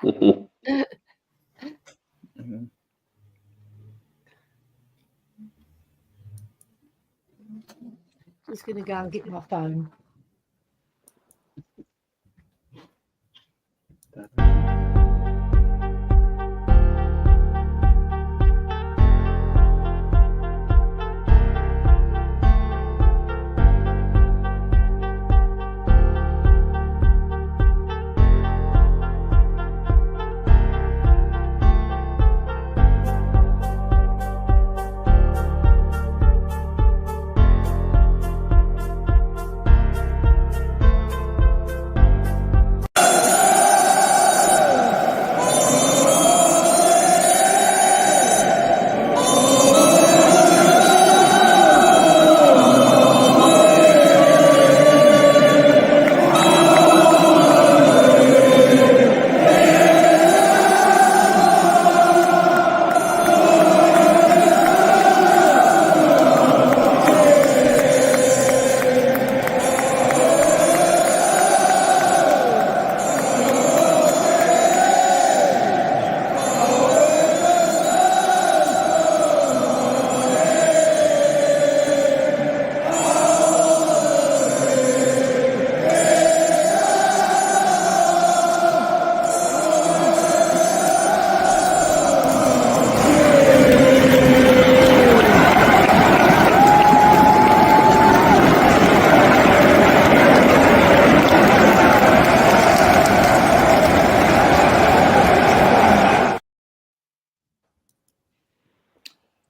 Just going to go and get my phone.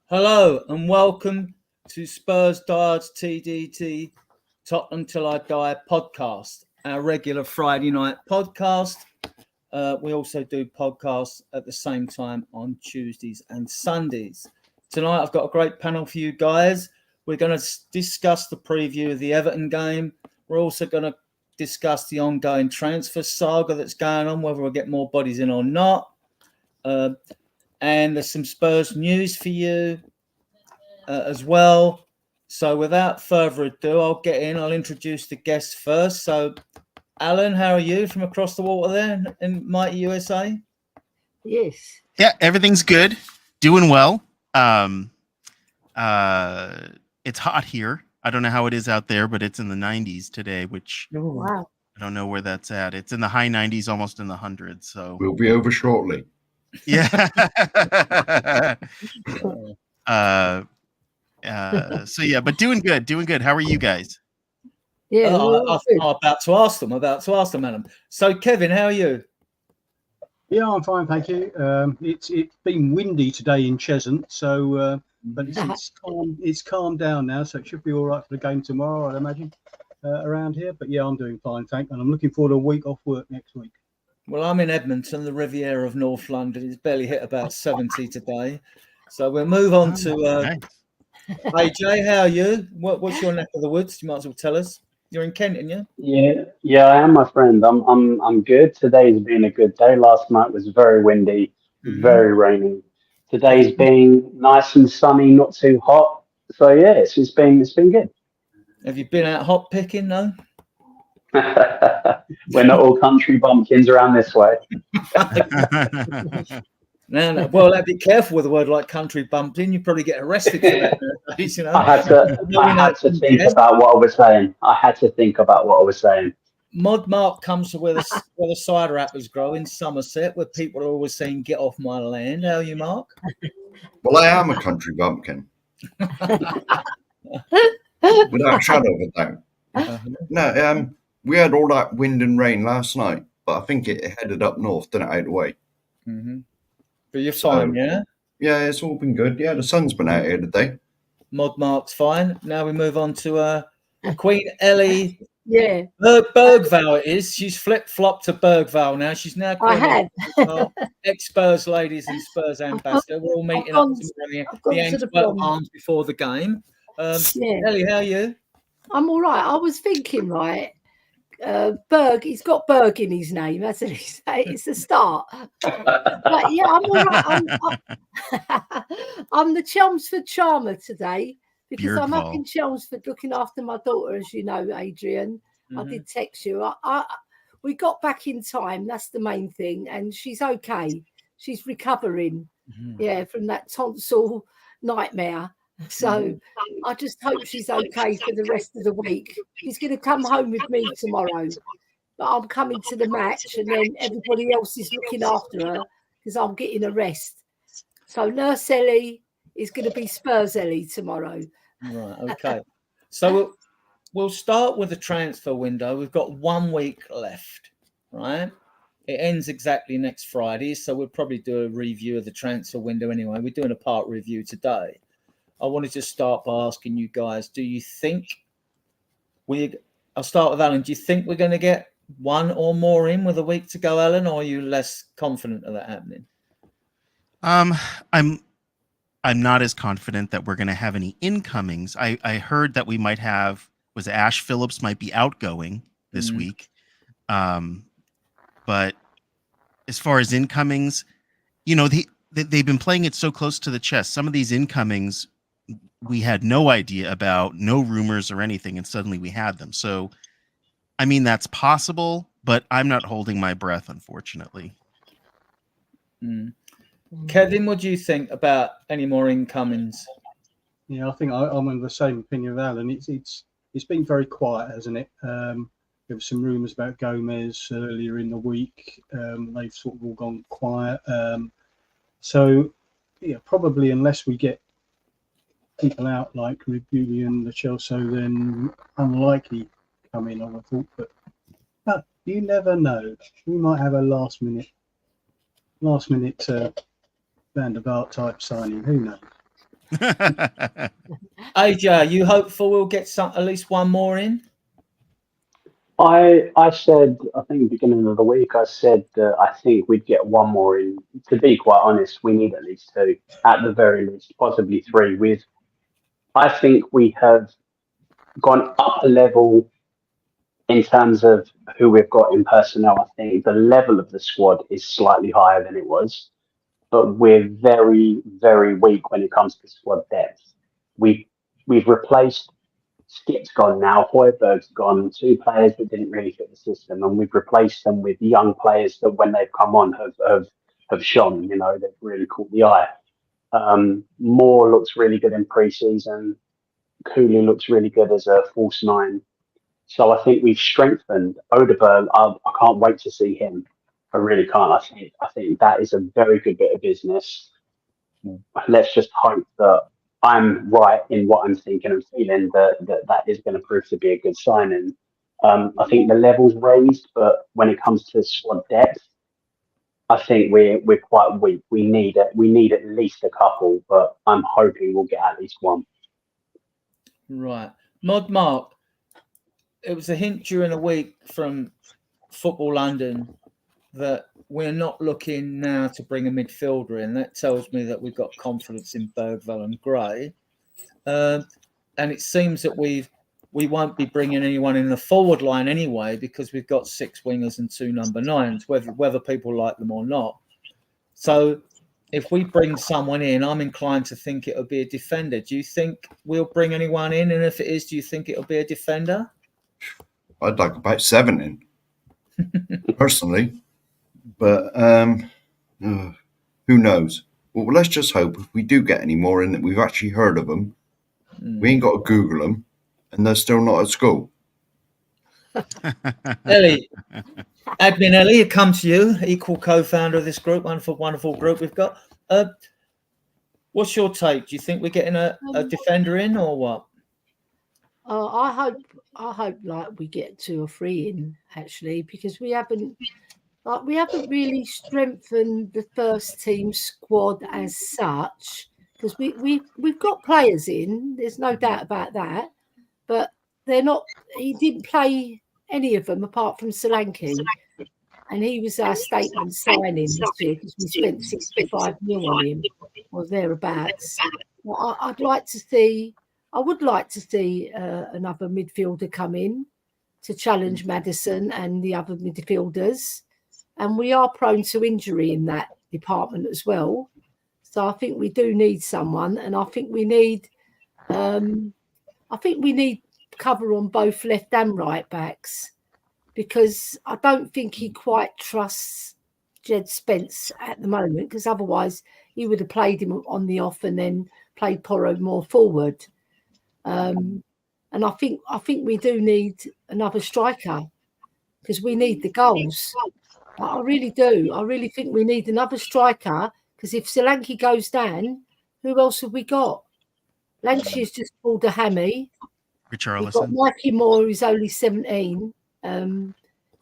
Hello and welcome to Spurs Diehards TTID Tottenham Till I Die podcast, our regular Friday night podcast. We also do podcasts at the same time on Tuesdays and Sundays. Tonight I've got a great panel for you guys. We're going to discuss the preview of the Everton game. We're also going to discuss the ongoing transfer saga that's going on, whether we'll get more bodies in or not. And there's some Spurs news for you as well. So without further ado, I'll get in. I'll introduce the guests first. So, Alan, how are you from across the water there in mighty USA? Yes. Yeah, everything's good. Doing well. It's hot here. I don't know how it is out there, but it's in the 90s today, which Wow. I don't know where that's at. It's in the high 90s, almost in the hundreds. So we'll be over shortly. Yeah. So yeah, but doing good. How are you guys? Yeah, I'm about to ask them, Alan. So, Kevin, how are you? Yeah, I'm fine, thank you. It's been windy today in Cheshunt, so but it's calmed down now, so it should be all right for the game tomorrow, I'd imagine, around here. But yeah, I'm doing fine, thank you, and I'm looking forward to a week off work next week. Well, I'm in Edmonton, the Riviera of North London. It's barely hit about 70 today. So we'll move on to AJ. How are you? What's your neck of the woods? You might as well tell us. You're in Kent, aren't you? Yeah, I am, my friend. I'm good. Today's been a good day. Last night was very windy, very rainy. Today's been nice and sunny, not too hot. So yeah, it's been good. Have you been out hot picking? No. We're not all country bumpkins around this way. No. Well, be careful with a word like country bumpkin. You probably get arrested for that. You know? I had to think about what I was saying. Mod Mark comes to where the cider apples grow in Somerset, where people are always saying, "Get off my land." How are you, Mark? Well, I am a country bumpkin. Without a shadow of a doubt. No, we had all that wind and rain last night, but I think it headed up north, didn't it, out of the way. Mm-hmm. But you're fine, yeah? Yeah, it's all been good. Yeah, the sun's been out here today. Mod Mark's fine. Now we move on to Queen Ellie. Yeah. Bergvall it is. She's flip-flopped to Bergvall now. She's now ex-Spurs ladies and Spurs ambassador. We're all meeting up the Antwerp Arms before the game. Ellie, how are you? I'm all right. I was thinking, right, Berg, he's got Berg in his name, hasn't he? It's a start. But yeah, I'm all right. I'm the Chelmsford charmer today because I'm up in Chelmsford looking after my daughter, as you know, Adrian. I did text you. we got back in time. That's the main thing. And she's okay. She's recovering, from that tonsil nightmare. So I just hope she's okay for the rest of the week. She's going to come home with me tomorrow. But I'm coming to the match, and then everybody else is looking after her because I'm getting a rest. So Nurse Ellie is going to be Spurs Ellie tomorrow. Right, okay. So we'll start with the transfer window. We've got 1 week left, right? It ends exactly next Friday, so we'll probably do a review of the transfer window anyway. We're doing a part review today. I wanted to start by asking you guys, do you think I'll start with Alan. Do you think we're going to get one or more in with a week to go, Alan, or are you less confident of that happening? I'm not as confident that we're going to have any incomings. I heard that we might have Ash Phillips might be outgoing this week. But as far as incomings, they've been playing it so close to the chest. Some of these incomings we had no idea about, no rumors or anything, and suddenly we had them. So, I mean, that's possible, but I'm not holding my breath, unfortunately. Kevin, what do you think about any more incomings? Yeah, I think I'm of the same opinion with Alan. It's been very quiet, hasn't it? There were some rumours about Gomez earlier in the week. They've sort of all gone quiet. So, yeah, probably unless we get people out like Rebulian, the Chelsea, then unlikely come in, I would have thought. But you never know. We might have a last minute Van der Vaart type signing. Who knows? AJ, you hopeful we'll get at least one more in? I said, I think beginning of the week, I said that I think we'd get one more in. To be quite honest, we need at least two, at the very least, possibly three. I think we have gone up a level in terms of who we've got in personnel. I think the level of the squad is slightly higher than it was, but we're very, very weak when it comes to squad depth. We've replaced. Skip's gone now. Højbjerg's gone. Two players that didn't really fit the system, and we've replaced them with young players that, when they've come on, have shone. They've really caught the eye. Moore looks really good in pre-season. Cooley looks really good as a false nine. So I think we've strengthened Odegaard. I can't wait to see him. I really can't. I think that is a very good bit of business. Let's just hope that I'm right in what I'm thinking and feeling that is going to prove to be a good signing. I think the level's raised, but when it comes to squad depth, I think we're quite weak. We need at least a couple, but I'm hoping we'll get at least one. Right. Mod Mark, it was a hint during the week from Football London that we're not looking now to bring a midfielder in. That tells me that we've got confidence in Bergvall and Gray. And it seems that we won't be bringing anyone in the forward line anyway, because we've got 6 wingers and 2 number 9s, whether people like them or not. So if we bring someone in, I'm inclined to think it'll be a defender. Do you think we'll bring anyone in? And if it is, do you think it'll be a defender? I'd like about 7 in, personally. But who knows? Well, let's just hope if we do get any more in that we've actually heard of them. We ain't got to Google them, and they're still not at school. Ellie, Admin Ellie, it comes to you, equal co-founder of this group, wonderful group we've got. What's your take? Do you think we're getting a defender in, or what? I hope like we get 2 or 3 in, actually, because we haven't really strengthened the first team squad as such, because we've got players in, there's no doubt about that, but they're not. He didn't play any of them apart from Solanke, and he was our statement signing this year because we spent 65 million on him or thereabouts. Well, I would like to see another midfielder come in to challenge Maddison and the other midfielders. And we are prone to injury in that department as well. So I think we do need someone, and I think we need cover on both left and right backs, because I don't think he quite trusts Jed Spence at the moment, because otherwise he would have played him on the off and then played Porro more forward. And I think we do need another striker, because we need the goals. I really do. I really think we need another striker, because if Solanke goes down, who else have we got? Lancashire's just pulled a hammy. We've got Richarlison. Mikey Moore, who's only 17.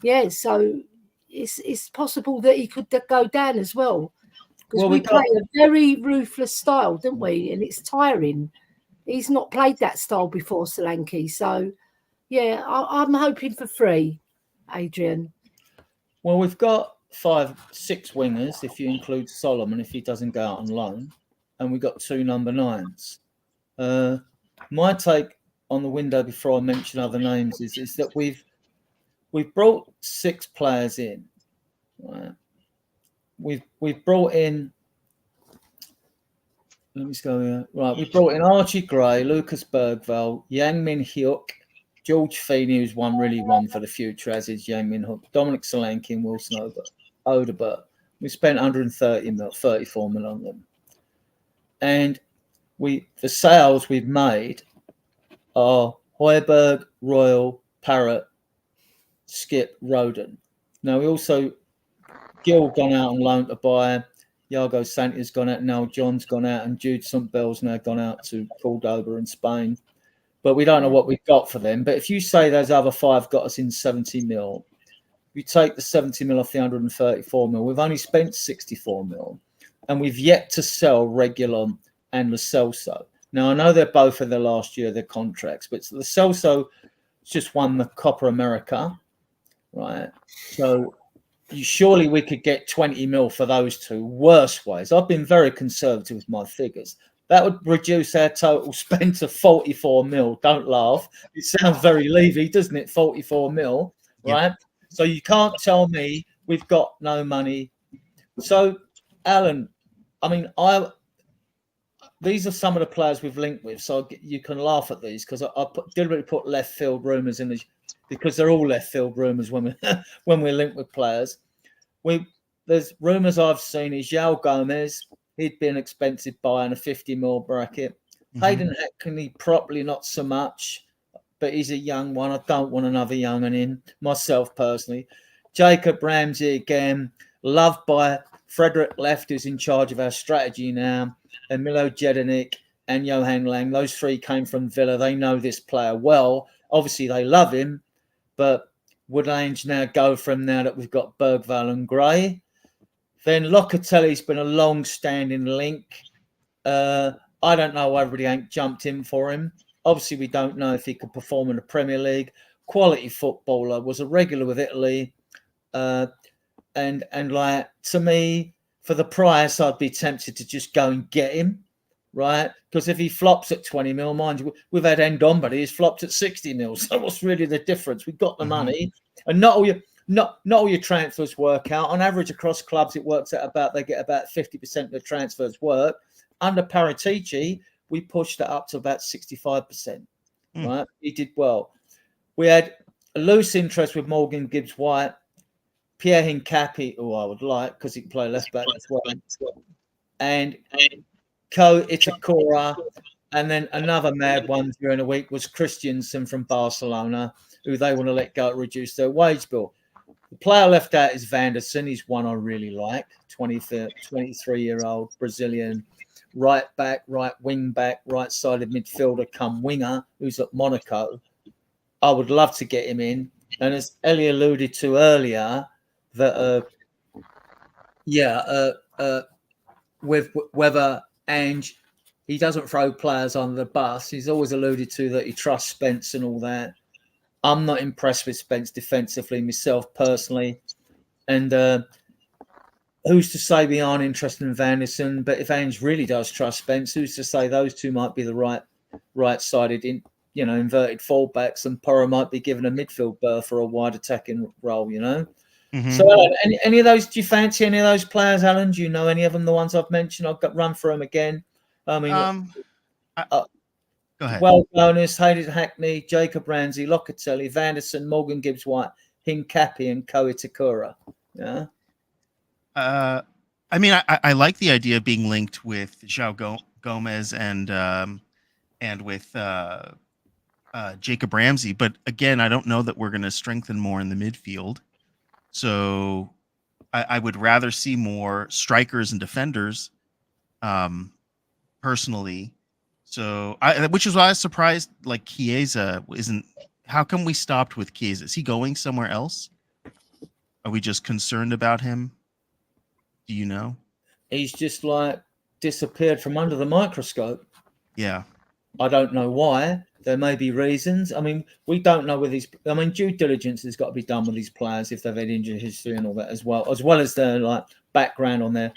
Yeah, so it's possible that he could go down as well. Because we play a very ruthless style, don't we? And it's tiring. He's not played that style before, Solanke. So, yeah, I'm hoping for 3, Adrian. Well, we've got 5, 6 wingers, if you include Solomon, if he doesn't go out on loan. And we've got 2 number 9s. My take on the window before I mention other names is that we've brought 6 players in. Right? We've brought in. Let me just go here. Right, we brought in Archie Gray, Lucas Bergvall, Yang Min Hyuk, George Feeney, who's really one for the future, as is Yang Min Hyuk, Dominic Solanke, and Wilson Odebert. We spent 34 mil on them, and the sales we've made are Højbjerg, Royal, Parrott, Skip, Roden. Now we also Gil gone out on loan to buy. Iago Santia's gone out now. John's gone out, and Jude St. Bell's now gone out to Cordoba in Spain. But we don't know what we've got for them. But if you say those other 5 got us in 70 mil, you take the 70 mil off the 134 mil, we've only spent 64 mil, and we've yet to sell Regulon and Lo Celso. Now, I know they're both in their last year of their contracts, but Lo Celso just won the Copa America, right? So surely we could get 20 mil for those 2 worse ways. I've been very conservative with my figures. That would reduce our total spend to 44 mil. Don't laugh. It sounds very Levy, doesn't it? 44 mil, right? Yep. So you can't tell me we've got no money. So, Alan, I mean, these are some of the players we've linked with. So you can laugh at these, because I deliberately put left field rumours in because they're all left field rumours when we're linked with players. There's rumours I've seen is João Gomez. He'd been expensive buy in a 50 mil bracket. Hayden Hackney, probably not so much, but he's a young one. I don't want another young one in, myself personally. Jacob Ramsey again, loved by Frederick Left, who's in charge of our strategy now, and Milo Jedinik and Johan Lang. Those 3 came from Villa. They know this player well. Obviously, they love him, but would Ange now go from now that we've got Bergvall and Gray? Then Locatelli's been a long-standing link. I don't know why everybody ain't jumped in for him. Obviously, we don't know if he could perform in the Premier League. Quality footballer, was a regular with Italy. And like, to me, for the price, I'd be tempted to just go and get him, right? Because if he flops at 20 mil, mind you, we've had Ndombele, he's flopped at 60 mil. So what's really the difference? We've got the money, and not all your transfers work out. On average, across clubs, it works out they get about 50% of the transfers work. Under Paratici, we pushed it up to about 65%. Right? He did well. We had a loose interest with Morgan Gibbs-White, Pierre Hincapi, who I would like because he can play left back as well, and Ko Itakura, and then another mad one during the week was Christiansen from Barcelona, who they want to let go to reduce their wage bill. The player left out is Vanderson. He's one I really like, 23-year-old Brazilian right back, right wing back, right-sided midfielder come winger, who's at Monaco. I would love to get him in. And as Ellie alluded to earlier, that with whether Ange, he doesn't throw players under the bus. He's always alluded to that he trusts Spence and all that. I'm not impressed with Spence defensively myself personally. And who's to say we aren't interested in Vanderson? But if Ange really does trust Spence, who's to say those two might be the right-sided, inverted fullbacks, and Porro might be given a midfield berth for a wide attacking role, Mm-hmm. So, any of those? Do you fancy any of those players, Alan? Do you know any of them? The ones I've mentioned, I've got run through them again. I mean, go ahead. Well, bonus, Hayden Hackney, Jacob Ramsey, Locatelli, Vanderson, Morgan Gibbs-White, Hincapi and Ko Itakura. Yeah. I mean, I like the idea of being linked with João Gomez and with Jacob Ramsey, but again, I don't know that we're going to strengthen more in the midfield. So I would rather see more strikers and defenders, personally. So which is why I was surprised, like Chiesa isn't. How come we stopped with Chiesa? Is he going somewhere else? Are we just concerned about him? Do you know? He's just like disappeared from under the microscope. Yeah. I don't know why. There may be reasons. I mean, we don't know whether these. I mean, due diligence has got to be done with these players if they've had injury history and all that, as well as their like background on their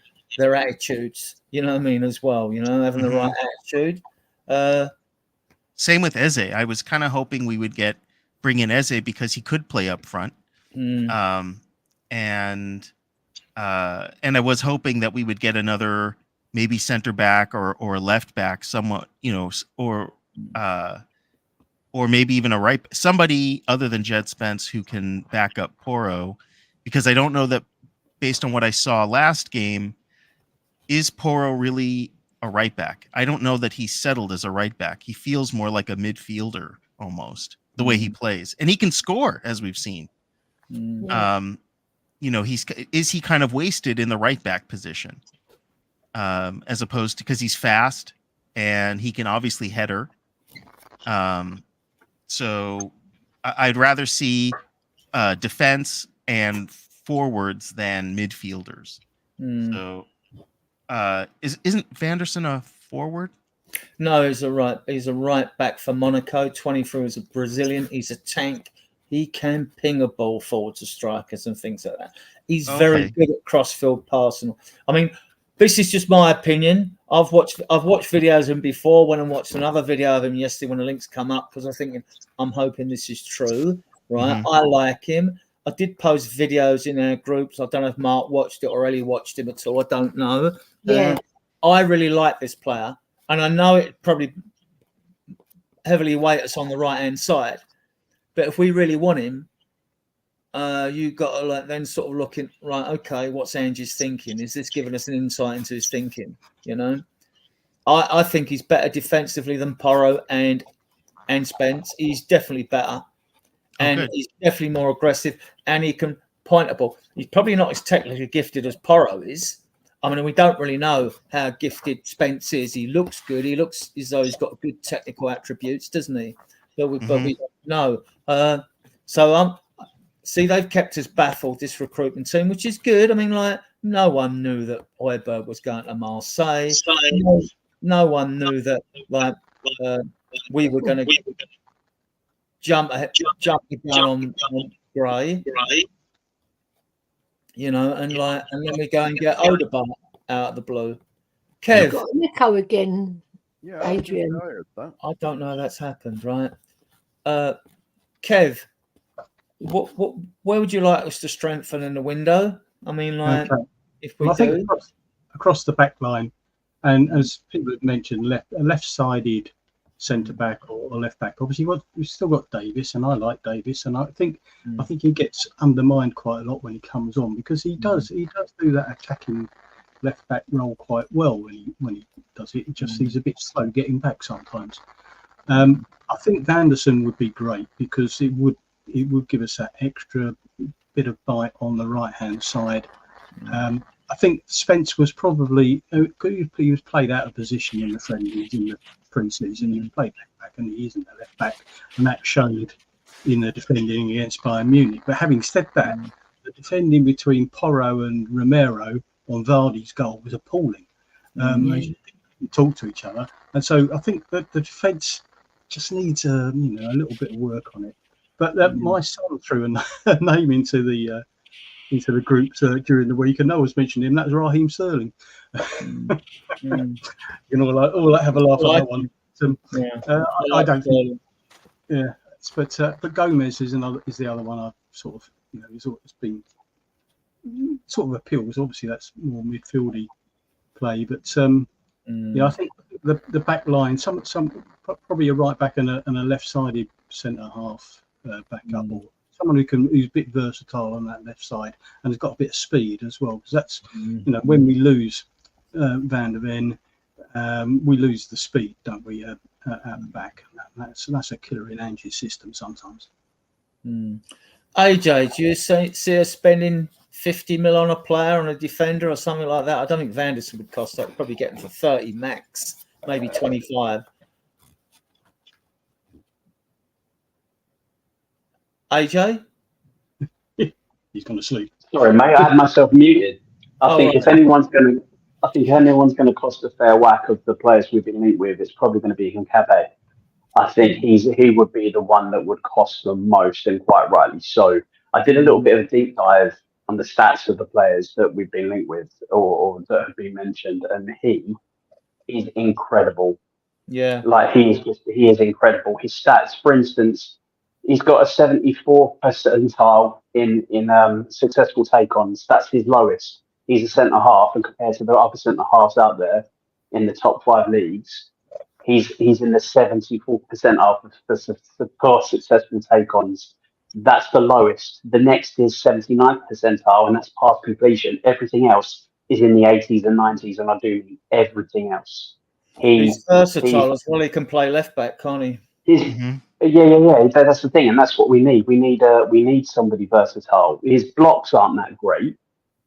attitudes. You know what I mean? As well, having the right attitude. Same with Eze. I was kind of hoping we would bring in Eze because he could play up front. And I was hoping that we would get another maybe center back or left back, somewhat, or maybe even somebody other than Jed Spence who can back up Porro, because I don't know that based on what I saw last game, is Porro really a right back? I don't know that he's settled as a right back. He feels more like a midfielder almost the way he plays, and he can score, as we've seen. Is he kind of wasted in the right back position, as opposed to, because he's fast and he can obviously header. So I'd rather see defense and forwards than midfielders. So isn't Vanderson a forward? No, he's a right back for Monaco. 23 as a Brazilian. He's a tank. He can ping a ball forward to strikers and things like that. He's very good at cross-field passing. I mean, this is just my opinion. I've watched videos of him before. Went and watched another video of him yesterday when the links come up, because I'm hoping this is true. Right? I like him. I did post videos in our groups. I don't know if Mark watched it or Ellie watched him at all. I don't know. Yeah. I really like this player, and I know it probably heavily weighs us on the right-hand side. But if we really want him, you got to then sort of look at, right, okay, what's Ange's thinking? Is this giving us an insight into his thinking? I think he's better defensively than Porro and Spence. He's definitely better. And he's definitely more aggressive, and he can point a ball. He's probably not as technically gifted as Porro is. I mean, we don't really know how gifted Spence is. He looks good. He looks as though he's got good technical attributes, doesn't he? But we don't know. See, they've kept us baffled, this recruitment team, which is good. I mean, like, no one knew that Højbjerg was going to Marseille. No one knew that, like, we were going to jump down on Gray. And then we go and get Odegaard out of the blue. Kev. You've got Nico again, Yeah, Adrian. I don't know how that's happened, right? Kev, where would you like us to strengthen in the window? I mean, like, if we I think across the back line, and as people have mentioned, a left-sided centre back or left back. Obviously, we've still got Davis, and I like Davis, and I think he gets undermined quite a lot when he comes on, because he does do that attacking left back role quite well when he does it. He's a bit slow getting back sometimes. I think Vanderson would be great, because it would give us that extra bit of bite on the right hand side. I think Spence was probably he was played out of position in the friendlies in the pre-season. He was played left back, and he isn't a left back, and that showed in the defending against Bayern Munich. But having said that, the defending between Porro and Romero on Vardy's goal was appalling. They talk to each other, and so I think that the defence just needs a little bit of work on it. But my son threw a name into the group during the week, and no one's mentioned him. That was Raheem Sterling. Like, have a laugh at that one. I don't think. Yeah, but Gomez is the other one I've sort of it's been sort of appeals. Obviously, that's more midfieldy play, but I think the back line, some probably a right back and a left-sided centre half back up, or someone who's a bit versatile on that left side and has got a bit of speed as well. Because that's when we lose Van der Ven, we lose the speed, don't we, at the back? That's a killer in Angie's system sometimes. AJ, do you see us spending 50 mil on a player, on a defender or something like that? I don't think Vanderson would cost that. Probably get him for 30 max, maybe 25. AJ? He's gone to sleep. Sorry, mate, I had myself muted. I think if anyone's going to cost a fair whack of the players we've been linked with, it's probably going to be Hincape. I think he would be the one that would cost the most, and quite rightly so. I did a little bit of a deep dive on the stats of the players that we've been linked with or that have been mentioned, and he is incredible. Yeah. Like he is incredible. His stats, for instance, he's got a 74th percentile in successful take-ons. That's his lowest. He's a centre half, and compared to the other centre halves out there in the top 5 leagues, he's in the 74th percentile for successful take-ons. That's the lowest. The next is 79th percentile, and that's pass completion. Everything else is in the 80s and 90s, and I do mean everything else. He's versatile as well. He can play left back, can't he? Yeah. That's the thing, and that's what we need. We need somebody versatile. His blocks aren't that great,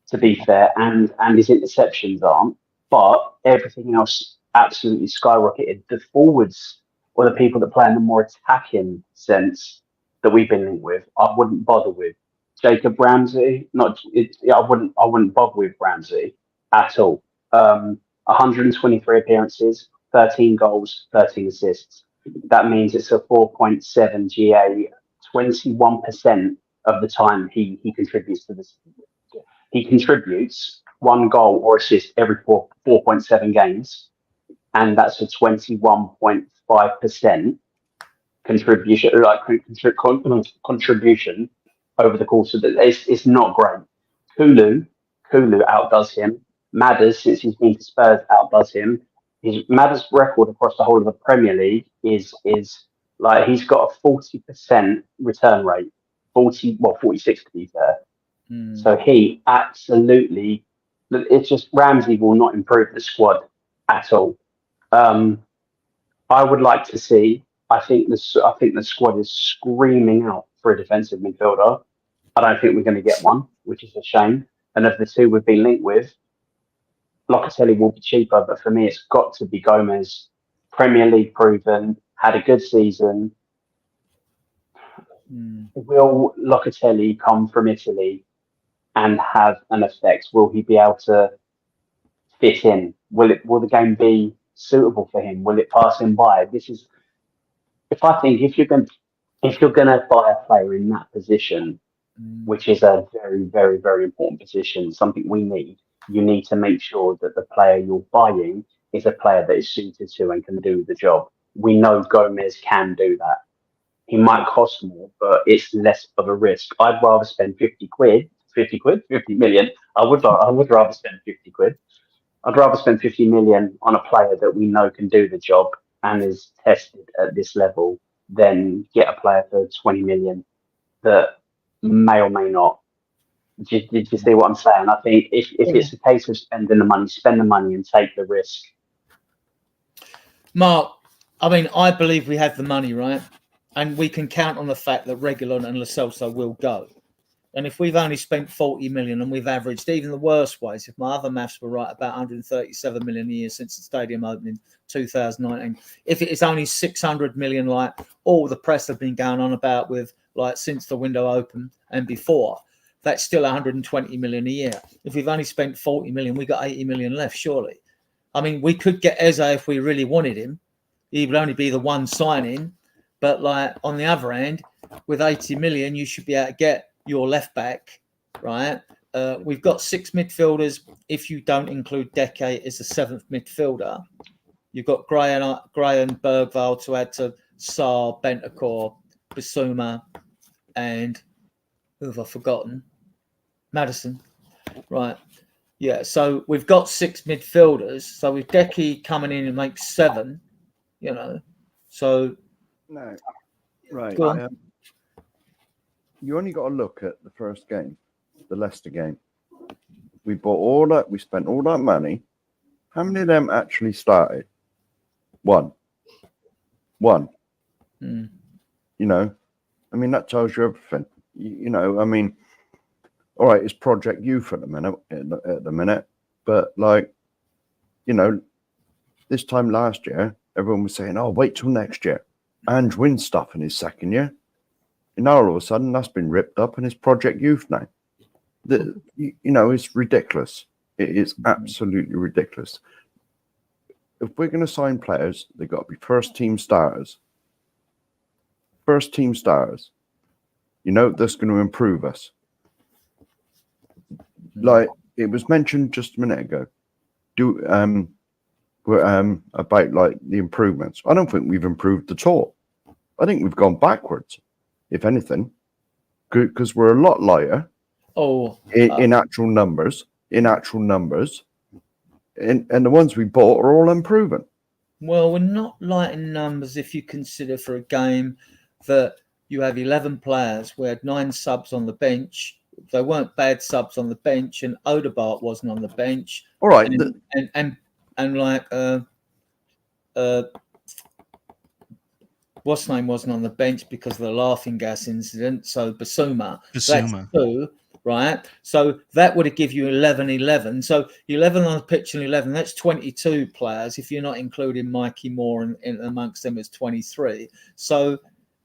to be fair, and his interceptions aren't, but everything else absolutely skyrocketed. The forwards, or the people that play in the more attacking sense that we've been linked with, I wouldn't bother with. Jacob Ramsey, I wouldn't bother with Ramsey at all. 123 appearances, 13 goals, 13 assists. That means it's a 4.7 GA. 21% of the time he contributes to this. He contributes 1 goal or assist every 4.7 games, and that's a 21.5% contribution over the course of the. It's not great. Kulu outdoes him. Madders, since he's been to Spurs, outdoes him. His Madders' record across the whole of the Premier League is like he's got a 40% return rate. 46 to be fair. So he absolutely. It's just Ramsey will not improve the squad at all. I would like to see. I think the squad is screaming out for a defensive midfielder. I don't think we're going to get one, which is a shame. And of the two we've been linked with, Locatelli will be cheaper, but for me, it's got to be Gomez. Premier League proven, had a good season. Will Locatelli come from Italy and have an effect? Will he be able to fit in? Will the game be suitable for him? Will it pass him by? If you're going to buy a player in that position, which is a very, very, very important position, something we need, you need to make sure that the player you're buying is a player that is suited to and can do the job. We know Gomez can do that. He might cost more, but it's less of a risk. I'd rather spend 50 million. I would rather spend 50 quid. I'd rather spend 50 million on a player that we know can do the job and is tested at this level than get a player for 20 million that may or may not. Did you see what I'm saying? I think if it's a case of spending the money, spend the money and take the risk. Mark, I mean, I believe we have the money, right? And we can count on the fact that Reguilon and Lo Celso will go. And if we've only spent 40 million and we've averaged, even the worst ways, if my other maths were right, about 137 million a year since the stadium opened in 2019, if it is only 600 million, like all the press have been going on about with, like, since the window opened and before, that's still 120 million a year. If we've only spent 40 million, we got 80 million left, surely. I mean, we could get Eze if we really wanted him. He would only be the one signing. But, like, on the other hand, with 80 million, you should be able to get your left back, right? We've got 6 midfielders. If you don't include Deke as the 7th midfielder, you've got Gray and Bergvall to add to Sarr, Bentancur, Bissouma, and who have I forgotten? Madison, right? Yeah, so we've got 6 midfielders. So with Deke coming in and makes 7, you know, so no, right. you only got to look at the first game, the Leicester game. We bought all that. We spent all that money. How many of them actually started? One. Mm. You know, I mean, that tells you everything. You know, I mean, all right, it's Project Youth at the minute, but like, you know, this time last year, everyone was saying, "Oh, wait till next year." Ange wins stuff in his second year, and now all of a sudden that's been ripped up and it's Project Youth now. You know, it's ridiculous. It is absolutely ridiculous. If we're going to sign players, they've got to be first team starters. First team starters. You know, that's going to improve us. Like it was mentioned just a minute ago. About like the improvements. I don't think we've improved at all. I think we've gone backwards, if anything, because we're a lot lighter. In actual numbers, and the ones we bought are all improving. Well, we're not light in numbers if you consider for a game that you have 11 players. We had 9 subs on the bench. They weren't bad subs on the bench, and Odegaard wasn't on the bench. All right, and like what's name wasn't on the bench because of the laughing gas incident. So Basuma. That's 2, right? So that would have given you 11. So 11 on the pitch and 11. That's 22 players. If you're not including Mikey Moore in amongst them, as 23. So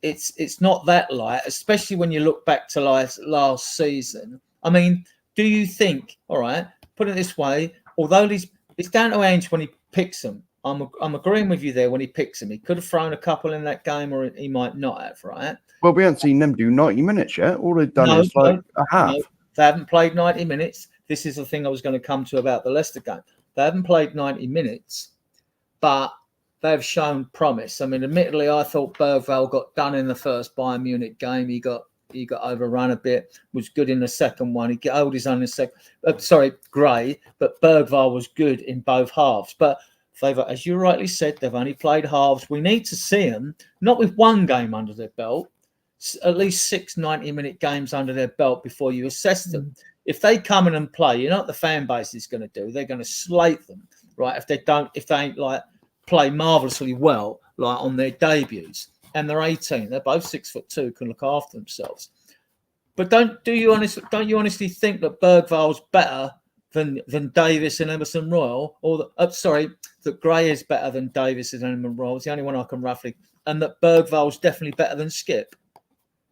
it's not that light, especially when you look back to last season. I mean, do you think? All right, put it this way. Although it's down to Ange when he picks them. I'm agreeing with you there when he picks them. He could have thrown a couple in that game, or he might not have, right? Well, we haven't seen them do 90 minutes yet. All they've done is like a half. No, they haven't played 90 minutes. This is the thing I was going to come to about the Leicester game. They haven't played 90 minutes, but they've shown promise. I mean, admittedly, I thought Bergvall got done in the first Bayern Munich game. He got overrun a bit, was good in the second one. He held his own in the second. Gray, but Bergvall was good in both halves. But they've, as you rightly said, they've only played halves. We need to see them, not with one game under their belt, at least 6 90-minute games under their belt before you assess them. If they come in and play, you know what the fan base is going to do? They're going to slate them, right? If they ain't like play marvelously well, like on their debuts, and they're 18, they're both 6'2", can look after themselves. But don't you honestly think that Bergvall's better than Davis and Emerson Royal, or that Gray is better than Davis and Emerson Royal? It's the only one I can roughly, and that Bergvall's definitely better than Skip.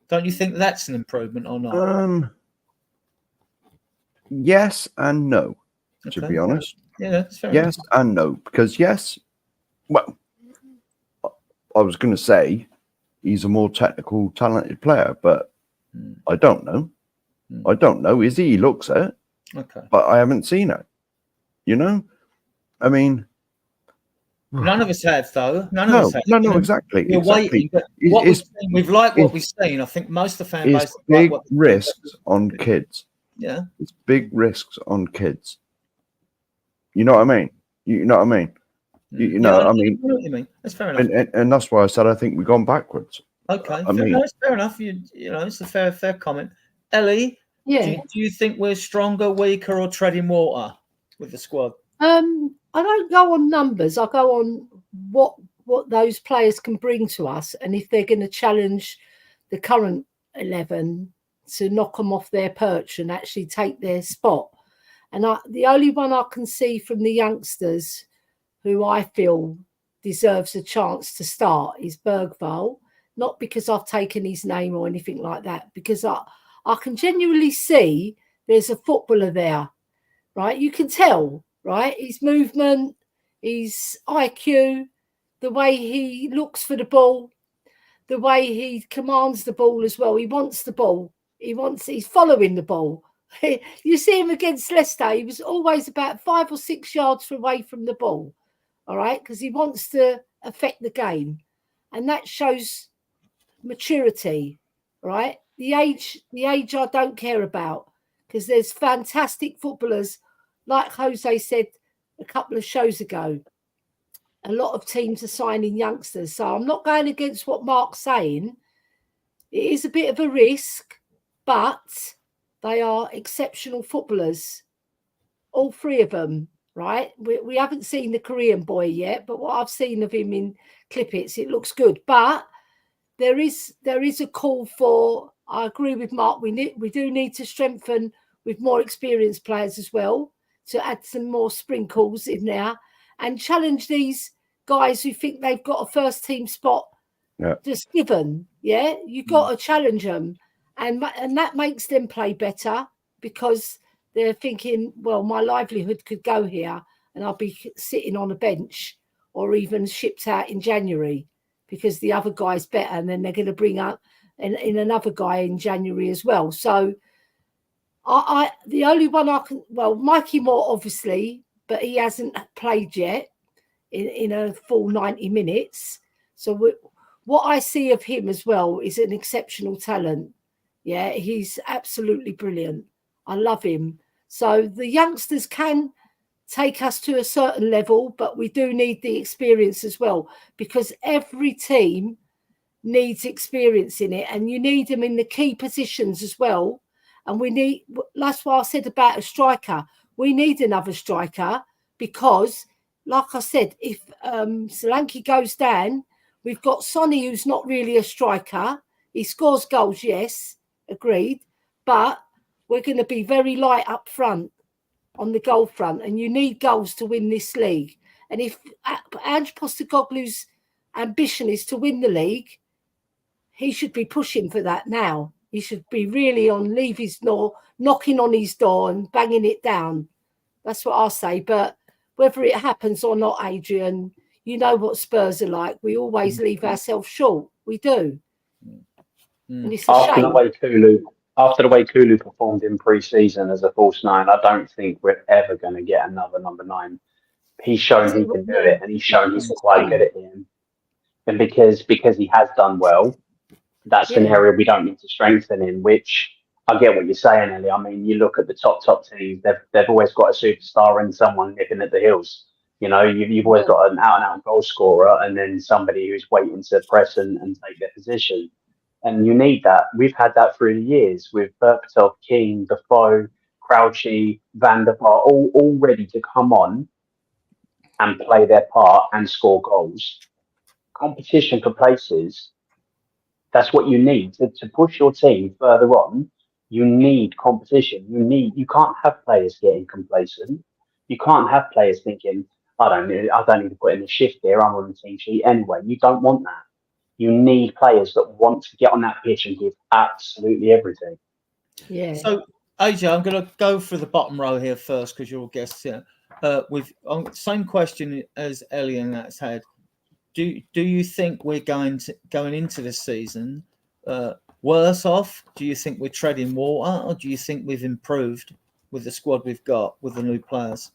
Don't you think that's an improvement or not? Yes and no, to be honest. Yeah, that's fair enough. And no, because well, I was going to say he's a more technical, talented player, but I don't know. I don't know. Is he? He looks it. Okay. But I haven't seen it. You know? I mean... None of us have, though. None of us have. No, exactly. We're waiting. But we've liked what we've seen. I think most of the fan base... It's big risks on kids. Yeah. It's big risks on kids. You know what I mean? You know what I mean? You know what you mean. That's fair enough. And that's why I said I think we've gone backwards. Okay. That's fair enough. You know, it's a fair comment. Ellie, do you think we're stronger, weaker, or treading water with the squad? I don't go on numbers. I go on what those players can bring to us, and if they're going to challenge the current 11 to knock them off their perch and actually take their spot. And the only one I can see from the youngsters who I feel deserves a chance to start is Bergvall. Not because I've taken his name or anything like that, because I can genuinely see there's a footballer there, right? You can tell, right? His movement, his IQ, the way he looks for the ball, the way he commands the ball as well. He wants the ball. He's following the ball. You see him against Leicester, he was always about 5 or 6 yards away from the ball, all right, because he wants to affect the game. And that shows maturity, right? The age I don't care about, because there's fantastic footballers, like Jose said a couple of shows ago. A lot of teams are signing youngsters. So I'm not going against what Mark's saying. It is a bit of a risk, but they are exceptional footballers, all three of them. Right, we haven't seen the Korean boy yet, but what I've seen of him in clippets, it looks good. But there is a call for. I agree with Mark. We do need to strengthen with more experienced players as well, to add some more sprinkles in there and challenge these guys who think they've got a first team spot just given. Yeah, you've got to challenge them, and that makes them play better because they're thinking, well, my livelihood could go here and I'll be sitting on a bench or even shipped out in January because the other guy's better, and then they're going to bring up in another guy in January as well. So I the only one I can, well, Mikey Moore, obviously, but he hasn't played yet in a full 90 minutes. So what I see of him as well is an exceptional talent. Yeah, he's absolutely brilliant. I love him. So the youngsters can take us to a certain level, but we do need the experience as well, because every team needs experience in it, and you need them in the key positions as well. And that's why I said about a striker. We need another striker because, like I said, if Solanke goes down, we've got Sonny, who's not really a striker. He scores goals, yes, agreed, but we're going to be very light up front on the goal front, and you need goals to win this league. And if Ange Postecoglou's ambition is to win the league, he should be pushing for that now. He should be really on Levy's door, knocking on his door and banging it down. That's what I'll say. But whether it happens or not, Adrian, you know what Spurs are like. We always leave ourselves short. We do. And it's a After shame. After the way Kulu performed in pre-season as a false nine, I don't think we're ever going to get another number 9. He's shown he can do it, and he's shown he's quite good at him. And because he has done well, that's an area we don't need to strengthen in, which I get what you're saying, Ellie. I mean, you look at the top teams, they've always got a superstar and someone nipping at the heels. You know, you've always got an out-and-out goal scorer and then somebody who's waiting to press and take their position. And you need that. We've had that through the years with Berbatov, King, Defoe, Crouchy, Van der Vaart, all ready to come on and play their part and score goals. Competition for places, that's what you need to push your team further on. You need competition. You can't have players getting complacent. You can't have players thinking, I don't need to put in a shift here. I'm on the team sheet anyway. You don't want that. You need players that want to get on that pitch and give absolutely everything. Yeah. So, AJ, I'm going to go for the bottom row here first because you're all guests here. With same question as Ellie and that's had. Do you think we're going into this season worse off? Do you think we're treading water, or do you think we've improved with the squad we've got with the new players?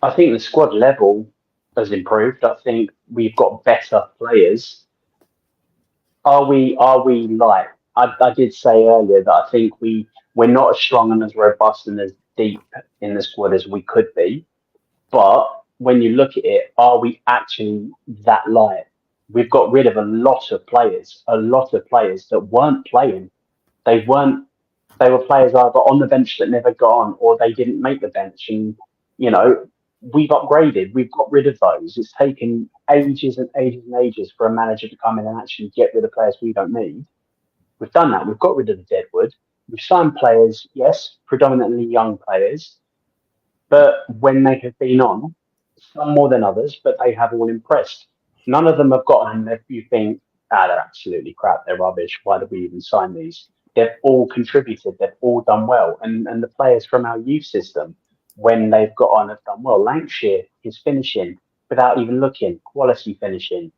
I think the squad level has improved. I think we've got better players. Are we light? I did say earlier that I think we're not as strong and as robust and as deep in the squad as we could be. But when you look at it, are we actually that light? We've got rid of a lot of players that weren't playing. They were players either on the bench that never got on or they didn't make the bench. And, you know, we've upgraded. We've got rid of those. It's taken ages and ages and ages for a manager to come in and actually get rid of players we don't need. We've done that. We've got rid of the deadwood. We've signed players, yes, predominantly young players. But when they have been on, some more than others, but they have all impressed. None of them have gotten, if you think, they're absolutely crap, they're rubbish, why did we even sign these? They've all contributed, they've all done well. And the players from our youth system, when they've got on, have done well. Lancashire is finishing without even looking, quality finishing,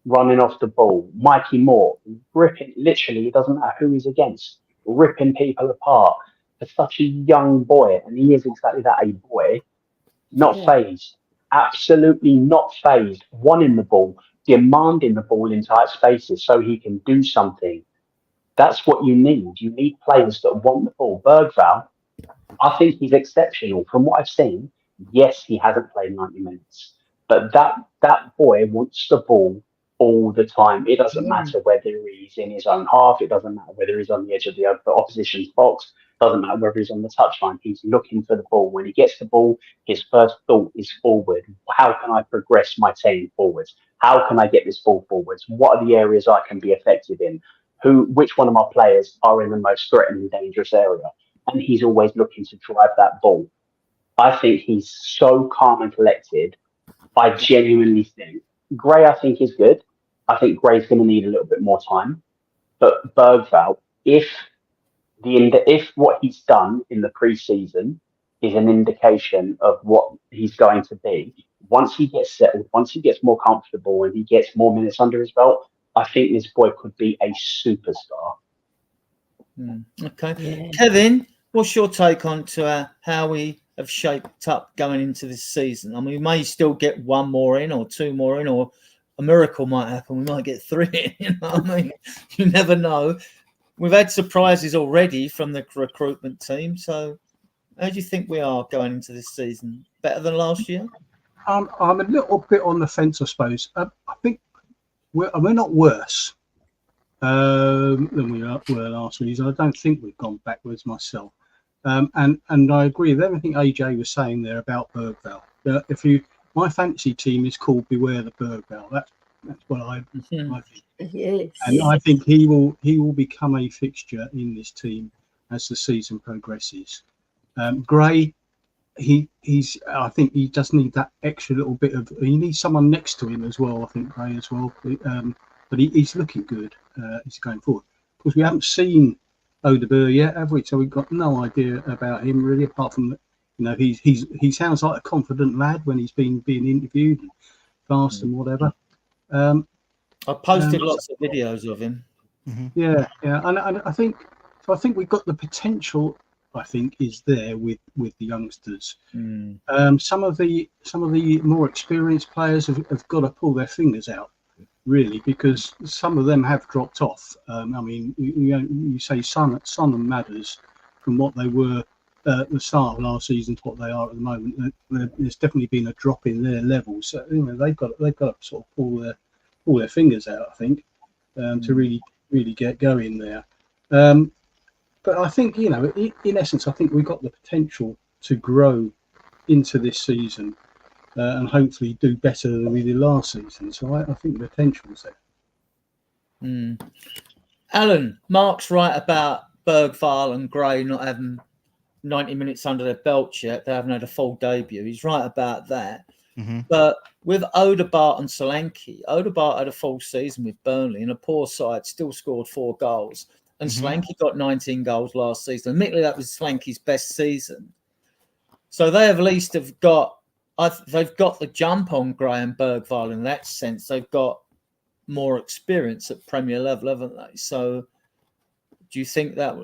running off the ball. Mikey Moore, ripping, literally, it doesn't matter who he's against, ripping people apart. For such a young boy, and he is exactly that, a boy, not phased, absolutely not phased, wanting the ball, demanding the ball in tight spaces so he can do something. That's what you need. You need players that want the ball. Bergvall, I think he's exceptional. From what I've seen, yes, he hasn't played 90 minutes, but that boy wants the ball all the time. It doesn't matter whether he's in his own half. It doesn't matter whether he's on the edge of the opposition's box. It doesn't matter whether he's on the touchline. He's looking for the ball. When he gets the ball, his first thought is forward. How can I progress my team forwards? How can I get this ball forwards? What are the areas I can be effective in? Which one of my players are in the most threatening, dangerous area? And he's always looking to drive that ball. I think he's so calm and collected. I genuinely think Gray, I think, is good. I think Gray's going to need a little bit more time. But Bergvall, if what he's done in the preseason is an indication of what he's going to be, once he gets settled, once he gets more comfortable and he gets more minutes under his belt, I think this boy could be a superstar. Okay. Yeah. Kevin, what's your take on how we have shaped up going into this season? I mean, we may still get one more in or two more in, or a miracle might happen. We might get three in, you know what I mean? You never know. We've had surprises already from the recruitment team. So how do you think we are going into this season? Better than last year? I'm a little bit on the fence, I suppose. I think we're not worse than we were last season. I don't think we've gone backwards myself. And I agree with everything AJ was saying there about Bergvall. My fantasy team is called Beware the Bergvall. That's what I think. Yes. And I think he will become a fixture in this team as the season progresses. Gray, I think he does need that extra little bit of. He needs someone next to him as well. I think Gray as well. But he's looking good. He's going forward because we haven't seen Odegaard yet, have we? So we've got no idea about him really, apart from he sounds like a confident lad when he's being interviewed, and fast and whatever. I posted lots of videos of him. Yeah, and I think we've got the potential. I think is there with the youngsters. Some of the more experienced players have got to pull their fingers out, really, because some of them have dropped off. I mean, you say Son and Madders, from what they were at the start of last season to what they are at the moment. There's definitely been a drop in their levels. So, they've got to sort of pull their fingers out, I think, to really get going there. But I think, in essence, I think we've got the potential to grow into this season and hopefully do better than we did last season. So I think the potential's there. Alan, Mark's right about Bergvall and Gray not having 90 minutes under their belts yet. They haven't had a full debut. He's right about that. But with Odegaard and Solanke, Odegaard had a full season with Burnley and a poor side, still scored 4 goals. And Solanke got 19 goals last season. Admittedly, that was Solanke's best season. So they at least they've got the jump on Gray and Bergvall in that sense. They've got more experience at Premier level, haven't they? So do you think that,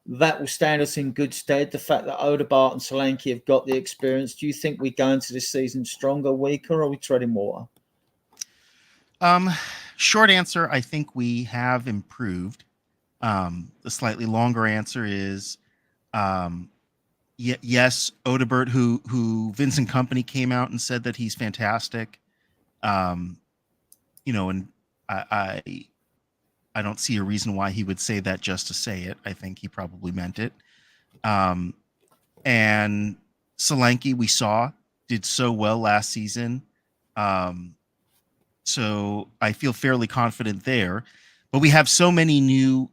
that will stand us in good stead, the fact that Odegaard and Solanke have got the experience? Do you think we go into this season stronger, weaker, or are we treading water? Short answer, I think we have improved. The slightly longer answer is yes, Odegaard, who Vincent Kompany came out and said that he's fantastic. And I don't see a reason why he would say that just to say it. I think he probably meant it. And Solanke, we saw, did so well last season. So I feel fairly confident there. But we have so many new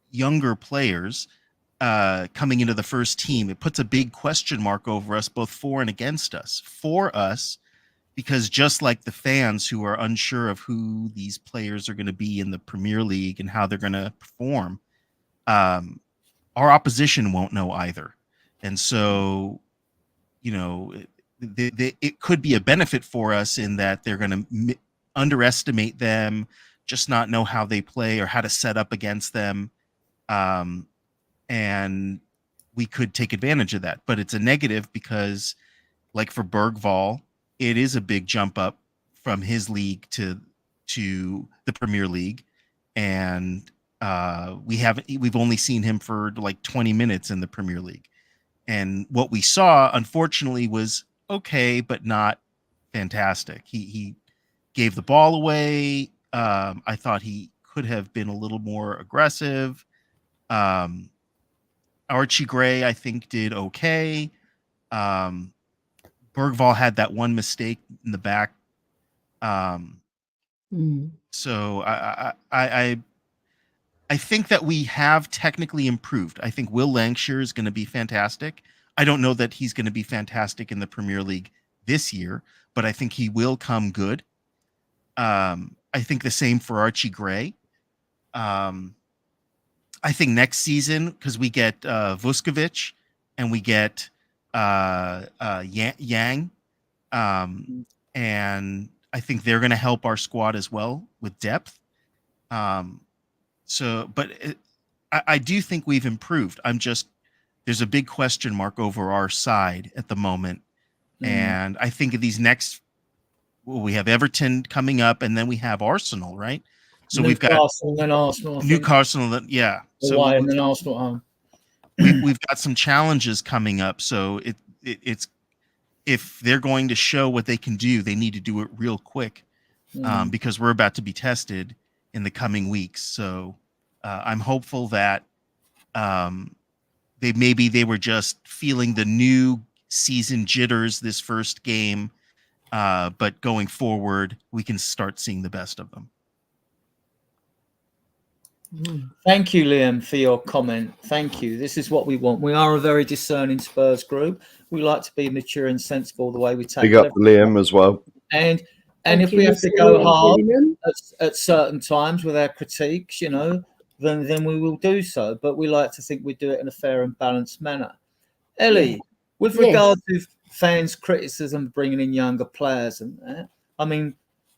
younger players coming into the first team. It puts a big question mark over us, both for and against us. For us, because just like the fans who are unsure of who these players are going to be in the Premier League and how they're going to perform, our opposition won't know either. And so, it could be a benefit for us in that they're going to underestimate them, just not know how they play or how to set up against them. And we could take advantage of that. But it's a negative because, like for Bergvall, it is a big jump up from his league to the Premier League. And we've only seen him for like 20 minutes in the Premier League. And what we saw, unfortunately, was okay, but not fantastic. He gave the ball away. I thought he could have been a little more aggressive. Archie Gray, I think, did okay. Bergvall had that one mistake in the back. So I think that we have technically improved. I think Will Lancashire is going to be fantastic. I don't know that he's going to be fantastic in the Premier League this year, but I think he will come good. I think the same for Archie Gray. I think next season, because we get Vuskovic and we get Yang, and I think they're going to help our squad as well with depth. I do think we've improved. There's a big question mark over our side at the moment. And I think of these we have Everton coming up, and then we have Arsenal, right? So we've got Newcastle and Arsenal. Newcastle, yeah. So and then Arsenal at home. We've got some challenges coming up. So it's if they're going to show what they can do, they need to do it real quick, because we're about to be tested in the coming weeks. So I'm hopeful that they were just feeling the new season jitters this first game, but going forward, we can start seeing the best of them. Thank you, Liam, for your comment. Thank you. This is what we want. We are a very discerning Spurs group. We like to be mature and sensible the way we take Big up Liam as well. And if we have to go hard at certain times with our critiques, then we will do so. But we like to think we do it in a fair and balanced manner. Ellie, with regard to fans' criticism of bringing in younger players and that,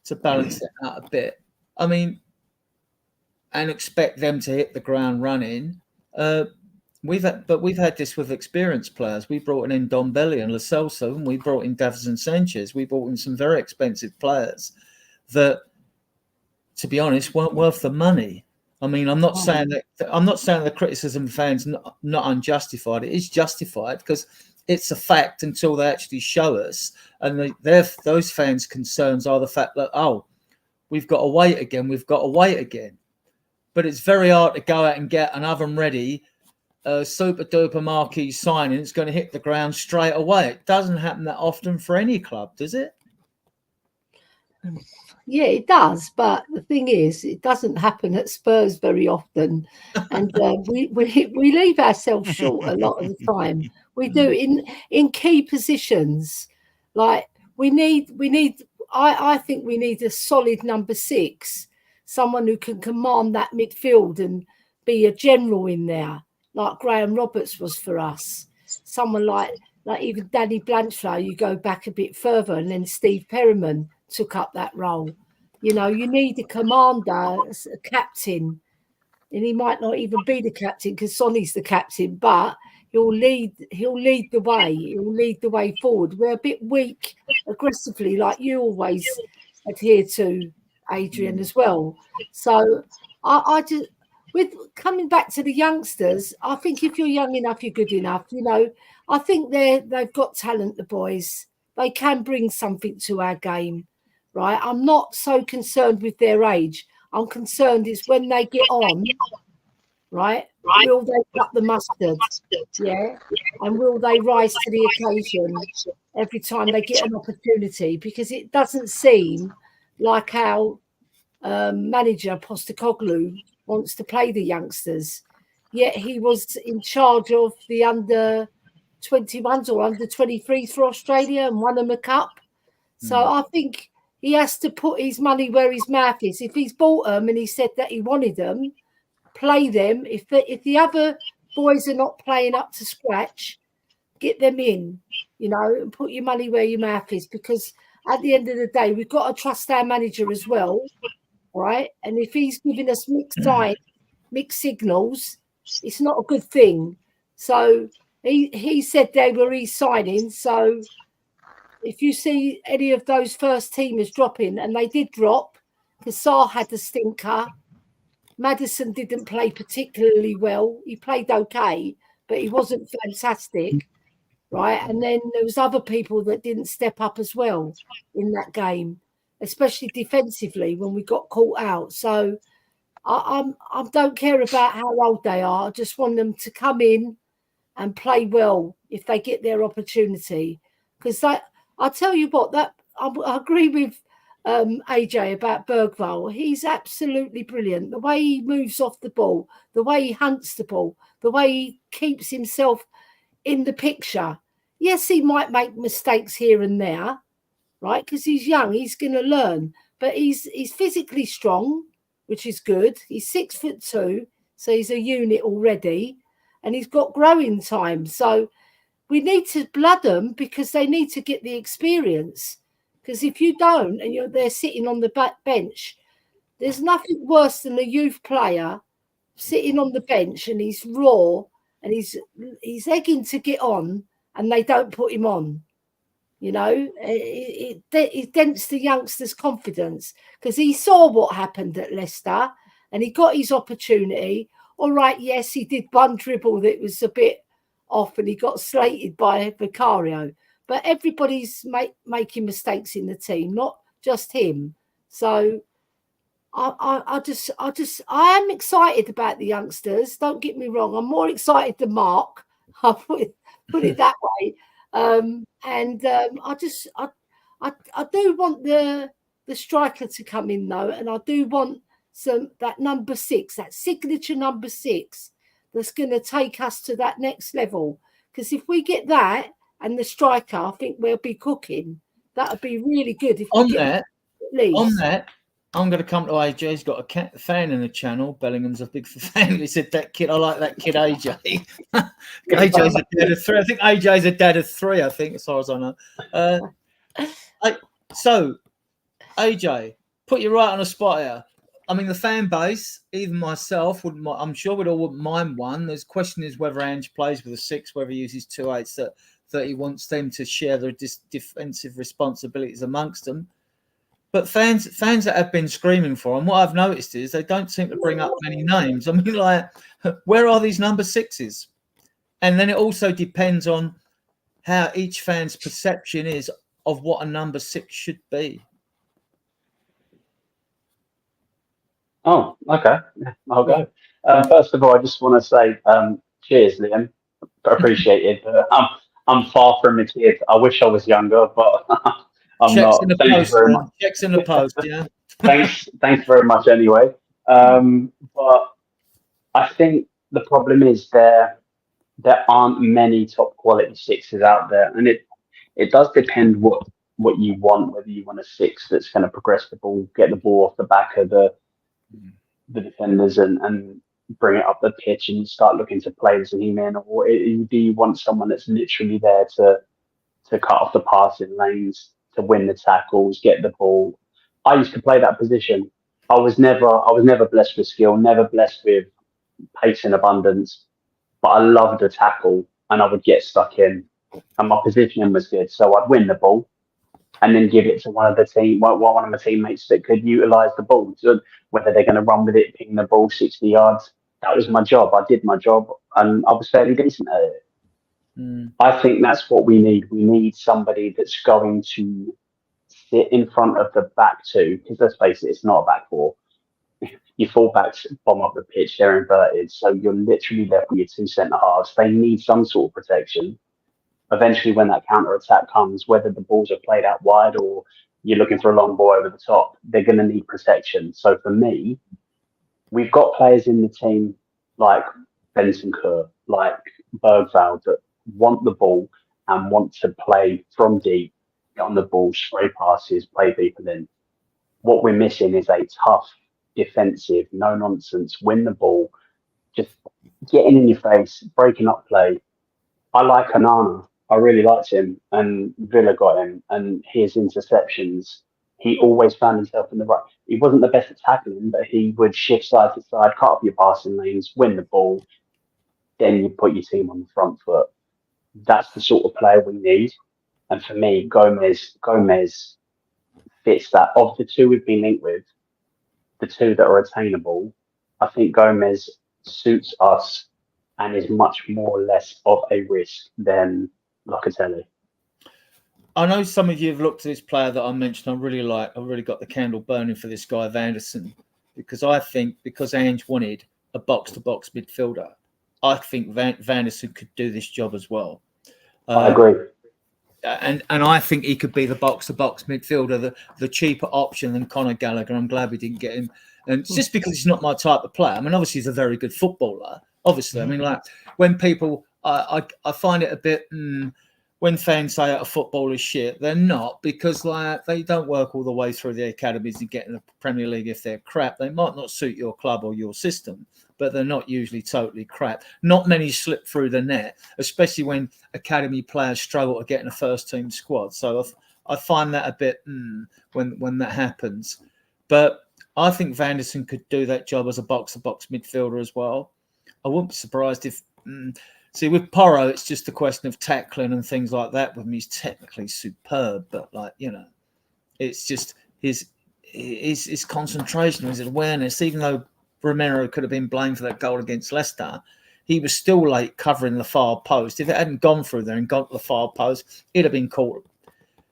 to balance it out a bit, and expect them to hit the ground running. We've had this with experienced players. We brought in Ndombele and Lo Celso, and we brought in Davison Sanchez. We brought in some very expensive players that, to be honest, weren't worth the money. I'm not saying that the criticism of fans not unjustified. It is justified because it's a fact until they actually show us. And those fans' concerns are the fact that we've got to wait again. But it's very hard to go out and get an oven-ready, super duper marquee signing. It's going to hit the ground straight away. It doesn't happen that often for any club, does it? Yeah, it does. But the thing is, it doesn't happen at Spurs very often, and we leave ourselves short a lot of the time. We do in key positions. Like we need. I think we need a solid number 6. Someone who can command that midfield and be a general in there, like Graham Roberts was for us. Someone like even Danny Blanchflower, you go back a bit further, and then Steve Perryman took up that role. You need a commander, a captain, and he might not even be the captain because Sonny's the captain, but he'll lead the way. He'll lead the way forward. We're a bit weak aggressively, like you always adhere to, Adrian, as well. So I just, with coming back to the youngsters, I think if you're young enough, you're good enough. I think they've got talent, the boys. They can bring something to our game, right? I'm not so concerned with their age. I'm concerned is when they get on, right? Will they cut the mustard? Yeah. And will they rise to the occasion every time they get an opportunity? Because it doesn't seem like our manager Postecoglou wants to play the youngsters, yet he was in charge of the under 21s or under 23s for Australia and won them a cup. So I think he has to put his money where his mouth is. If he's bought them and he said that he wanted them, play them. If the other boys are not playing up to scratch, get them in, and put your money where your mouth is, because at the end of the day, we've got to trust our manager as well, right? And if he's giving us mixed signals, it's not a good thing. So he said they were re-signing. So if you see any of those first teamers dropping, and they did drop, because Sarr had a stinker, Maddison didn't play particularly well. He played okay, but he wasn't fantastic. Right, and then there was other people that didn't step up as well in that game. especially defensively when we got caught out. So I don't care about how old they are. I just want them to come in and play well if they get their opportunity. Because I tell you what, that I agree with AJ about Bergvall. He's absolutely brilliant. The way he moves off the ball, the way he hunts the ball, the way he keeps himself in the picture. Yes, he might make mistakes here and there, right? Because he's young, he's going to learn. But he's physically strong, which is good. He's 6'2", so he's a unit already, and he's got growing time. So we need to blood them because they need to get the experience. Because if you don't, and they're sitting on the back bench, there's nothing worse than a youth player sitting on the bench and he's raw and he's egging to get on, and they don't put him on. It dents the youngster's confidence because he saw what happened at Leicester and he got his opportunity. All right, yes, he did one dribble that was a bit off and he got slated by Vicario, but everybody's making mistakes in the team, not just him. So I am excited about the youngsters. Don't get me wrong. I'm more excited than Mark. I'll put it that way. I do want the striker to come in though, and I do want that number 6, that signature number 6, that's going to take us to that next level. Because if we get that and the striker, I think we'll be cooking. That would be really good. If on that, I'm going to come to AJ. He's got a fan in the channel. Bellingham's a big fan. He said, "That kid, I like that kid, AJ." AJ's a dad of 3. I think AJ's a dad of 3. I think, as far as I know. So, AJ, put you right on the spot here. I mean, the fan base, even myself, I'm sure we'd all wouldn't mind one. The question is whether Ange plays with a 6, whether he uses 2 8s, that he wants them to share their defensive responsibilities amongst them. But fans that have been screaming for him, what I've noticed is they don't seem to bring up many names. I mean, like, where are these number 6s? And then it also depends on how each fan's perception is of what a number 6 should be. Oh, okay. I'll go. First of all, I just want to say cheers, Liam. Appreciate it. I'm far from a kid. I wish I was younger, but I'm Checks not. in the Thank post, you very much. Checks in the post, yeah. Thanks very much anyway. But I think the problem is there aren't many top quality 6s out there, and it does depend what you want, whether you want a 6 that's going to progress the ball, get the ball off the back of the defenders and bring it up the pitch and start looking to play as an E-man, or do you want someone that's literally there to cut off the passing lanes, to win the tackles, get the ball? I used to play that position. I was never blessed with skill, never blessed with pace in abundance, but I loved the tackle and I would get stuck in, and my positioning was good, so I'd win the ball and then give it to one of my teammates that could utilise the ball. So whether they're going to run with it, ping the ball 60 yards, that was my job. I did my job and I was fairly decent at it. I think that's what we need. We need somebody that's going to sit in front of the back 2, because let's face it, it's not a back 4. Your fullbacks bomb up the pitch, they're inverted, so you're literally left with your 2 centre halves. They need some sort of protection. Eventually, when that counter attack comes, whether the balls are played out wide or you're looking for a long ball over the top, they're going to need protection. So for me, we've got players in the team like Benson Kerr, like Bergvall, that want the ball and want to play from deep, get on the ball, spray passes, play people in. What we're missing is a tough, defensive, no nonsense, win the ball, just getting in your face, breaking up play. I like Onana. I really liked him, and Villa got him, and his interceptions, he always found himself in the right. He wasn't the best at tackling, but he would shift side to side, cut up your passing lanes, win the ball, then you put your team on the front foot. That's the sort of player we need. And for me, Gomez fits that. Of the 2 we've been linked with, the 2 that are attainable, I think Gomez suits us and is much more or less of a risk than Locatelli. I know some of you have looked at this player that I mentioned. I really like. I really got the candle burning for this guy Vanderson, because I think because Ange wanted a box-to-box midfielder, I think Vanderson could do this job as well. I agree. And I think he could be the box-to-box midfielder, the cheaper option than Conor Gallagher. I'm glad we didn't get him. And it's just because he's not my type of player. I mean, obviously he's a very good footballer. Obviously, I mean, like when people, I find it a bit. When fans say a football is shit, they're not, because like they don't work all the way through the academies and get in the Premier League. If they're crap, they might not suit your club or your system, but they're not usually totally crap. Not many slip through the net, especially when academy players struggle to get in a first team squad. So I find that a bit when that happens. But I think Vanderson could do that job as a box-to-box midfielder as well. I wouldn't be surprised if. See, with Porro, it's just a question of tackling and things like that. With him, he's technically superb, but like, you know, it's just his concentration, his awareness. Even though Romero could have been blamed for that goal against Leicester, he was still late covering the far post. If it hadn't gone through there and gone to the far post, he'd have been caught.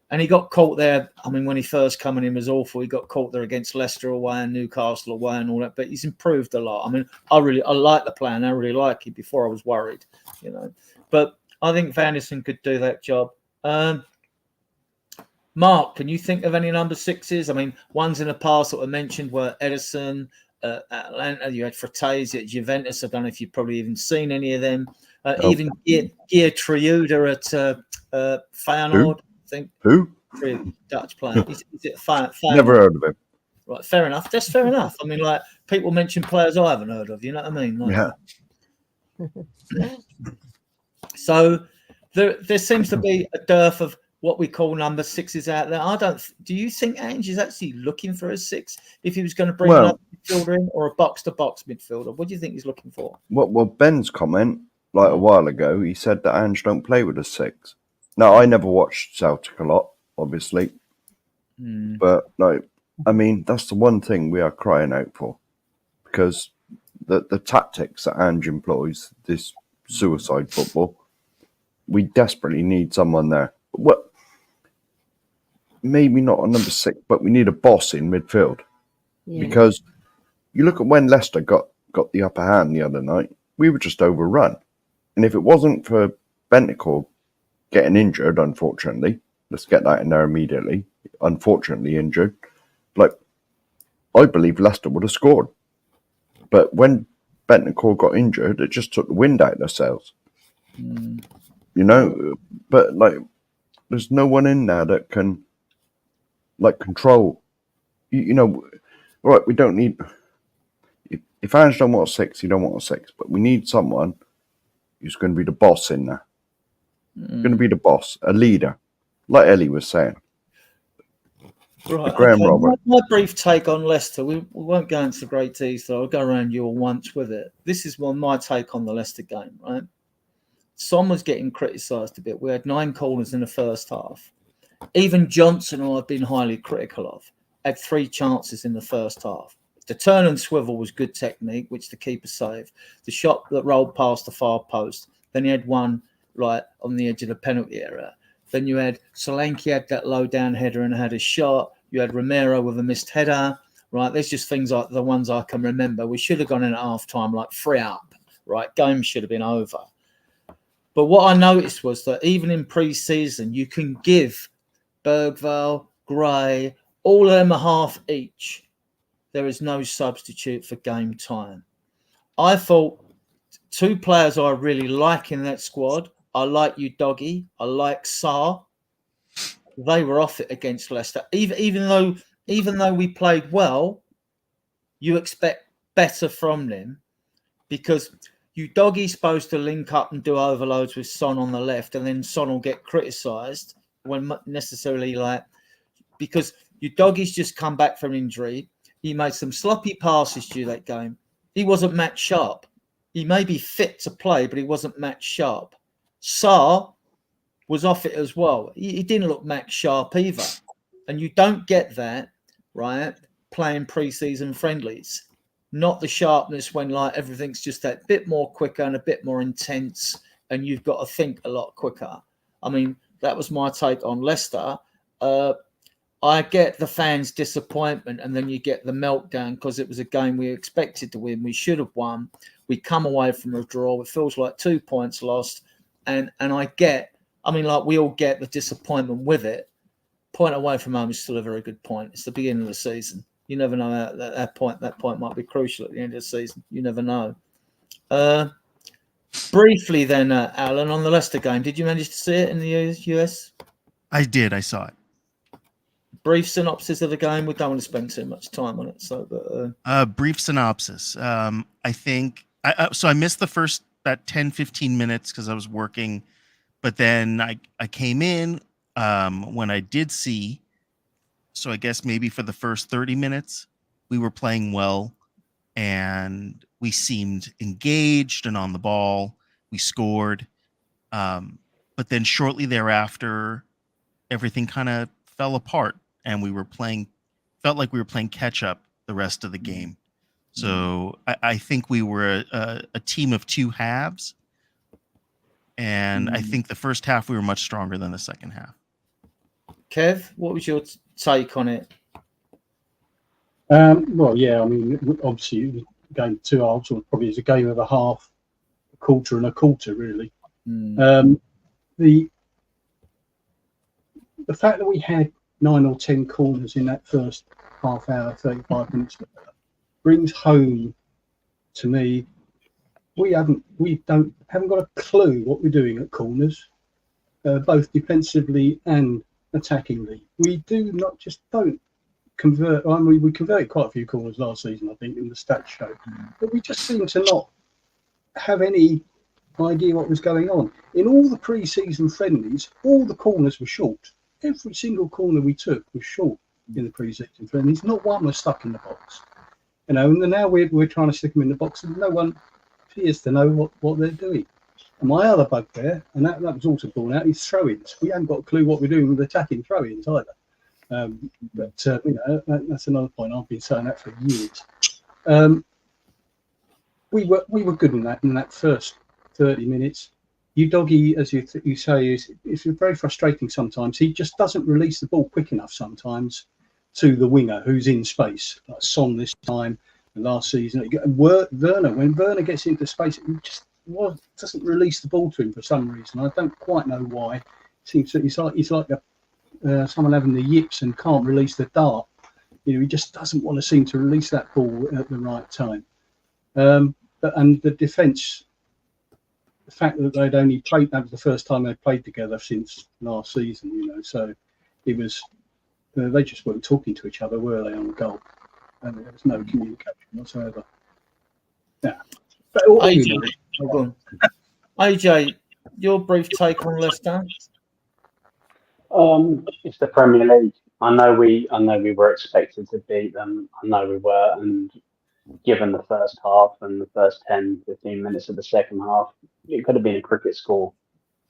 And he got caught there. I mean, when he first came in, he was awful. He got caught there against Leicester away and Newcastle away and all that. But he's improved a lot. I mean, I like the plan. I really like it. Before I was worried, you know. But I think Vanderson could do that job. Mark, can you think of any number sixes? I mean, ones in the past that were mentioned were Edison, Atlanta. You had Fratesi at Juventus. I don't know if you've probably even seen any of them. Even Triuda at Feyenoord. I think Who? Dutch player. Is it Feyenoord? Never heard of him. Right, fair enough. That's fair enough. I mean, like people mention players I haven't heard of. You know what I mean? Like, Yeah. So there seems to be a dearth of what we call number sixes out there. Do you think Ange is actually looking for a six if he was going to bring another midfielder in, or a box-to-box midfielder? What do you think he's looking for? Well, Ben's comment like a while ago, he said that Ange don't play with a six. Now, I never watched Celtic a lot, obviously, but like, I mean, that's the one thing we are crying out for, because the tactics that Ange employs, this suicide football, we desperately need someone there. What? Maybe not a number six, but we need a boss in midfield. Yeah. Because you look at when Leicester got the upper hand the other night, we were just overrun. And if it wasn't for Bentancur getting injured, unfortunately, let's get that in there immediately, unfortunately injured, like, I believe Leicester would have scored. But when Bentancur got injured, it just took the wind out of their sails. You know, but like, there's no one in there that can like control. You know, right? We don't need. If Ange don't want a six, you don't want a six. But we need someone who's going to be the boss in there. Going to be the boss, a leader, like Ellie was saying. Right. Graham Robert. My brief take on Leicester. We won't go into great detail. I'll go around you all once with it. This is my take on the Leicester game, right? Son was getting criticised a bit. We had 9 corners in the first half. Even Johnson, who I've been highly critical of, had 3 chances in the first half. The turn and swivel was good technique, which the keeper saved. The shot that rolled past the far post. Then he had one right on the edge of the penalty area. Then you had Solanke had that low down header and had a shot. You had Romero with a missed header. Right, there's just things like the ones I can remember. We should have gone in at half time like 3 up. Right, game should have been over. But what I noticed was that even in pre-season, you can give Bergvall, Gray, all of them a half each. There is no substitute for game time. I thought 2 players I really like in that squad. I like Udogie. I like Sarr. They were off it against Leicester. Even though we played well, you expect better from them, because Udogie's supposed to link up and do overloads with Son on the left, and then Son will get criticised when necessarily, like, because Udogie's just come back from injury. He made some sloppy passes due that game. He wasn't match sharp. He may be fit to play, but he wasn't match sharp. Sarr was off it as well. He didn't look match sharp either. And you don't get that, right, playing pre-season friendlies. Not the sharpness when like everything's just that bit more quicker and a bit more intense, and you've got to think a lot quicker. I mean, that was my take on Leicester. I get the fans' disappointment, and then you get the meltdown because it was a game we expected to win. We should have won. We come away from a draw. It feels like 2 points lost, and we all get the disappointment with it. Point away from home is still a very good point. It's the beginning of the season. You never know that point might be crucial at the end of the season. You never know. Briefly then, Alan, on the Leicester game, did you manage to see it in the US? I did. I saw it. Brief synopsis of the game. We don't want to spend too much time on it. Brief synopsis. I think so I missed the first about 10-15 minutes because I was working, but then I came in when I did see. So I guess maybe for the first 30 minutes we were playing well and we seemed engaged and on the ball. We scored, but then shortly thereafter everything kind of fell apart. And felt like we were playing catch up the rest of the game. So I think we were a team of two halves. And I think the first half we were much stronger than the second half. Kev, what was your take on it? Well, yeah, I mean, obviously, game 2 halves, or probably is a game of a half, a quarter and a quarter, really. The fact that we had 9 or 10 corners in that first half hour, 35 minutes, brings home to me we haven't got a clue what we're doing at corners, both defensively and attackingly. We don't convert. I mean, we converted quite a few corners last season, I think, in the stats show, but we just seem to not have any idea what was going on. In all the pre-season friendlies, all the corners were short. Every single corner we took was short in the pre-season friendlies. Not one was stuck in the box. And now we're trying to stick them in the box, and no one appears to know what they're doing. And my other bugbear, and that was also borne out, is throw-ins. We haven't got a clue what we're doing with attacking throw-ins either. That's another point. I've been saying that for years. We were good in that first 30 minutes. Doggy, as you say, is very frustrating sometimes. He just doesn't release the ball quick enough sometimes to the winger who's in space, like Son this time and last season. Werner, when Werner gets into space, he just doesn't release the ball to him for some reason. I don't quite know why. He's like someone having the yips and can't release the dart. He just doesn't want to seem to release that ball at the right time. And the defence, the fact that they'd only played, that was the first time they'd played together since last season, so it was, they just weren't talking to each other, were they, on the goal? And there was no communication whatsoever. Yeah. But AJ, your brief take on Leicester? It's the Premier League. I know we were expected to beat them. I know we were, and given the first half and the first 10, 15 minutes of the second half, it could have been a cricket score.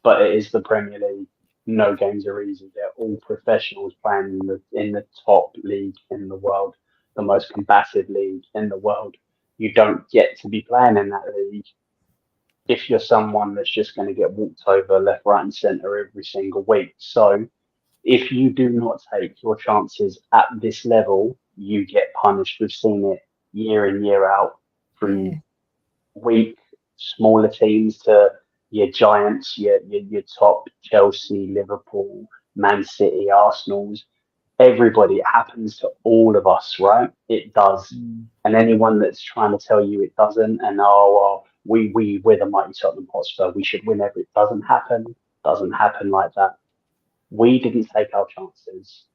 But it is the Premier League. No games are easy. They're all professionals playing in the top league in the world, the most combative league in the world. You don't get to be playing in that league if you're someone that's just going to get walked over left, right, and centre every single week. So if you do not take your chances at this level, you get punished. We've seen it year in, year out, from weak, smaller teams to your giants, your top Chelsea, Liverpool, Man City, Arsenal's. Everybody, it happens to all of us, right? It does. And anyone that's trying to tell you it doesn't, and we're the mighty Tottenham Hotspur, we should win every, it doesn't happen like that. We didn't take our chances.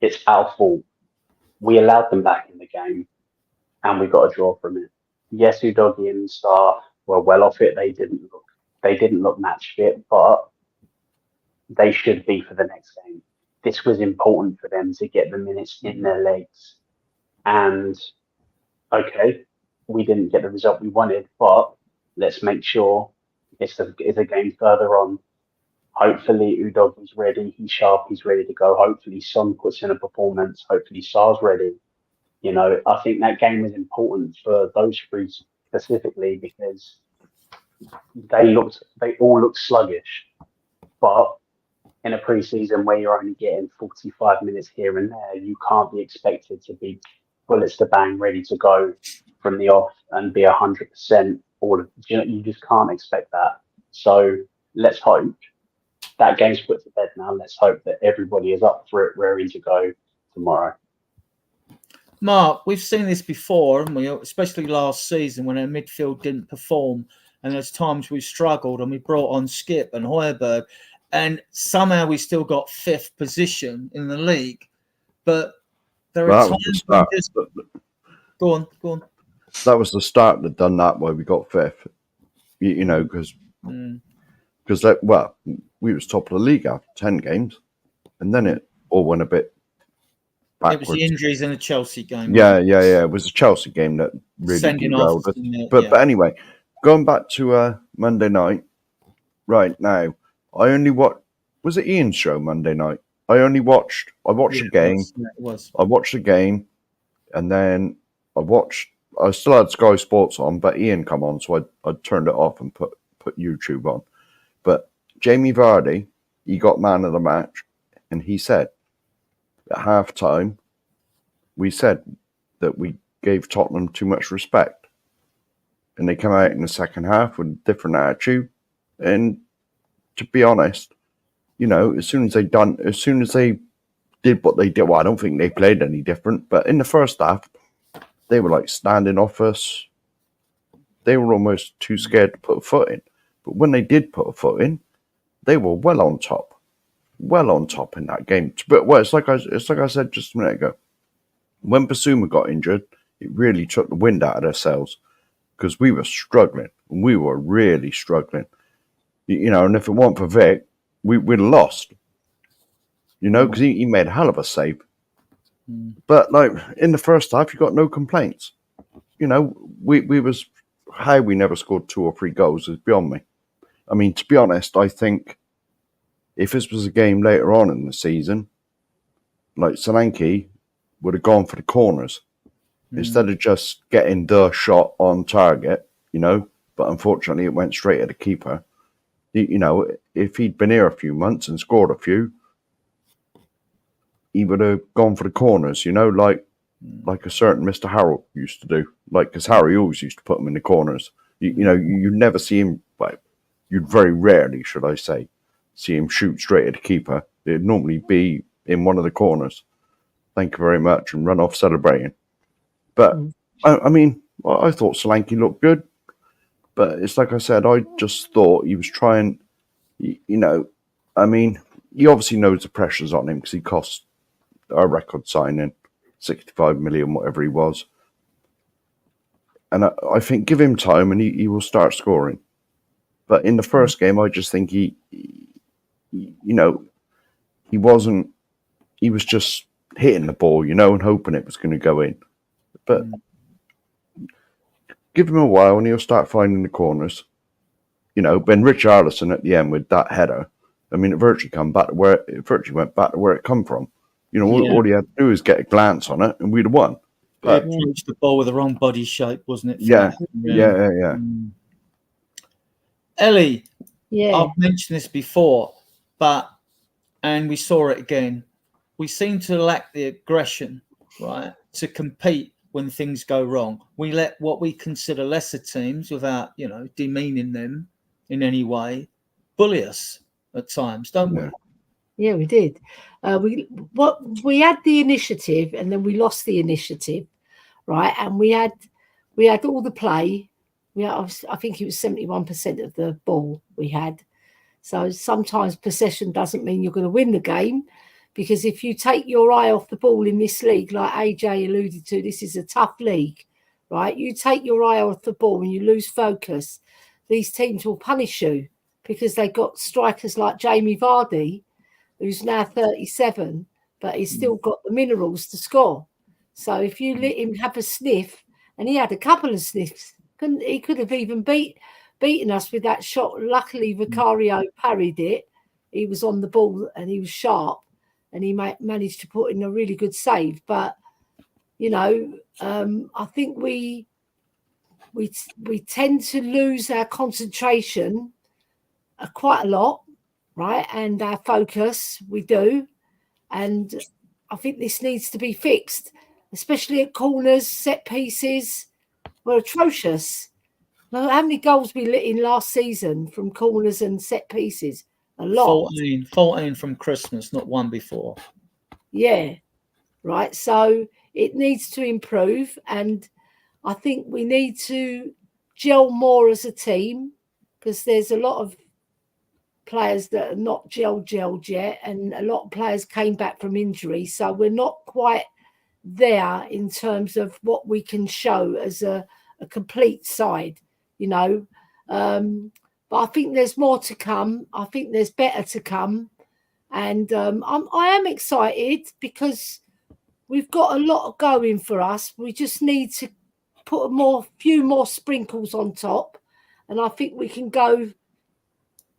It's our fault. We allowed them back in the game, and we got a draw from it. Yes, Udogie and Star were well off it. They didn't look match fit, but they should be for the next game. This was important for them to get the minutes in their legs. And okay, we didn't get the result we wanted, but let's make sure it's a game further on. Hopefully Udogie's ready, he's sharp, he's ready to go. Hopefully Son puts in a performance. Hopefully Sar's ready. I think that game was important for those three specifically because they all looked sluggish. But in a pre-season where you're only getting 45 minutes here and there, you can't be expected to be bullets to bang, ready to go from the off and be 100% all of. You just can't expect that. So let's hope that game's put to bed now. Let's hope that everybody is up for it, ready to go tomorrow. Mark, we've seen this before, haven't we? Especially last season when our midfield didn't perform, and there's times we struggled, and we brought on Skip and Højbjerg, and somehow we still got 5th position in the league. But there are times when just go on. That was the start that done that way. We got 5th, you know, because we was top of the league after 10 games, and then it all went a bit backwards. It was the injuries in the Chelsea game. Yeah. It was a Chelsea game that really derailed us. But anyway, going back to Monday night, right now, I only watched. Was it Ian's show Monday night? I watched the game. It was. I watched the game, and then I still had Sky Sports on, but Ian come on, so I turned it off and put YouTube on. But Jamie Vardy, he got man of the match, and he said at half-time, we said that we gave Tottenham too much respect. And they come out in the second half with a different attitude. And to be honest, you know, as soon as they did what they did, well, I don't think they played any different. But in the first half, they were like standing off us. They were almost too scared to put a foot in. But when they did put a foot in, they were well on top in that game. But it's like I said just a minute ago. When Basuma got injured, it really took the wind out of their sails because we were struggling. We were really struggling. You know, and if it weren't for Vic, we'd have lost. You know, because he made a hell of a save. But like in the first half, you got no complaints. You know, how we never scored 2 or 3 goals is beyond me. I mean, to be honest, I think if this was a game later on in the season, like Solanke would have gone for the corners instead of just getting the shot on target, you know, but unfortunately it went straight at the keeper. You know, if he'd been here a few months and scored a few, he would have gone for the corners, you know, like a certain Mr. Harrell used to do. Like, because Harry always used to put them in the corners. You know, you'd never see him, like, you'd very rarely, should I say, see him shoot straight at the keeper. It'd normally be in one of the corners. Thank you very much, and run off celebrating. But, I mean, I thought Solanke looked good. But it's like I said, I just thought he was trying, you know, I mean, he obviously knows the pressure's on him because he cost a record signing, 65 million, whatever he was. And I think give him time and he will start scoring. But in the first game, I just think he you know, he was just hitting the ball, you know, and hoping it was going to go in. But give him a while and he'll start finding the corners. You know, Ben Richarlison at the end with that header, I mean, it virtually went back to where it come from. You know, all he had to do is get a glance on it and we'd have won. But it approached the ball with the wrong body shape, wasn't it? Yeah. Ellie, Yeah. I've mentioned this before, and we saw it again. We seem to lack the aggression, right, to compete when things go wrong. We let what we consider lesser teams, without, you know, demeaning them in any way, bully us at times, don't we? Yeah, we did. We had the initiative, and then we lost the initiative, right? And we had all the play. I think it was 71% of the ball we had. So sometimes possession doesn't mean you're going to win the game, because if you take your eye off the ball in this league, like AJ alluded to, this is a tough league, right? You take your eye off the ball and you lose focus, these teams will punish you because they got strikers like Jamie Vardy, who's now 37, but he's still got the minerals to score. So if you let him have a sniff, and he had a couple of sniffs, he could have even beaten us with that shot. Luckily, Vicario parried it. He was on the ball and he was sharp, and he managed to put in a really good save. But, you know, I think we tend to lose our concentration quite a lot, right? And our focus, we do. And I think this needs to be fixed, especially at corners, set pieces. We're atrocious. Now, how many goals we let in last season from corners and set pieces? A lot. 14 from Christmas, not one before. Yeah, right. So it needs to improve, and I think we need to gel more as a team, because there's a lot of players that are not gelled yet, and a lot of players came back from injury, so we're not quite there in terms of what we can show as a complete side, you know. But I think there's more to come. I think there's better to come, and I am excited because we've got a lot going for us. We just need to put few more sprinkles on top, and I think we can go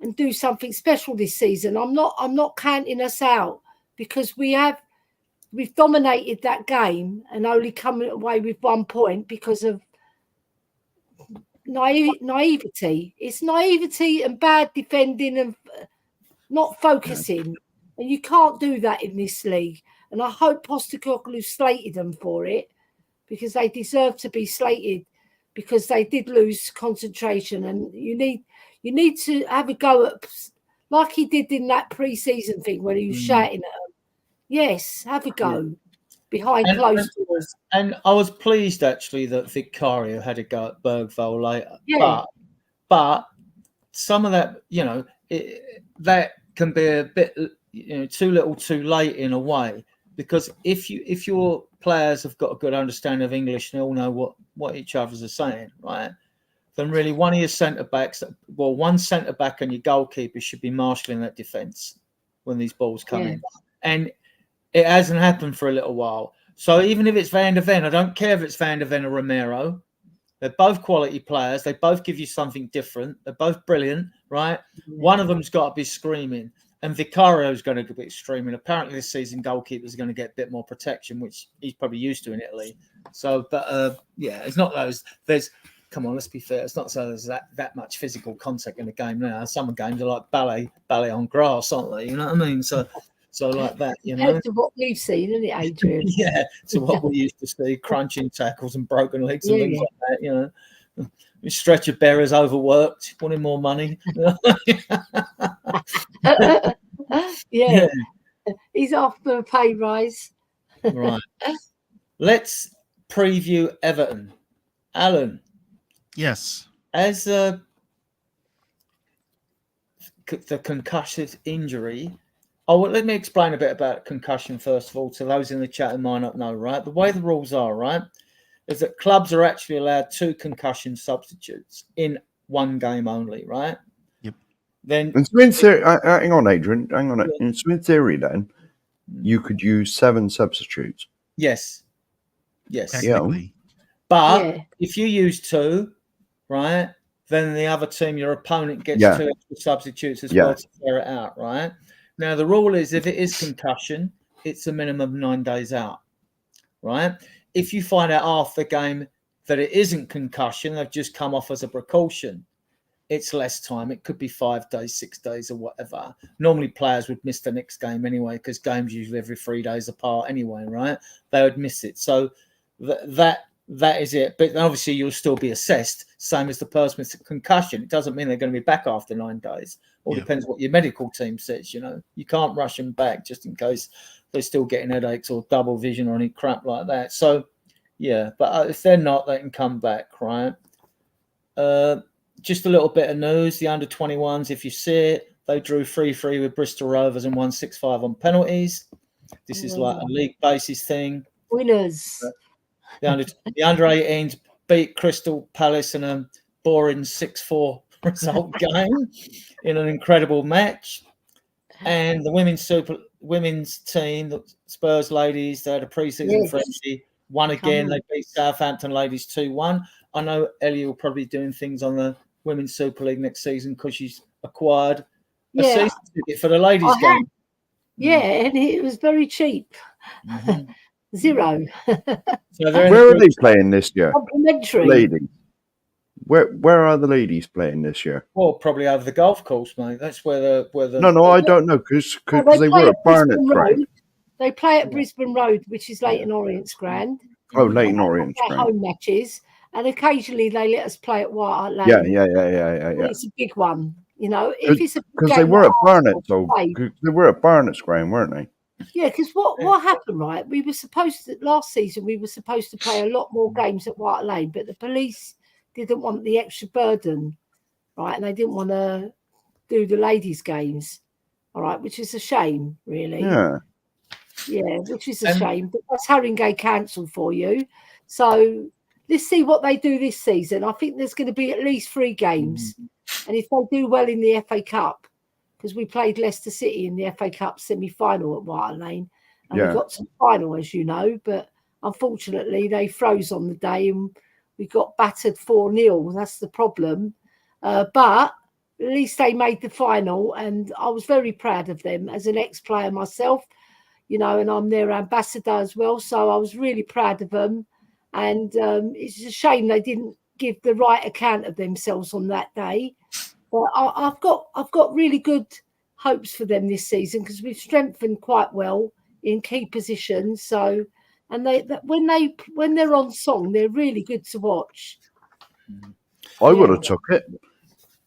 and do something special this season. I'm not counting us out, because we've dominated that game and only come away with 1 point because of naivety. It's naivety and bad defending and not focusing. And you can't do that in this league. And I hope Postecoglou slated them for it, because they deserve to be slated, because they did lose concentration. And you need to have a go at, like he did in that pre-season thing when he was shouting at them. Yes, have a go behind closed doors. And I was pleased actually that Vicario had a go at Bergvall later. Yeah. But some of that, that can be a bit, too little, too late in a way, because if your players have got a good understanding of English and they all know what each others are saying, right? Then really one of your centre backs, one centre back and your goalkeeper should be marshalling that defence when these balls come in. And it hasn't happened for a little while. So even if it's Van der Ven, I don't care if it's Van der Ven or Romero. They're both quality players. They both give you something different. They're both brilliant, right? Yeah. One of them's got to be screaming. And Vicario's going to be screaming. Apparently this season goalkeepers are going to get a bit more protection, which he's probably used to in Italy. So, but it's not those. Come on, let's be fair. It's not so there's that much physical contact in the game now. Some games are like ballet on grass, aren't they? You know what I mean? So like that, To what we've seen, isn't it, Adrian? Yeah, to what we used to see, crunching tackles and broken legs and things like that, Stretcher bearers overworked, wanting more money. Yeah. He's after a pay rise. Right. Let's preview Everton. Alan. Yes. As the concussive injury... let me explain a bit about concussion first of all to those in the chat who might not know, right? The way the rules are, right, is that clubs are actually allowed 2 concussion substitutes in one game only, right? Yep. Then, and so in theory, hang on, Adrian, hang on. Yeah. In theory, then, you could use 7 substitutes. Yes. Technically. But if you use 2, right, then the other team, your opponent, gets 2 extra substitutes as well to clear it out, right? Now, the rule is if it is concussion, it's a minimum of 9 days out, right? If you find out after the game that it isn't concussion, they've just come off as a precaution, it's less time. It could be 5 days, 6 days or whatever. Normally, players would miss the next game anyway, because games usually every 3 days apart anyway, right? They would miss it. So that is it. But obviously, you'll still be assessed, same as the person with concussion. It doesn't mean they're going to be back after 9 days. All depends what your medical team says, You can't rush them back just in case they're still getting headaches or double vision or any crap like that. So, but if they're not, they can come back, right? Just a little bit of news. The under-21s, if you see it, they drew 3-3 with Bristol Rovers and won 6-5 on penalties. This is like a league basis thing. Winners. The under-18s beat Crystal Palace in a boring 6-4 result game in an incredible match. And the women's team, the Spurs ladies, they had a pre-season friendly, won again. They beat Southampton ladies 2-1. I know Ellie will probably be doing things on the Women's Super League next season because she's acquired a season ticket for the ladies' game. Yeah, and it was very cheap. $0. So where are they playing this year? Complimentary. Ladies. Where are the ladies playing this year? Well, probably over the golf course, mate. That's where the No, I don't know because Well, they were at Barnet Ground. They play at Brisbane Road, which is Leighton Orient's ground. Oh, Leighton Orient's Their ground. home matches, and occasionally they let us play at White Hart Lane. Yeah. When it's a big one, you know. If it's a because game they were that at Barnet, Arsenal so play- they were at Barnet's ground, weren't they? Yeah, because what happened, right? We were supposed to last season. We were supposed to play a lot more games at White Lane, but the police didn't want the extra burden, right? And they didn't want to do the ladies' games, all right, which is a shame, really. Yeah, which is a shame. But that's Haringey cancelled for you. So let's see what they do this season. I think there's going to be at least 3 games, and if they do well in the FA Cup, because we played Leicester City in the FA Cup semi-final at White Lane, and we got to the final, as you know, but unfortunately they froze on the day and we got battered 4-0. That's the problem. But at least they made the final, and I was very proud of them as an ex-player myself, you know, and I'm their ambassador as well. So I was really proud of them. And it's a shame they didn't give the right account of themselves on that day. But I've got really good hopes for them this season because we've strengthened quite well in key positions. So, and when they're on song, they're really good to watch. I would have took it.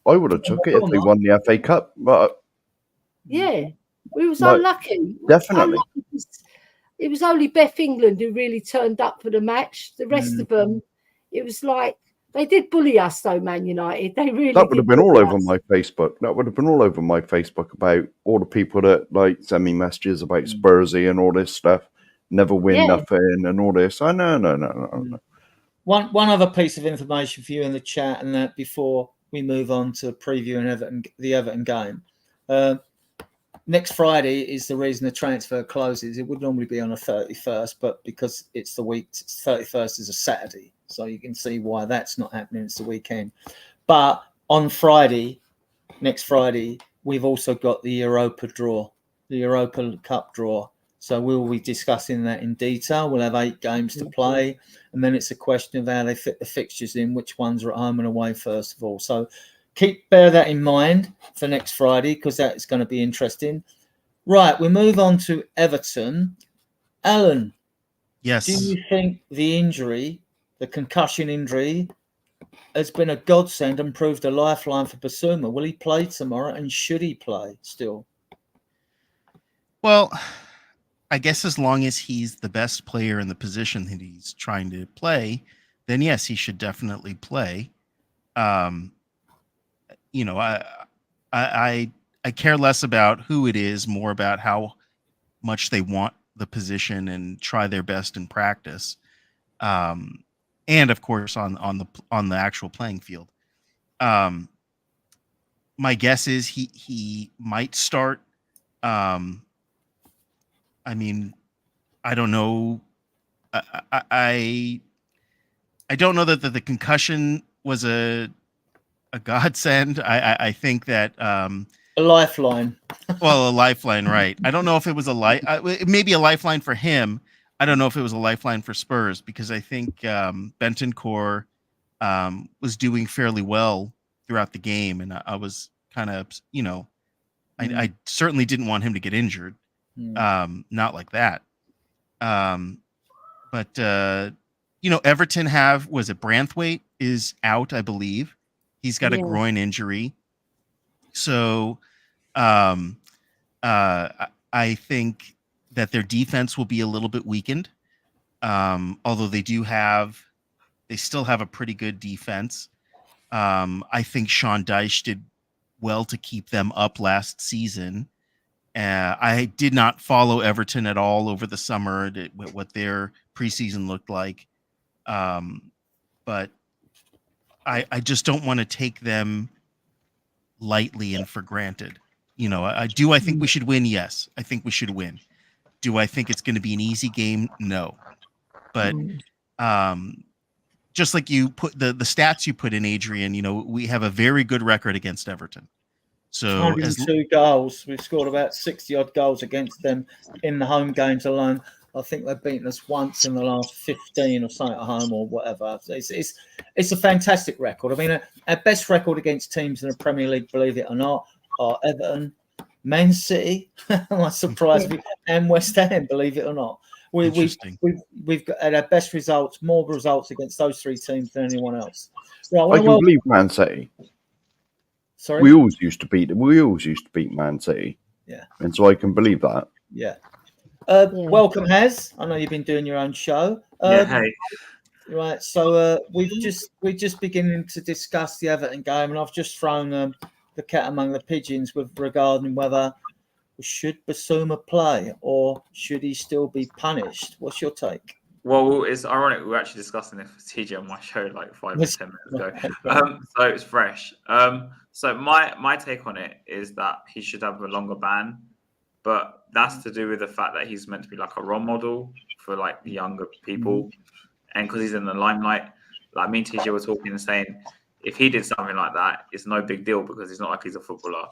I would have took it if they won the FA Cup, but yeah, we was unlucky. Definitely. It was only Beth England who really turned up for the match. The rest of them, it was like they did bully us, though. Man United, they really. That would have been all over us. my Facebook. That would have been all over my Facebook about all the people that like send me messages about Spursy and all this stuff. Never win nothing and all this. I no. One other piece of information for you in the chat, and that before we move on to previewing the Everton game. Next Friday is the reason the transfer closes. It would normally be on the 31st, but because it's the week, 31st is a Saturday. So you can see why that's not happening. It's the weekend. But on Friday, next Friday, we've also got the Europa Cup draw. So we'll be discussing that in detail. We'll have 8 games to play. And then it's a question of how they fit the fixtures in, which ones are at home and away, first of all. So bear that in mind for next Friday, because that's going to be interesting. Right, we move on to Everton. Alan, yes. Do you think the concussion injury, has been a godsend and proved a lifeline for Basuma? Will he play tomorrow, and should he play still? Well, I guess as long as he's the best player in the position that he's trying to play, then yes, he should definitely play. You know, I care less about who it is, more about how much they want the position and try their best in practice, and of course on the actual playing field. My guess is he might start. I mean, I don't know. I don't know that the concussion was a godsend. I think that a lifeline. Well, a lifeline, right? I don't know if it was maybe a lifeline for him. I don't know if it was a lifeline for Spurs, because I think Bentancur was doing fairly well throughout the game, and I was kind of, you know, I certainly didn't want him to get injured. Not like that. But you know, Everton was it Branthwaite is out, I believe. He's got a groin injury. So I think that their defense will be a little bit weakened. Although they still have a pretty good defense. I think Sean Dyche did well to keep them up last season. I did not follow Everton at all over the summer, what their preseason looked like. But I just don't want to take them lightly and for granted. You know, I think we should win? Yes, I think we should win. Do I think it's going to be an easy game? No. But just like you put the stats you put in, Adrian, you know, we have a very good record against Everton. So 102 goals. We've scored about 60 odd goals against them in the home games alone. I think they've beaten us once in the last 15 or something at home or whatever. It's a fantastic record. I mean, our best record against teams in the Premier League, believe it or not, are Everton, Man City, I'm surprised, and West Ham, believe it or not. We've got our best results, more results against those three teams than anyone else. Right, I can believe Man City. Sorry? We always used to beat Man City. Yeah. And so I can believe that. Yeah. Welcome, Haz. I know you've been doing your own show. Hey. Right, so we're just beginning to discuss the Everton game, and I've just thrown the cat among the pigeons regarding whether should Basuma play or should he still be punished? What's your take? Well, it's ironic. We were actually discussing this with TJ on my show like 5 or 10 minutes ago. So it's fresh. So my take on it is that he should have a longer ban, but that's to do with the fact that he's meant to be like a role model for like the younger people, and because he's in the limelight. Like me and TJ were talking and saying, if he did something like that, it's no big deal because it's not like he's a footballer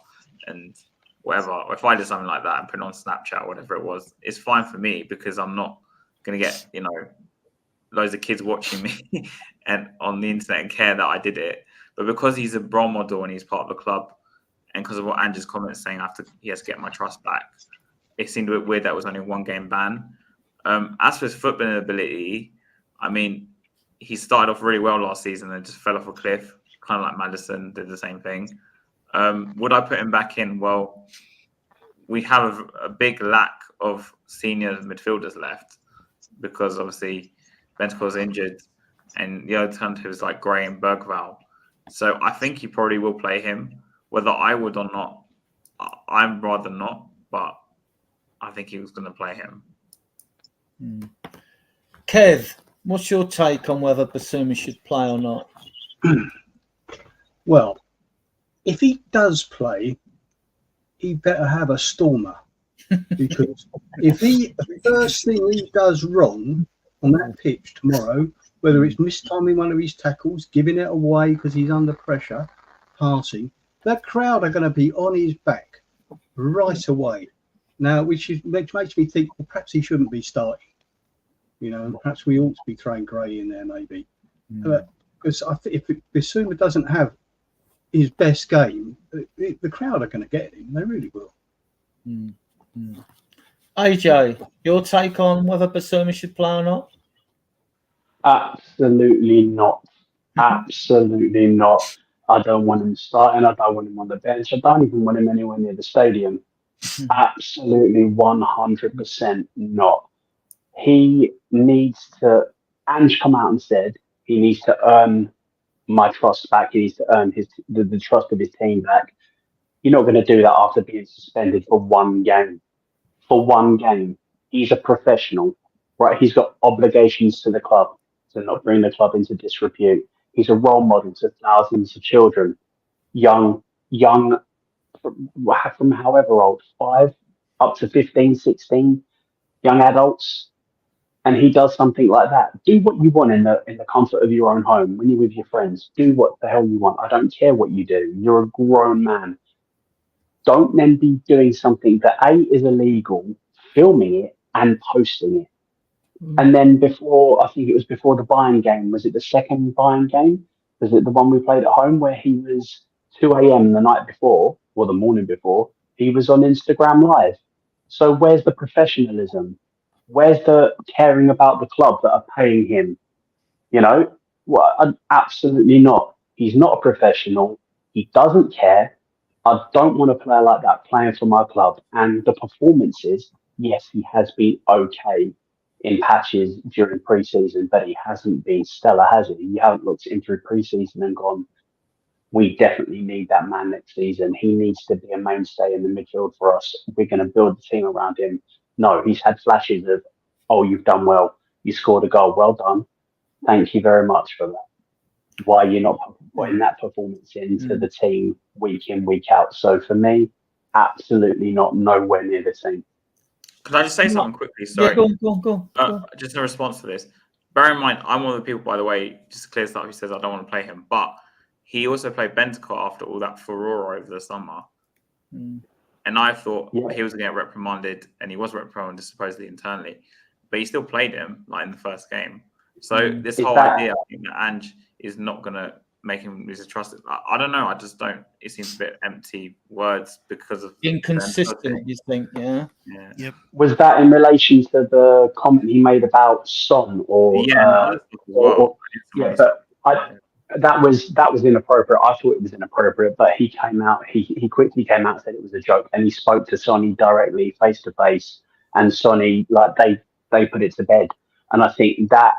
and whatever. Or if I did something like that and put it on Snapchat or whatever it was, it's fine for me because I'm not going to get, loads of kids watching me and on the internet and care that I did it. But because he's a role model and he's part of the club, and because of what Andrew's comments saying he has to get my trust back, it seemed a bit weird that it was only a 1-game ban. As for his footballing ability, I mean, he started off really well last season and just fell off a cliff, kind of like Maddison did the same thing. Would I put him back in? Well, we have a big lack of senior midfielders left because obviously Bentancur's injured and the alternatives like Gray and Bergvall. So I think he probably will play him. Whether I would or not, I'd rather not, but I think he was going to play him. Kev, what's your take on whether Basuma should play or not? Well, if he does play, he better have a stormer. Because if the first thing he does wrong on that pitch tomorrow, whether it's mistiming one of his tackles, giving it away because he's under pressure, passing, that crowd are going to be on his back right away. Now, which makes me think, well, perhaps he shouldn't be starting. Perhaps we ought to be throwing Gray in there, maybe. Because I think if Basuma doesn't have his best game, the crowd are going to get him. They really will. AJ, your take on whether Basuma should play or not? Absolutely not. Absolutely not. I don't want him starting. I don't want him on the bench. I don't even want him anywhere near the stadium. Absolutely 100% not. He needs to, Ange come out and said he needs to earn my trust back. He needs to earn the trust of his team back. You're not going to do that after being suspended for 1 game. For 1 game. He's a professional, right? He's got obligations to the club to not bring the club into disrepute. He's a role model to thousands of children, young from however old, 5 up to 15, 16, young adults. And he does something like that. Do what you want in the comfort of your own home when you're with your friends. Do what the hell you want. I don't care what you do. You're a grown man. Don't then be doing something that A, is illegal, filming it and posting it. And then I think it was before the Bayern game. Was it the second Bayern game? Was it the one we played at home where he was 2 a.m. the night before or the morning before? He was on Instagram Live. So where's the professionalism? Where's the caring about the club that are paying him? Absolutely not. He's not a professional. He doesn't care. I don't want a player like that playing for my club. And the performances, yes, he has been okay in patches during pre-season, but he hasn't been stellar, has he? You haven't looked at him through pre-season and gone, we definitely need that man next season. He needs to be a mainstay in the midfield for us. We're going to build the team around him. No, he's had flashes of, oh, you've done well. You scored a goal. Well done. Thank you very much for that. Why are you not putting that performance into the team week in, week out? So for me, absolutely not, nowhere near the team. Can I just say something quickly? Sorry. Yeah, go on. Just in response to this. Bear in mind, I'm one of the people, by the way, just to clear this up, who says I don't want to play him. But he also played Bentancur after all that furore over the summer. And I thought he was going to get reprimanded, and he was reprimanded supposedly internally. but he still played him like in the first game. So this Is whole that- idea, I think that Ange is not going to make him lose his trust. I don't know. I just don't. It seems a bit empty words because of Inconsistent, you think? Yeah. Yeah. Was that in relation to the comment he made about Son, or Yeah, no, other stuff as well. yeah? But that was inappropriate. I thought it was inappropriate, but he came out. He quickly came out and said it was a joke, and he spoke to Sonny directly, face to face, and Sonny, like, they put it to bed. And I think that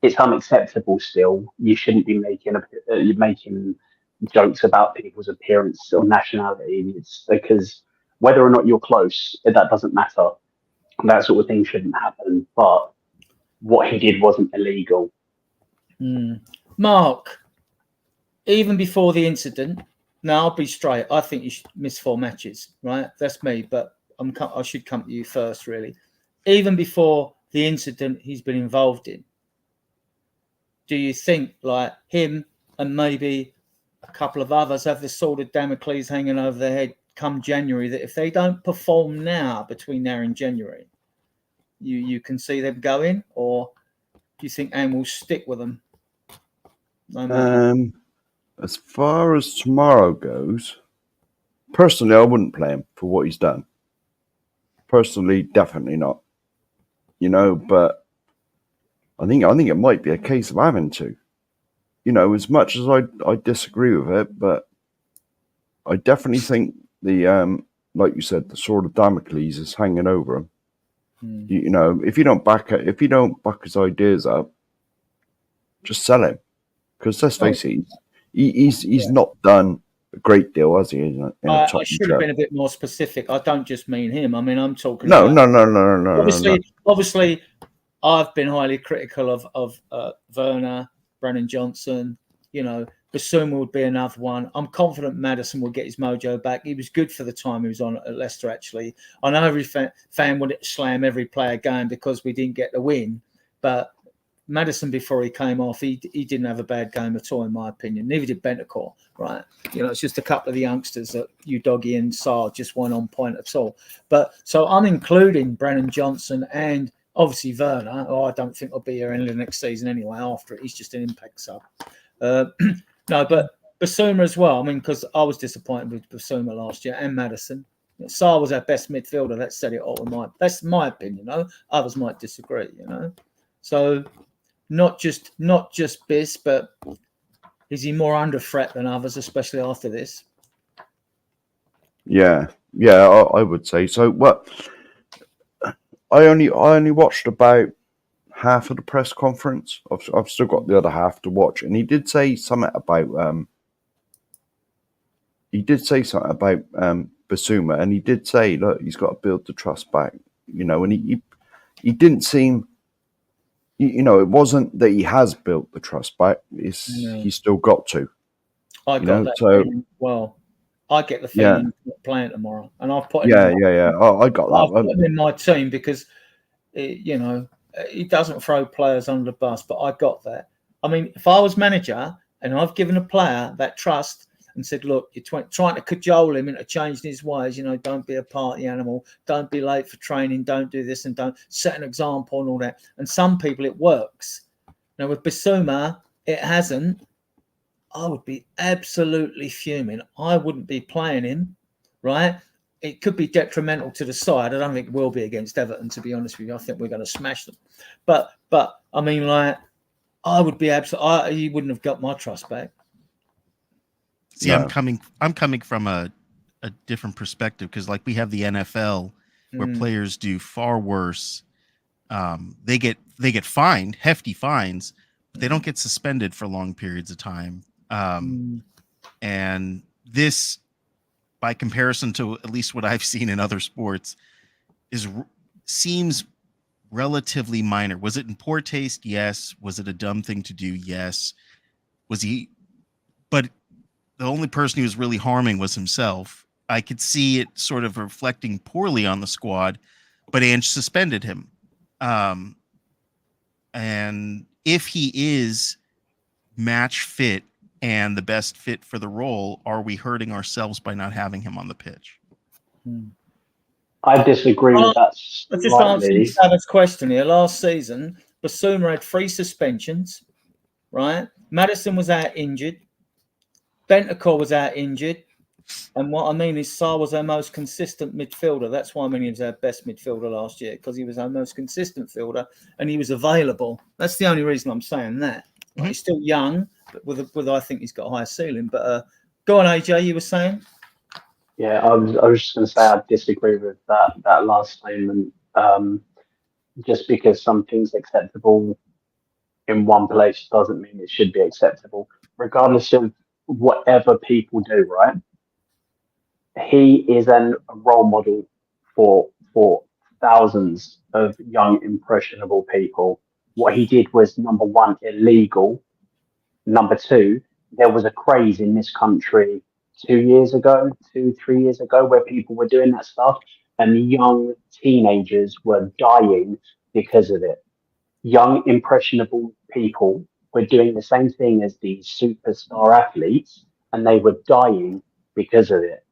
it's unacceptable. Still, you shouldn't be making jokes about people's appearance or nationality. It's because whether or not you're close, that doesn't matter. That sort of thing shouldn't happen. But what he did wasn't illegal. Mark, even before the incident, now I'll be straight. I think you should miss 4 matches, right? That's me, but I should come to you first, really. Even before the incident he's been involved in, do you think, like, him and maybe a couple of others have this sword of Damocles hanging over their head come January, that if they don't perform now, between now and January, you can see them going? Or do you think Anne will stick with them? As far as tomorrow goes, personally, I wouldn't play him for what he's done. Personally, definitely not. You know, but I think it might be a case of having to. You know, as much as I disagree with it, but I definitely think the like you said, the sword of Damocles is hanging over him. You know, if you don't back his ideas up, just sell him. Because let's face it, he's not done a great deal, has he? I should have been a bit more specific. I don't just mean him. I mean, I'm talking. No. Obviously, I've been highly critical of Werner, Brennan Johnson. You know, Basuma would be another one. I'm confident Maddison will get his mojo back. He was good for the time he was on at Leicester, actually. I know every fan would slam every player going because we didn't get the win, but Maddison, before he came off, he didn't have a bad game at all, in my opinion. Neither did Bentancur, right? You know, it's just a couple of the youngsters that Udogie and Sarr just weren't on point at all. But so I'm including Brennan Johnson and obviously Werner, who I don't think will be here in the next season anyway. After it, he's just an impact sub. No, but Basuma as well. I mean, because I was disappointed with Basuma last year and Maddison. Sarr was our best midfielder. That said it all. That's my opinion. You know, others might disagree. You know, so. Not just Biss, but is he more under threat than others, especially after this? Yeah, I would say so. What I only watched about half of the press conference. I've still got the other half to watch, and he did say something about Basuma, and he did say, look, he's got to build the trust back, you know, and he didn't seem. You know, it wasn't that he has built the trust back. He's still got to. I got that feeling. Well, I get the feeling he's not playing tomorrow, and I've put him. I got that. I've put him in my team because, you know, he doesn't throw players under the bus. But I got that. I mean, if I was manager and I've given a player that trust and said, look, you're trying to cajole him into changing his ways. You know, don't be a party animal. Don't be late for training. Don't do this and don't set an example and all that. And some people, it works. Now, with Basuma, it hasn't. I would be absolutely fuming. I wouldn't be playing him, right? It could be detrimental to the side. I don't think it will be against Everton, to be honest with you. I think we're going to smash them. But I mean, like, I would be absolutely. He wouldn't have got my trust back. See, no. I'm coming from a different perspective because, like, we have the NFL where players do far worse. They get fined, hefty fines, but they don't get suspended for long periods of time. And this, by comparison to at least what I've seen in other sports, seems relatively minor. Was it in poor taste? Yes. Was it a dumb thing to do? Yes. Was he? But the only person he was really harming was himself. I could see it sort of reflecting poorly on the squad, but Ange suspended him. And if he is match fit and the best fit for the role, are we hurting ourselves by not having him on the pitch? I disagree with that I'm just answering slightly. Sav's question here. Last season, Basuma had 3 suspensions, right? Madison was out injured. Bentancur was out injured. And what I mean is Sarr was our most consistent midfielder. That's why I mean he was our best midfielder last year, because he was our most consistent fielder and he was available. That's the only reason I'm saying that. Like, he's still young, but with I think he's got a higher ceiling. But go on, AJ, you were saying? Yeah, I was just going to say I disagree with that last statement. Just because something's acceptable in one place doesn't mean it should be acceptable, regardless of whatever people do. Right? He is a role model for thousands of young impressionable people. What he did was, number one, illegal. Number two, there was a craze in this country 2 years ago, 3 years ago, where people were doing that stuff and young teenagers were dying because of it. Young, impressionable people were doing the same thing as these superstar athletes and they were dying because of it.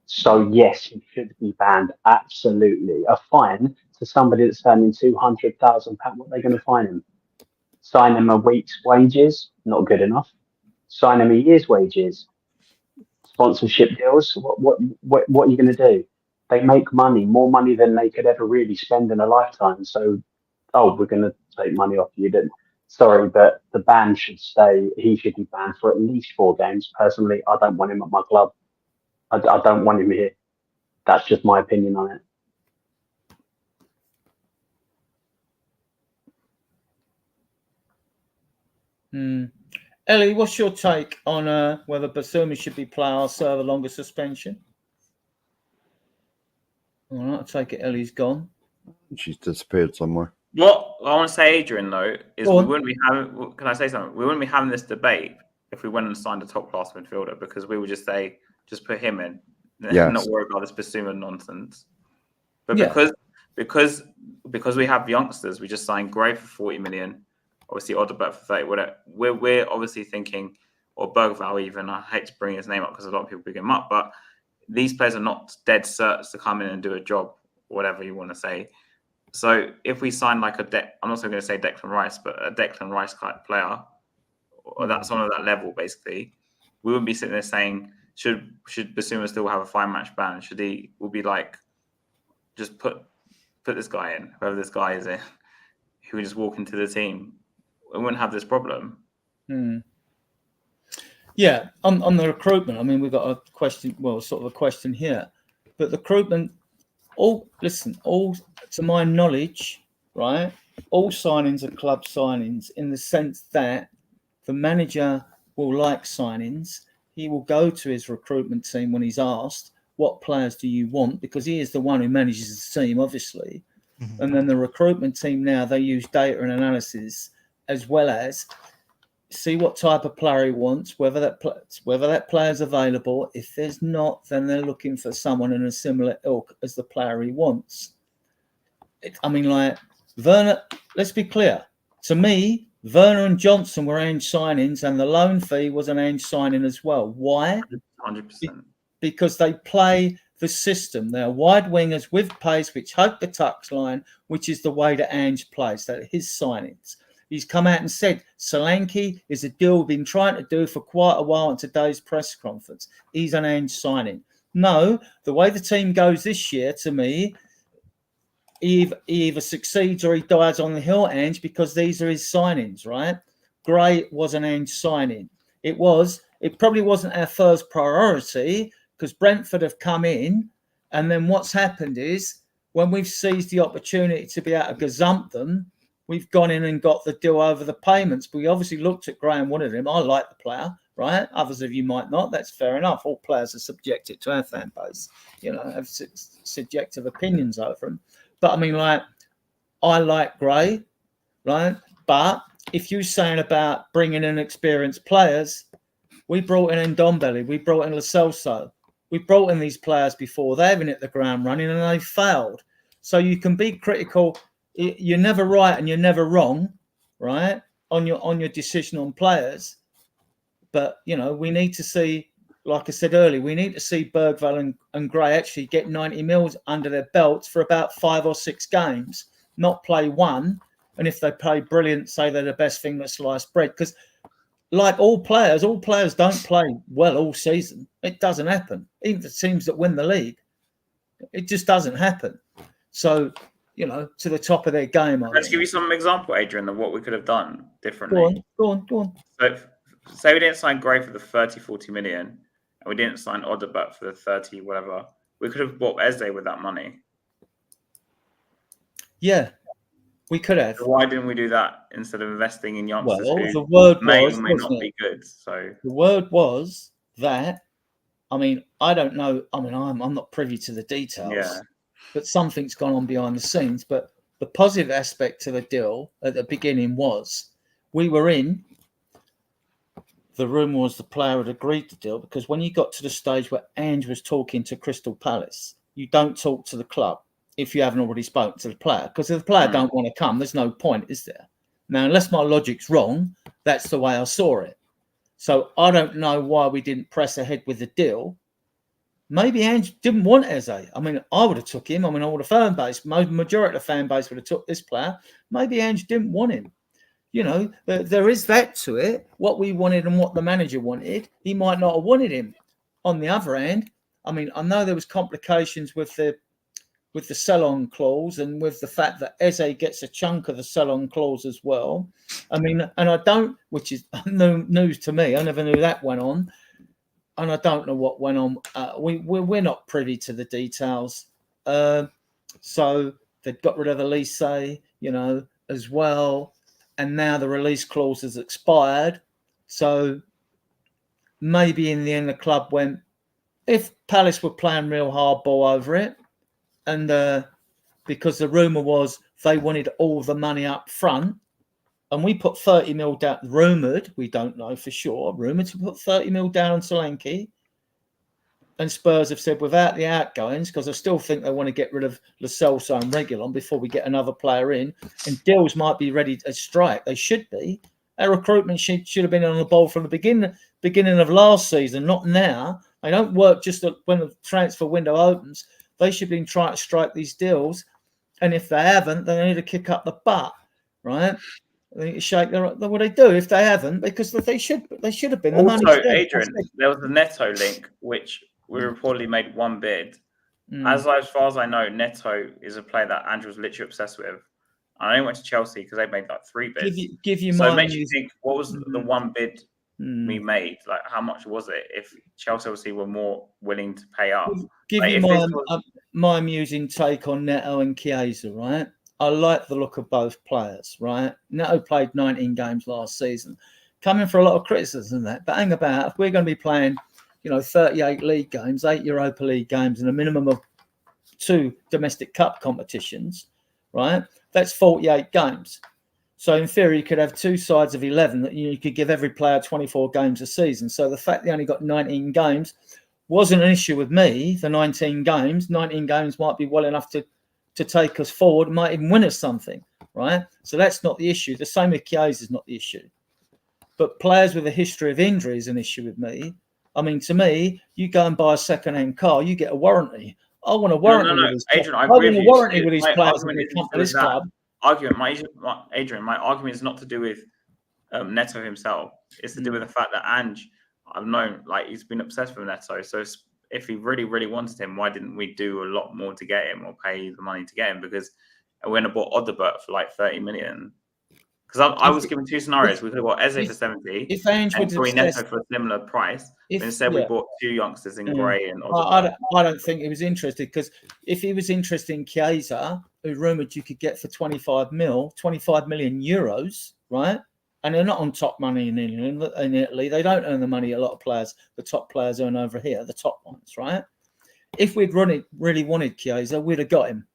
So, yes, he should be banned. Absolutely. A fine to somebody that's earning £200,000. What are they going to fine him? Sign him a week's wages? Not good enough. Sign him a year's wages. Sponsorship deals? What are you going to do? They make money, more money than they could ever really spend in a lifetime. So, we're going to take money off you. Sorry, but the ban should stay. He should be banned for at least 4 games. Personally, I don't want him at my club. I don't want him here. That's just my opinion on it. Ellie, what's your take on whether Basuma should be player or serve a longer suspension? All right, I take it Ellie's gone. She's disappeared somewhere. What I want to say, Adrian, though, is we wouldn't be having. Can I say something? We wouldn't be having this debate if we went and signed a top class midfielder, because we would just say, just put him in, Yes. not worry about this Basuma nonsense. But Yeah. because we have youngsters, we just signed Gray for 40 million. Obviously, Oderbert for 30. Whatever. We're obviously thinking, or Bergvall even. I hate to bring his name up because a lot of people pick him up, but these players are not dead certs to come in and do a job, whatever you want to say. So if we sign like I'm not going to say Declan Rice, but a Declan Rice type player, or that's on that level, basically, we wouldn't be sitting there saying, should Basuma still have a 5-match ban? We'll be like, just put this guy in, whoever this guy is in, who would just walk into the team. We wouldn't have this problem. Yeah, on the recruitment, I mean, we've got a question, sort of a question here, but the recruitment, all to my knowledge, right, all signings are club signings in the sense that the manager will like signings. He will go to his recruitment team when he's asked, what players do you want? Because he is the one who manages the team, obviously. And then the recruitment team now, they use data and analysis as well as see what type of player he wants, whether that player's available. If there's not, then they're looking for someone in a similar ilk as the player he wants. Like Werner, let's be clear. To me, Werner and Johnson were Ange signings, and the loan fee was an Ange signing as well. Why? 100%. Because they play the system. They're wide wingers with pace, which hug the touchline, which is the way that Ange plays. That his signings. He's come out and said Solanke is a deal we've been trying to do for quite a while in today's press conference. He's an Ange signing. No, the way the team goes this year, to me, he either succeeds or he dies on the hill, Ange, because these are his signings, right? Gray was an Ange signing. It probably wasn't our first priority because Brentford have come in, and then what's happened is when we've seized the opportunity to be able to gazump them, we've gone in and got the deal over the payments. But we obviously looked at Gray and wanted him. I like the player, right? Others of you might not. That's fair enough. All players are subjected to our fan base, have subjective opinions over them. But I mean, I like Gray, right? But if you're saying about bringing in experienced players, we brought in Ndombele, we brought in Lo Celso, we brought in these players before. They haven't hit the ground running and they failed. So you can be critical. You're never right and you're never wrong, right? On your decision on players. But we need to see like I said earlier, we need to see Bergvall and Gray actually get 90 mils under their belts for about 5 or 6 games, not play one. And if they play brilliant, say they're the best thing that sliced bread. Because like all players don't play well all season. It doesn't happen. Even the teams that win the league, it just doesn't happen. So, you know, to the top of their game. Let's give you some example, Adrian, of what we could have done differently. Go on. So, say we didn't sign Gray for the 30, 40 million, and we didn't sign Odegaard for the 30, whatever. We could have bought Eze with that money. Yeah, we could have. So why didn't we do that instead of investing in youngsters Well, who the word may was, or may not be good? So the word was that. I mean, I don't know. I mean, I'm not privy to the details. Yeah. But something's gone on behind the scenes. But the positive aspect to the deal at the beginning was we were in. The rumour was the player had agreed to deal, because when you got to the stage where Ange was talking to Crystal Palace, you don't talk to the club if you haven't already spoken to the player, because if the player don't want to come, there's no point, is there? Now, unless my logic's wrong, that's the way I saw it. So I don't know why we didn't press ahead with the deal. Maybe Ange didn't want Eze. I mean, I would have took him. I mean, all the fan base, majority of the fan base would have took this player. Maybe Ange didn't want him. You know, there is that to it. What we wanted and what the manager wanted, he might not have wanted him. On the other hand, I mean, I know there was complications with the sell-on clause and with the fact that Eze gets a chunk of the sell-on clause as well. I mean, and I don't, which is news to me. I never knew that went on, and I don't know what went on. We're not privy to the details. So they got rid of the lease, you know, as well. And now the release clause has expired. So maybe in the end, the club went, if Palace were playing real hardball over it, and because the rumour was they wanted all the money up front, and we put 30 mil down, rumoured, we don't know for sure, rumoured to put 30 mil down on Solanke. And Spurs have said without the outgoings, because I still think they want to get rid of Lo Celso and Reguilon before we get another player in. And deals might be ready to strike. They should be. Our recruitment should have been on the ball from the beginning of last season, not now. They don't work just when the transfer window opens. They should have been trying to strike these deals. And if they haven't, they need to kick up the butt, right? They need to shake their what they do if they haven't, because they should have been. Also, Adrian, there was the Neto link, which we reportedly made one bid. As far as I know, Neto is a player that Andrew was literally obsessed with. I only went to Chelsea because they made like 3 bids. So it makes you think, what was the one bid we made? Like, how much was it? If Chelsea obviously were more willing to pay up. Give you my amusing take on Neto and Chiesa, right? I like the look of both players, right? Neto played 19 games last season, coming for a lot of criticism that. But hang about, if we're going to be playing, you know, 38 league games, 8 Europa League games, and a minimum of 2 domestic cup competitions, right? That's 48 games. So in theory, you could have 2 sides of 11 that you could give every player 24 games a season. So the fact they only got 19 games wasn't an issue with me. The 19 games might be well enough to take us forward, might even win us something, right? So that's not the issue. The same with Chiesa is not the issue. But players with a history of injury is an issue with me. I mean, to me, you go and buy a second-hand car, you get a warranty. I want a warranty. No, Adrian, I agree with you. I want a warranty with these players when they come to this club. Adrian, my argument is not to do with Neto himself. It's to do with the fact that Ange, I've known, like, he's been obsessed with Neto. So if he really, really wanted him, why didn't we do a lot more to get him or pay the money to get him? Because we went and bought Odegaard for like 30 million. Because I was given 2 scenarios. We could have bought Eze for 70 and Neto for a similar price. But instead, we bought 2 youngsters in Gray and Odegaard. I don't think he was interested, because if he was interested in Chiesa, who rumoured you could get for 25 million euros, right? And they're not on top money in England, in Italy. They don't earn the money a lot of players, the top players earn over here, the top ones, right? If we'd really wanted Chiesa, we'd have got him.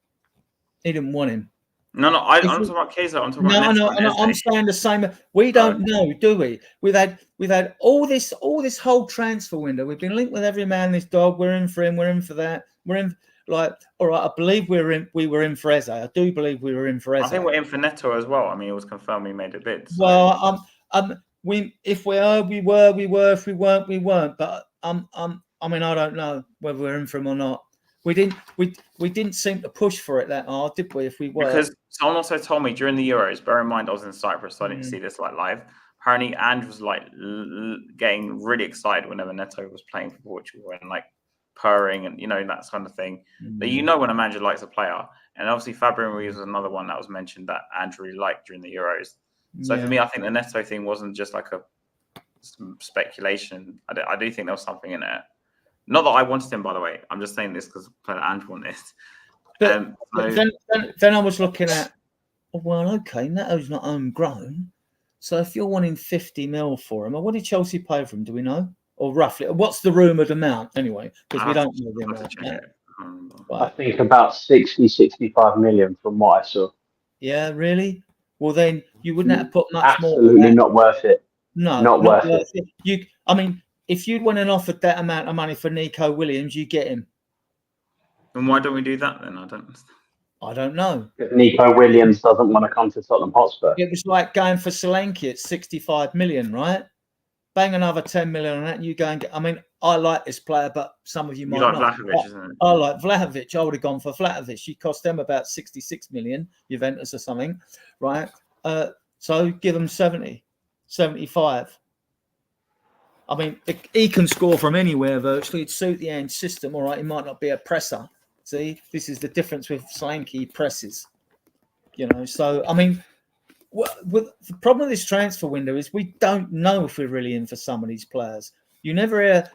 He didn't want him. I'm talking about Chiesa. I'm talking about Neto. No, I'm saying the same. We don't know, do we? We've had all this whole transfer window. We've been linked with every man, this dog. We're in for him. We're in for that. We're in. Like, all right, I believe we were in for Eze. I do believe we were in for Eze. I think we're in for Neto as well. I mean, it was confirmed we made a bid. So. Well, if we were. If we weren't, we weren't. But I mean, I don't know whether we're in for him or not. We didn't seem to push for it that hard, did we? If we were, because someone also told me during the Euros. Bear in mind, I was in Cyprus, so I didn't see this like live. Apparently, Ange was like getting really excited whenever Neto was playing for Portugal and like purring and that kind of thing. That when a manager likes a player, and obviously Fabian Ruiz was another one that was mentioned that Ange really liked during the Euros. So for me, I think the Neto thing wasn't just like a speculation. I do think there was something in it. Not that I wanted him, by the way. I'm just saying this because Ange wanted this. But then I was looking at, well, okay, Neto's not homegrown. So if you're wanting 50 mil for him, or what did Chelsea pay for him? Do we know? Or roughly, what's the rumoured amount anyway? Because we don't know the amount. I think about 60, 65 million from what I saw. Yeah, really? Well, then you wouldn't have to put much more. Absolutely not worth it. No, not worth it. I mean, if you'd went and offered that amount of money for Nico Williams, you get him. And why don't we do that then? I don't know. Nico Williams doesn't want to come to Tottenham Hotspur. It was like going for Solanke at 65 million, right? Bang another 10 million on that, and you go and get. I mean, I like this player, but some of you might not. Vlahovic, isn't it? I like Vlahovic. I would have gone for Vlahovic. He cost them about 66 million, Juventus or something, right? So give them 70, 75. I mean, he can score from anywhere virtually. It'd suit the Ange system, all right. He might not be a presser. See, this is the difference with Solanke. He presses, So, I mean, with the problem with this transfer window is we don't know if we're really in for some of these players. You never hear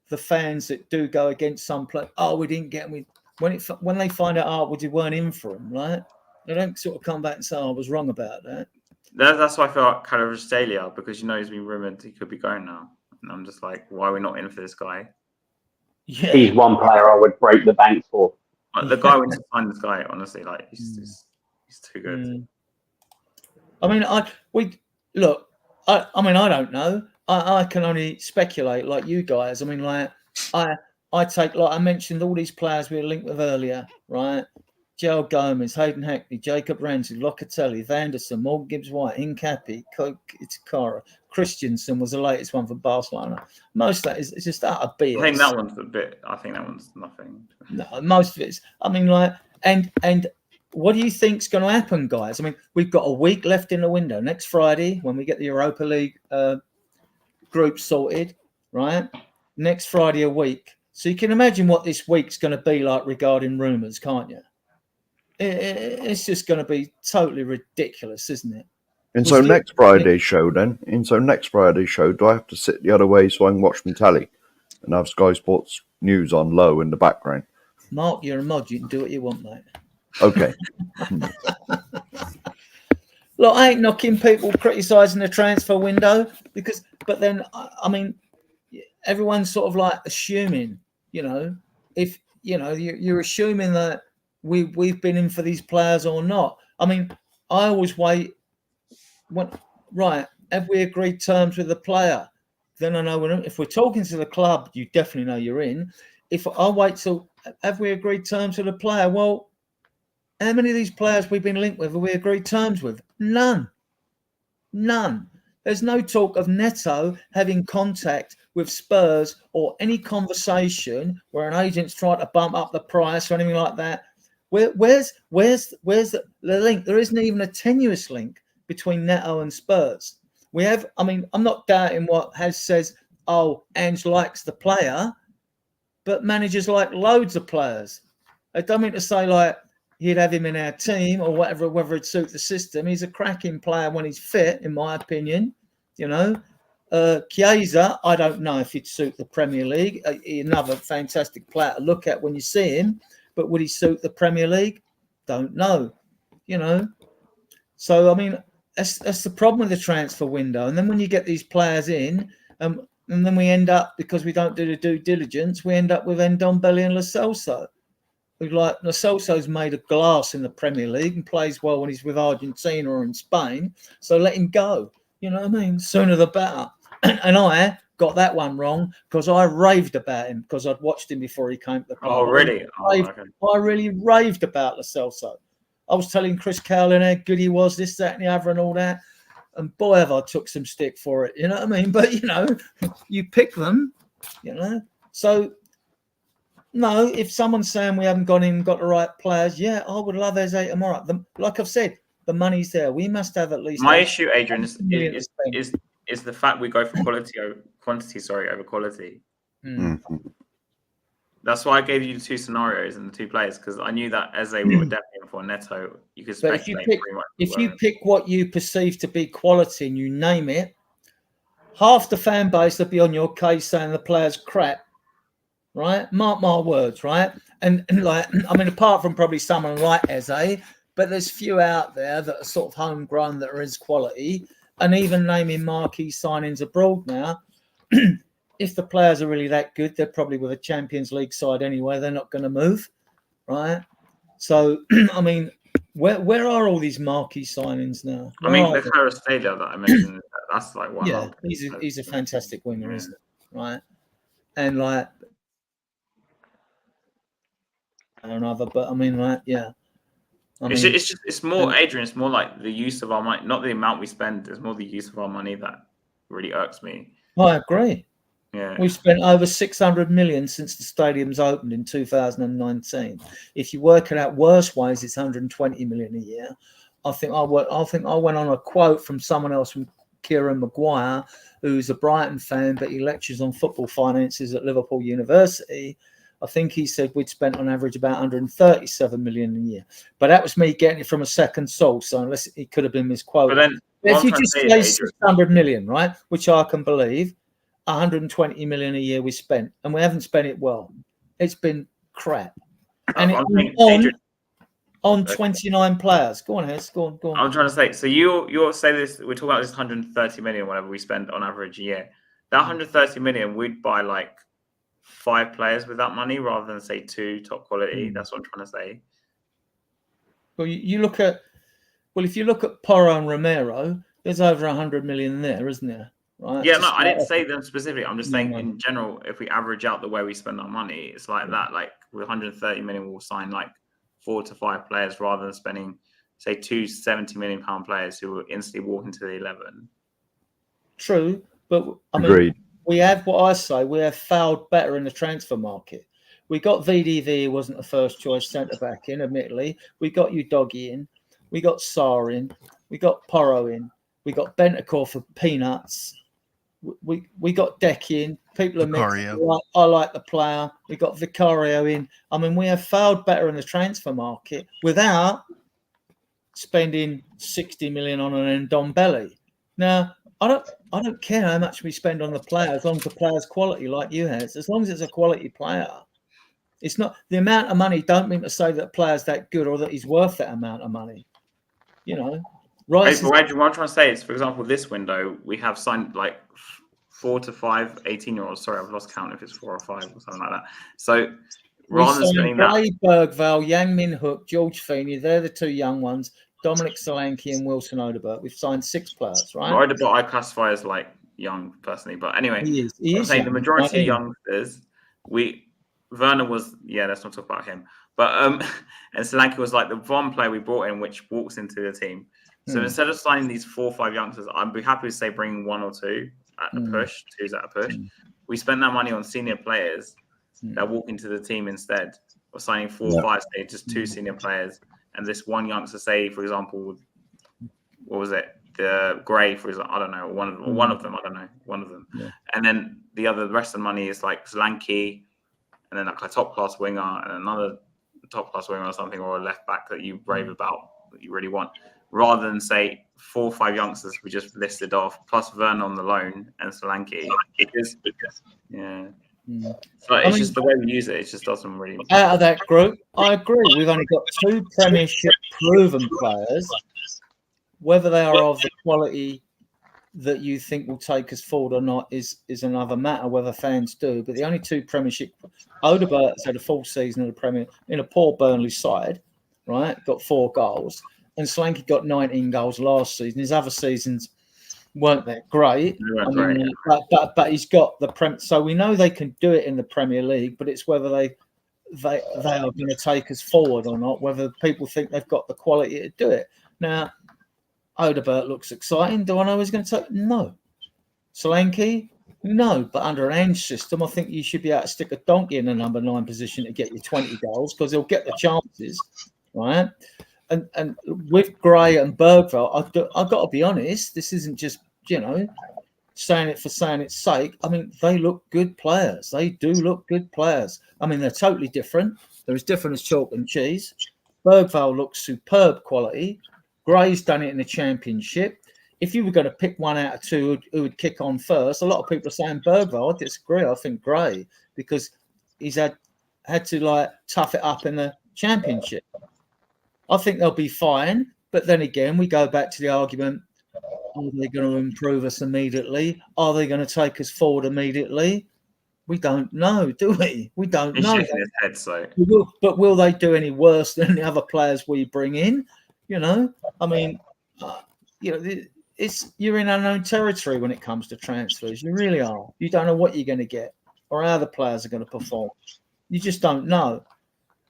the fans that do go against some player. Oh, we didn't get him. When they find out, we weren't in for him, right? They don't sort of come back and say, I was wrong about that. That's why I feel like Kvaratskhelia, because he's been rumoured he could be going now. And I'm just like, why are we not in for this guy? Yeah. He's one player I would break the bank for. Like, the guy we need to find this guy, honestly, like he's too good. I mean, I don't know. I can only speculate like you guys. I mean, like I take, like I mentioned, all these players we were linked with earlier, right? Joe Gomez, Hayden Hackney, Jacob Ramsey, Locatelli, Vanderson, Morgan Gibbs-White, Hincapié, Itakara, Christensen was the latest one for Barcelona. Most of that is just utter BS. I think that one's nothing. No, most of it's. I mean, like, and what do you think's going to happen, guys? I mean, we've got a week left in the window. Next Friday, when we get the Europa League group sorted, right? Next Friday a week. So you can imagine what this week's going to be like regarding rumours, can't you? It's just going to be totally ridiculous, isn't it? And so next Friday's show, do I have to sit the other way so I can watch my telly and have Sky Sports News on low in the background? Mark, you're a mod. You can do what you want, mate. Okay. Look, I ain't knocking people criticising the transfer window but then, I mean, everyone's sort of like assuming, if, you're assuming that we've been in for these players or not. I mean, I always wait. Have we agreed terms with the player? Then I know if we're talking to the club, you definitely know you're in. If I wait till, have we agreed terms with the player? Well, how many of these players we've been linked with have we agreed terms with? None. There's no talk of Neto having contact with Spurs or any conversation where an agent's tried to bump up the price or anything like that. Where's the link? There isn't even a tenuous link between Neto and Spurs. I'm not doubting what Has says, Ange likes the player, but managers like loads of players. I don't mean to say like he'd have him in our team or whatever, whether it suits the system. He's a cracking player when he's fit, in my opinion. Chiesa, I don't know if he'd suit the Premier League. Another fantastic player to look at when you see him, but would he suit the Premier League? Don't know. So I mean, that's the problem with the transfer window. And then when you get these players in, and then we end up, because we don't do the due diligence, we end up with Ndombele and Lo Celso. Like Lo Celso's made of glass in the Premier League and plays well when he's with Argentina or in Spain. So let him go. You know what I mean? Sooner the better. And I got that one wrong because I raved about him because I'd watched him before he came to the club. Oh, really? I really raved about Lo Celso. I was telling Chris Cowlin how good he was, this, that, and the other, and all that. And boy, have I took some stick for it. You know what I mean? But, you pick them You know, so no, if someone's saying we haven't gone in and got the right players, yeah, I would love Eze tomorrow. Like I've said, the money's there. We must have at least. My issue, Adrian, is the fact we go for quantity over quality. That's why I gave you the two scenarios and the two players, because I knew that Eze we were definitely in for Neto. You could speculate if you pick what you perceive to be quality and you name it, half the fan base will be on your case saying the player's crap, right? Mark my words, right? And like, I mean, apart from probably someone like Eze, but there's few out there that are sort of homegrown that are as quality, and even naming marquee signings abroad now. If the players are really that good, they're probably with a Champions League side anyway. They're not going to move, right? So, I mean, where are all these marquee signings now? I mean, the Kvaratskhelia that I mentioned, that's like one. Yeah, he's a fantastic winger, isn't he? Right? And like another, but I mean, like, yeah. It's more, Adrian. It's more like the use of our money, not the amount we spend. It's more the use of our money that really irks me. I agree. Yeah. We've spent over 600 million since the stadium's opened in 2019. If you work it out worse ways, it's 120 million a year. I think I went on a quote from someone else, from Kieran Maguire, who's a Brighton fan, but he lectures on football finances at Liverpool University. I think he said we'd spent on average about 137 million a year. But that was me getting it from a second source, so unless it could have been misquoted. But then, if you just say 600 million, right, which I can believe, 120 million a year we spent, and we haven't spent it well. It's been crap. And on 29 players. Go on, Hez. Go on. I'm trying to say, so you'll say this, we're talking about this 130 million, whatever we spend on average a year. That 130 million, we'd buy like 5 players with that money rather than say 2 top quality. That's what I'm trying to say. Well, you look at, if you look at Porro and Romero, there's over 100 million there, isn't there? Right? Yeah, no, I didn't say them specifically. I'm just saying in general, if we average out the way we spend our money, it's like that. Like with 130 million, we'll sign like 4 to 5 players rather than spending, say, 2 70 million pound players who will instantly walk into the 11. True, but I mean, we have fouled better in the transfer market. We got VDV, who wasn't the first choice centre back in, admittedly. We got Udogie in, we got Sarr in, we got Porro in, we got Bentancur for peanuts. We got Decky in. People are I like the player. We got Vicario in. I mean, we have failed better in the transfer market without spending 60 million on an Ndombele. Now, I don't care how much we spend on the player, as long as the player's quality, like you has. As long as it's a quality player, it's not the amount of money. Don't mean to say that the player's that good or that he's worth that amount of money. You know. Right. What I'm trying to say is, for example, this window, we have signed like 4 to 5 18-year-olds. Sorry, I've lost count if it's 4 or 5 or something like that. So rather than spending that, Bergvall, Yang Min Hook, George Feeney, they're the 2 young ones. Dominic Solanke and Wilson Odobert. We've signed 6 players, right? Odobert I classify as like young personally, but anyway, he I'm is saying young, the majority of youngsters. Werner was, let's not talk about him. But and Solanke was like the one player we brought in, which walks into the team. So instead of signing these 4 or 5 youngsters, I'd be happy to say bringing 1 or 2 at the push, 2's at a push. We spend that money on senior players that walk into the team instead of signing 4 or 5, say just 2 senior players, and this one youngster, say for example, what was it? The Gray, for example, I don't know, one of them, Yeah. And then the rest of the money is like Solanke, and then like a top class winger, and another top class winger or something, or a left back that you rave about that you really want. Rather than say 4 or 5 youngsters we just listed off, plus Werner on the loan and Solanke, because So it's just the way we use it. It just doesn't really. Out of that group, I agree. We've only got 2 Premiership proven players. Whether they are of the quality that you think will take us forward or not is another matter. Whether fans do, but the only 2 Premiership. Odebert's had a full season in the Premier in a poor Burnley side, right? Got 4 goals. And Solanke got 19 goals last season. His other seasons weren't that great. But he's got the Prem. So we know they can do it in the Premier League, but it's whether they are going to take us forward or not. Whether people think they've got the quality to do it. Now, Odobert looks exciting. Do I know he's going to take? No. Solanke, No, but under an Ange system, I think you should be able to stick a donkey in the number 9 position to get you 20 goals because he'll get the chances, right? And with Gray and Bergvall, I've got to be honest, this isn't just, saying it for saying its sake. I mean, they look good players. They do look good players. I mean, they're totally different. They're as different as chalk and cheese. Bergvall looks superb quality. Gray's done it in the Championship. If you were going to pick one out of two who would kick on first, a lot of people are saying Bergvall. I disagree. I think Gray, because he's had to tough it up in the Championship. I think they'll be fine. But then again, we go back to the argument, are they going to improve us immediately? Are they going to take us forward immediately? We don't know, do we? We don't know. He's shaking his head, so. But will they do any worse than the other players we bring in? I mean, you're in unknown territory when it comes to transfers. You really are. You don't know what you're going to get or how the players are going to perform. You just don't know.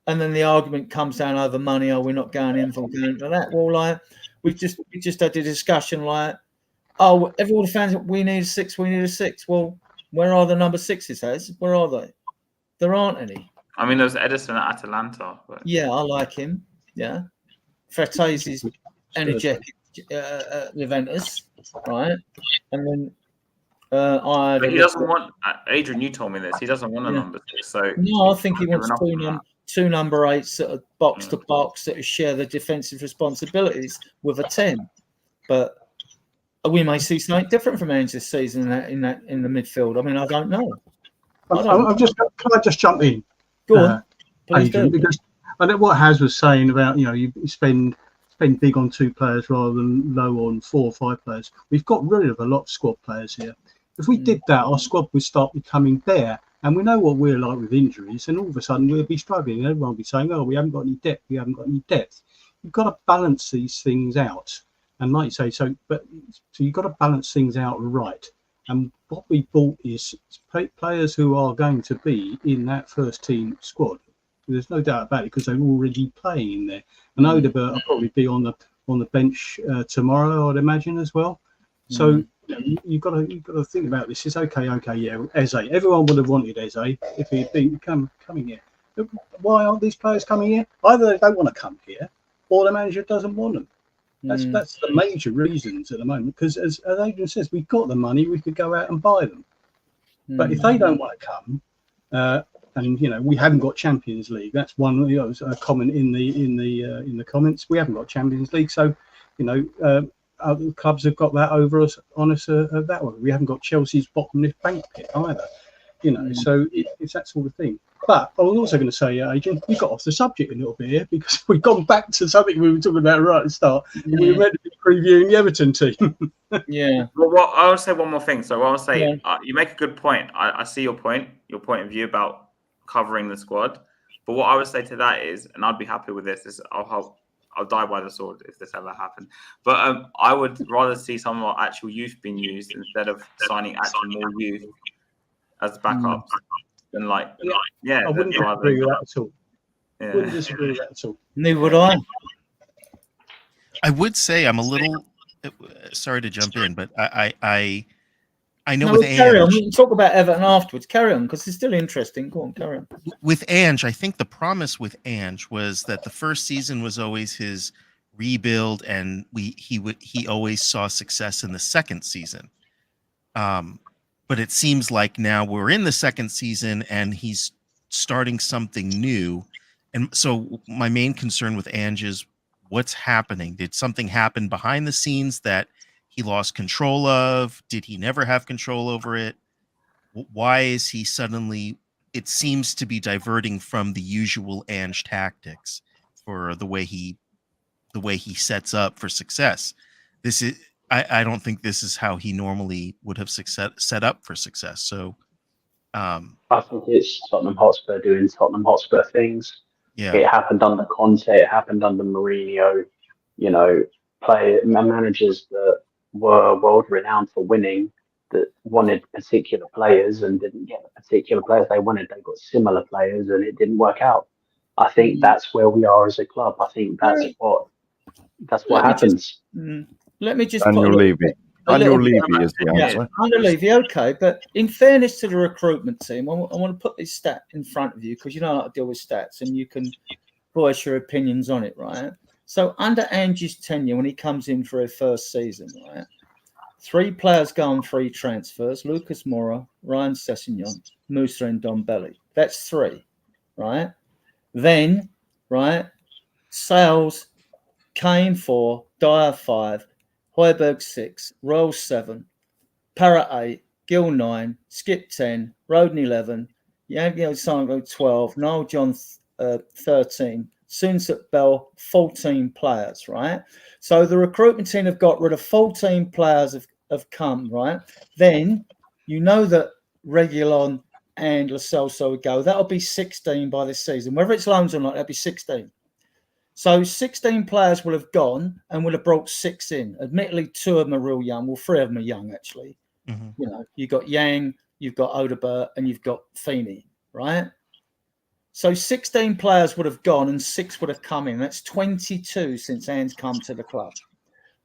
And then the argument comes down over money. Oh, we're not going in for going for that. Well, we just had a discussion everyone the fans, we need a 6, we need a 6. Well, where are the number 6s, Hez? Where are they? There aren't any. I mean, there's Edison at Atalanta. But... Yeah, I like him. Yeah. Fertaz is energetic Juventus, right? And then but he doesn't want, Adrian, you told me this, he doesn't want a number 6. So no, I think he wants two number 8s that are box to box that share the defensive responsibilities with a 10. But we may see something different from Ange this season in the midfield. I mean, I don't know. Can I just jump in? Go on, Adrian, because I know what Haz was saying about you spend big on 2 players rather than low on 4 or 5 players. We've got rid of a lot of squad players here. If we did that, our squad would start becoming bare. And we know what we're like with injuries, and all of a sudden we'll be struggling. And everyone will be saying, "Oh, we haven't got any depth. We haven't got any depth." You've got to balance these things out. And like you say, so you've got to balance things out right. And what we bought is players who are going to be in that first team squad. There's no doubt about it because they're already playing there. And Odegaard will probably be on the bench tomorrow, I'd imagine, as well. So you've got to think about this. It's okay, yeah. Eze, everyone would have wanted Eze if he'd been coming here. Why aren't these players coming here? Either they don't want to come here, or the manager doesn't want them. That's the major reasons at the moment. Because as Adrian says, we've got the money, we could go out and buy them. But if they don't want to come, and we haven't got Champions League. That's one a comment in the comments. We haven't got Champions League, so other clubs have got that over us on us that way. We haven't got Chelsea's bottomless bank pit either. So it's that sort of thing. But I was also going to say, Adrian, we got off the subject a little bit here because we've gone back to something we were talking about right at the start. Yeah. We were meant to be previewing the Everton team. Yeah. Well, I will say one more thing. So I will say, you make a good point. I see your point of view about covering the squad. But what I would say to that is, and I'd be happy with this, is I'll die by the sword if this ever happened. But I would rather see some of our actual youth being used instead of signing actual more youth as backups. I wouldn't disagree with that at all. Yeah. Wouldn't disagree with that at all. Neither would I. I would say I'm a little sorry to jump in, but I know with Ange. Carry on. We can talk about Everton afterwards. Carry on, because it's still interesting. Go on, carry on. With Ange, I think the promise with Ange was that the first season was always his rebuild, and he always saw success in the second season. But it seems like now we're in the second season and he's starting something new. And so my main concern with Ange is what's happening. Did something happen behind the scenes that he lost control of? Did he never have control over it? Why is he suddenly, it seems to be diverting from the usual Ange tactics for the way he sets up for success. I don't think this is how he normally would have set up for success. So I think it's Tottenham Hotspur doing Tottenham Hotspur things. Yeah, it happened under Conte. It happened under Mourinho. Managers that were world renowned for winning that wanted particular players and didn't get the particular players they wanted. They got similar players and it didn't work out. I think that's where we are as a club. I think that's what happens. Let me just Annual little Levy is the Yeah, answer. under Levy, okay. But in fairness to the recruitment team, I want to put this stat in front of you because you know how to deal with stats and you can voice your opinions on it, right? So under Angie's tenure, when he comes in for his first season, right, 3 players go on free transfers: Lucas Moura, Ryan Sessegnon, Musa and Dombelli. That's 3, right? Then, right, sales: Kane 4, Dyer 5, Højbjerg 6, Roll 7, Parrott 8, Gill 9, Skip 10, Roden 11, Yagio Sango 12, Noel John 13, Sunset Bell 14 players, right? So the recruitment team have got rid of 14 players have come, right? Then you know that Reguilon and Lo Celso would go. That'll be 16 by this season. Whether it's loans or not, that'll be 16. So 16 players will have gone and will have brought 6 in. Admittedly, 2 of them are real young. Well, 3 of them are young, actually. Mm-hmm. You know, you've got Yang, you've got Odebert, and you've got Feeney, right? So 16 players would have gone and 6 would have come in. That's 22 since Anne's come to the club.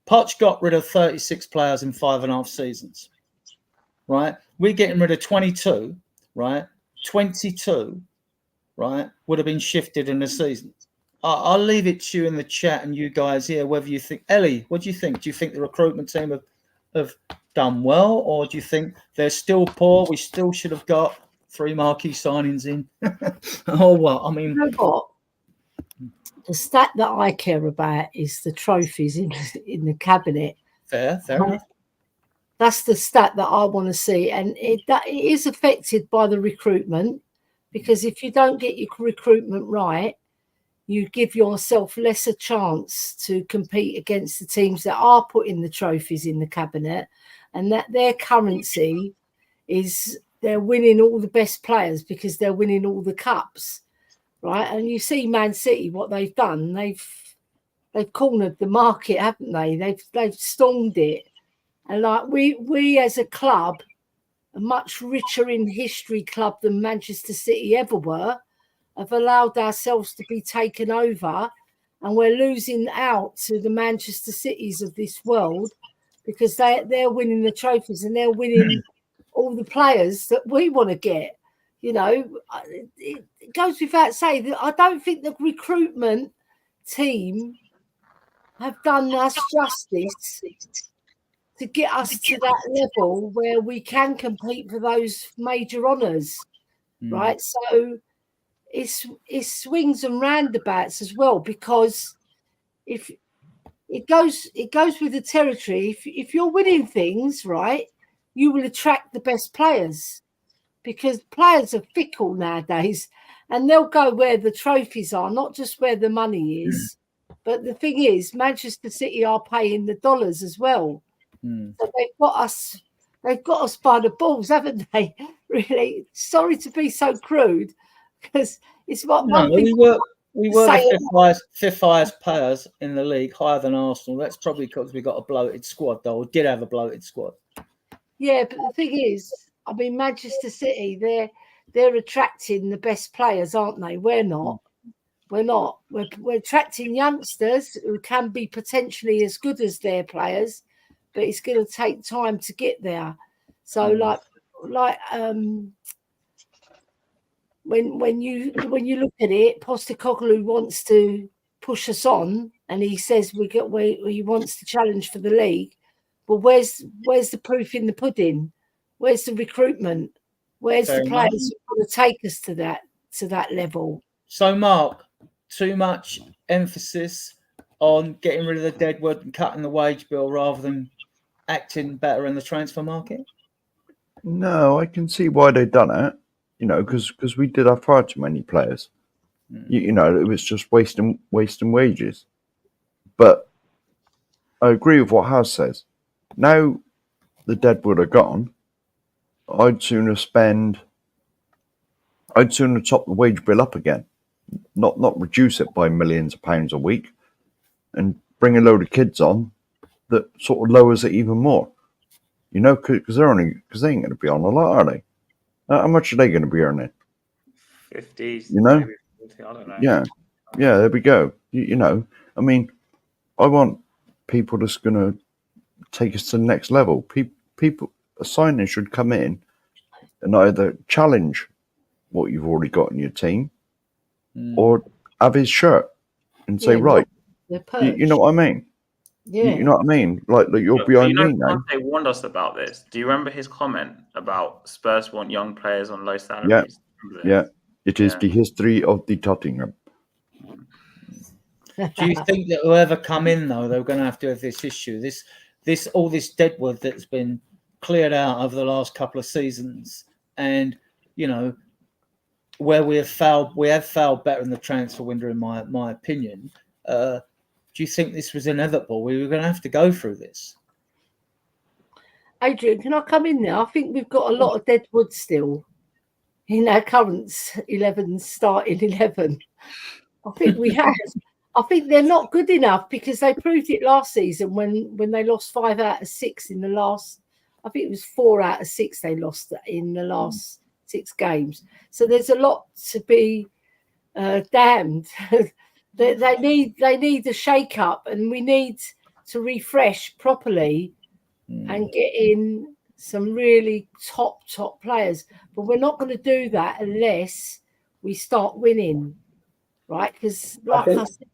Poch got rid of 36 players in 5.5 seasons, right? We're getting rid of 22, right? 22, right, would have been shifted in the season. I'll leave it to you in the chat and you guys here whether you think. Ellie, what do you think? Do you think the recruitment team have done well, or do you think they're still poor? We still should have got 3 marquee signings in. Or what? I mean, You know what? The stat that I care about is the trophies in the cabinet. fair enough. That's the stat that I want to see, and it is affected by the recruitment, because if you don't get your recruitment right, you give yourself lesser chance to compete against the teams that are putting the trophies in the cabinet, and that their currency is they're winning all the best players because they're winning all the cups, right? And you see Man City, what they've done, they've cornered the market, haven't they? They've stormed it. And like we as a club, a much richer in history club than Manchester City ever were, have allowed ourselves to be taken over, and we're losing out to the Manchester Cities of this world because they're winning the trophies and they're winning all the players that we want to get. You know, it goes without saying that I don't think the recruitment team have done us justice to get us to that level where we can compete for those major honours, right? So it's swings and roundabouts as well, because if it goes with the territory. If you're winning things, right, you will attract the best players, because players are fickle nowadays, and they'll go where the trophies are, not just where the money is. But the thing is, Manchester City are paying the dollars as well. So they've got us by the balls, haven't they? Really, sorry to be so crude, because it's what we were the fifth highest payers in the league, higher than Arsenal. That's probably because we got a bloated squad, though, or did have a bloated squad. Yeah, but the thing is, I mean, Manchester City, they're attracting the best players, aren't they? We're not. We're not. We're attracting youngsters who can be potentially as good as their players, but it's going to take time to get there. So, when you look at it, Postecoglou wants to push us on, and he says he wants to challenge for the league. Well, where's the proof in the pudding? Where's the recruitment? Where's the players who want to take us to that level? So, Mark, too much emphasis on getting rid of the deadwood and cutting the wage bill rather than acting better in the transfer market? No, I can see why they've done it. You know, because we did have far too many players. You know, it was just wasting wages. But I agree with what House says. Now the deadwood are gone, I'd sooner top the wage bill up again, not reduce it by millions of pounds a week, and bring a load of kids on that sort of lowers it even more. You know, because they ain't going to be on a lot, are they? How much are they going to be earning? 50s. You know? Maybe 40, I don't know. Yeah, there we go. You know, I mean, I want people that's going to take us to the next level. People, a signing should come in and either challenge what you've already got in your team, or have his shirt and say, right, you know what I mean? Yeah. You know what I mean? Like you're behind me now. Conte warned us about this. Do you remember his comment about Spurs want young players on low salaries? Yeah. It is the history of the Tottenham. Do you think that whoever come in though, they're going to have this issue, all this deadwood that's been cleared out over the last couple of seasons, and where we have failed better in the transfer window, in my opinion. Do you think this was inevitable? We were going to have to go through this. Adrian, can I come in there? I think we've got a lot of deadwood still in our current starting 11. I think we have. I think they're not good enough because they proved it last season when they lost 5 out of 6 in the last. I think it was 4 out of 6 they lost in the last 6 games. So there's a lot to be damned. They need a shake up, and we need to refresh properly and get in some really top players. But we're not going to do that unless we start winning, right? Because like I said,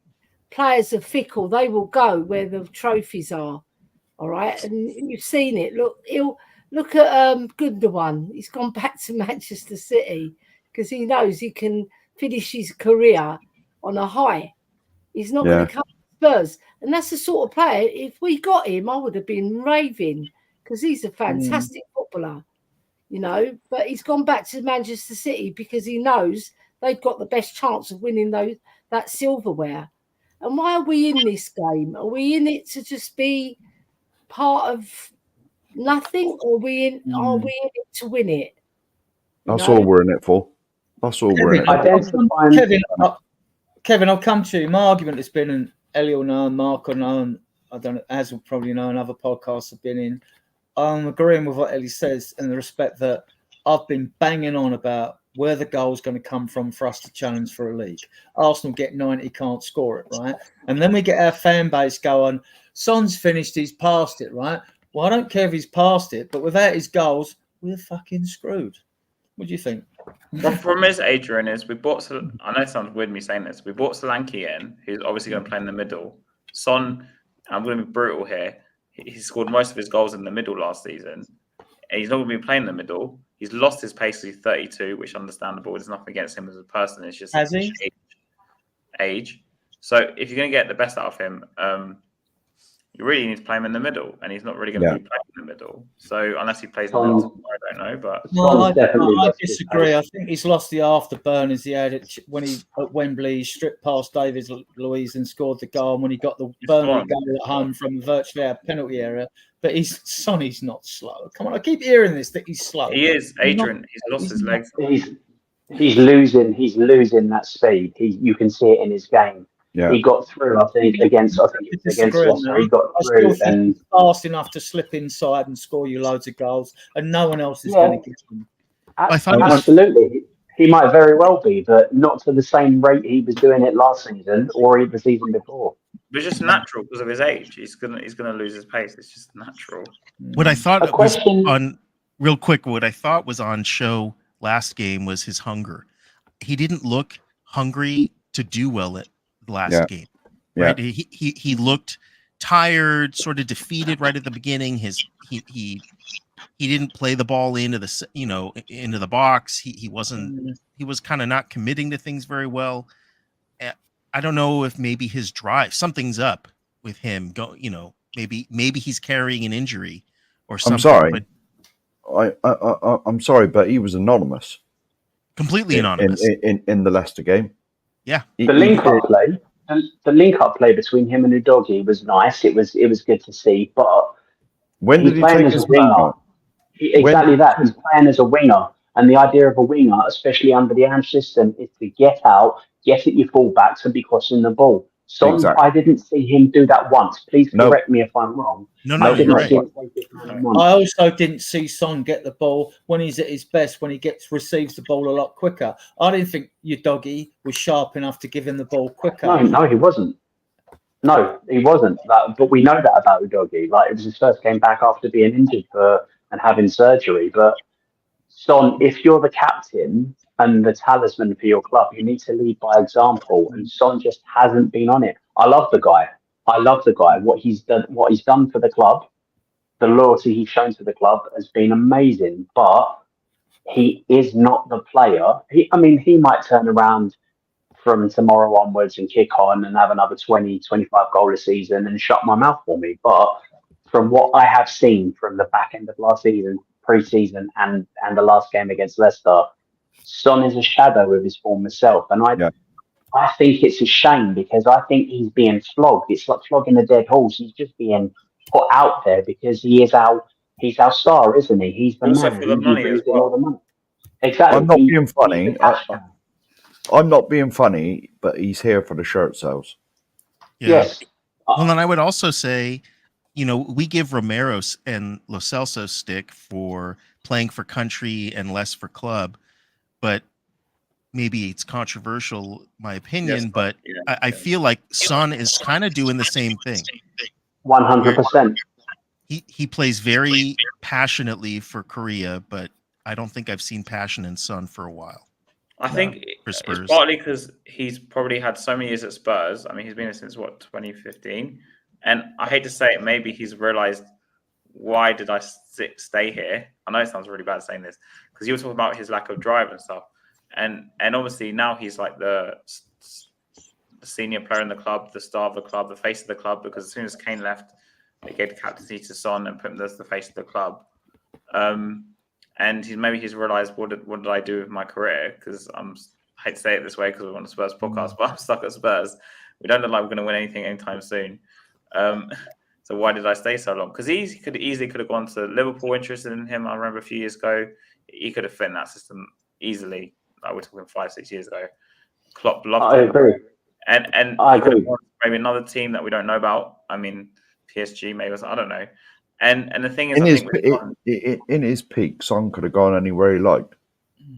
players are fickle. They will go where the trophies are. All right. And you've seen it. Look at Gundogan. He's gone back to Manchester City because he knows he can finish his career on a high. He's not going to come to Spurs. And that's the sort of player, if we got him, I would have been raving because he's a fantastic footballer, But he's gone back to Manchester City because he knows they've got the best chance of winning that silverware. And why are we in this game? Are we in it to just be part of nothing, or are we in it to win it? That's all we're in it for. That's all we're in it for. Kevin, I'll come to you. My argument has been, and Ellie will know, and Mark will know, and I don't know, Az will probably know, and other podcasts have been in. I'm agreeing with what Ellie says in the respect that I've been banging on about where the goal's going to come from for us to challenge for a league. Arsenal get 90, can't score it, right? And then we get our fan base going, Son's finished, he's passed it, right? Well, I don't care if he's passed it, but without his goals, we're fucking screwed. What do you think? The problem is, Adrian, is we bought. I know it sounds weird me saying this. We bought Solanke in, who's obviously going to play in the middle. Son, I'm going to be brutal here. He scored most of his goals in the middle last season. And he's not going to be playing in the middle. He's lost his pace to 32, which is understandable. There's nothing against him as a person. It's just age. So if you're going to get the best out of him, you really need to play him in the middle, and he's not really going to be playing in the middle. So unless he plays in the middle, I don't know. But I disagree. I think he's lost the afterburners he had when he at Wembley stripped past David Luiz and scored the goal, and when he got the Burnley goal at home from virtually our penalty area. But Sonny's not slow. Come on, I keep hearing this that he's slow. He is, Adrian. He's lost his legs. He's losing that speed. You can see it in his game. Yeah. He got through, I think, against Leicester. He got through and fast enough to slip inside and score you loads of goals, and no one else is going to get him. Absolutely. He might very well be, but not to the same rate he was doing it last season or the season before. But it's just natural because of his age. He's gonna lose his pace. It's just natural. What I thought was on real quick, what I thought was on show last game was his hunger. He didn't look hungry to do well at the last game. Right? He looked tired, sort of defeated right at the beginning. He didn't play the ball into the box. He was kind of not committing to things very well. I don't know if maybe his drive, something's up with him. Maybe he's carrying an injury or something. I'm sorry, I'm sorry, but he was anonymous. Completely anonymous in the Leicester game. Yeah, the link-up play between him and Udogie was nice. It was good to see. But when did he take his winger? He's playing as a winger, and the idea of a winger, especially under the Ange system, is to get out, get at your fullbacks, and be crossing the ball. So exactly. I didn't see him do that once. Please correct me if I'm wrong. No, you're right. I also didn't see Son get the ball when he's at his best, when he receives the ball a lot quicker. I didn't think Udogie was sharp enough to give him the ball quicker. No, he wasn't. No, he wasn't. But we know that about Udogie. Like, it was his first game back after being injured and having surgery. But Son, if you're the captain and the talisman for your club, you need to lead by example. And Son just hasn't been on it. I love the guy. I love the guy. What he's done for the club, the loyalty he's shown to the club has been amazing. But he is not the player. He might turn around from tomorrow onwards and kick on and have another 20, 25 goal a season and shut my mouth for me. But from what I have seen from the back end of last season, pre-season, and the last game against Leicester, Son is a shadow of his former self. And I think it's a shame because I think he's being flogged. It's like flogging a dead horse. He's just being put out there because he's our star, isn't he? He's the Also man. for the money as well. All the money. Exactly. I'm not being funny. He's the cash cow. I'm not being funny, but he's here for the shirt sales. Yeah. Yes. Well, then I would also say, we give Romero and Lo Celso stick for playing for country and less for club, but maybe it's controversial, my opinion, Yes, but yeah. I feel like Son is kind of doing the same thing. 100%. He plays very passionately for Korea, but I don't think I've seen passion in Son for a while. I think it's partly because he's probably had so many years at Spurs. I mean, he's been here since 2015, and I hate to say it, maybe he's realised, why did I stay here? I know it sounds really bad saying this because you were talking about his lack of drive and stuff, and obviously now he's like the senior player in the club, the star of the club, the face of the club. Because as soon as Kane left, they gave the captaincy to Son and put him as the face of the club. And he's realised, what did I do with my career? Because I hate to say it this way because we're on a Spurs podcast, but I'm stuck at Spurs. We don't look like we're going to win anything anytime soon. So why did I stay so long? Because he could have gone to Liverpool, interested in him. I remember a few years ago, he could have fit in that system easily. Like we're talking 5-6 years ago. Klopp loved him. I agree. And I he could have agree. gone to maybe another team that we don't know about. I mean, PSG maybe, I don't know. And the thing is, in his peak, Son could have gone anywhere he liked.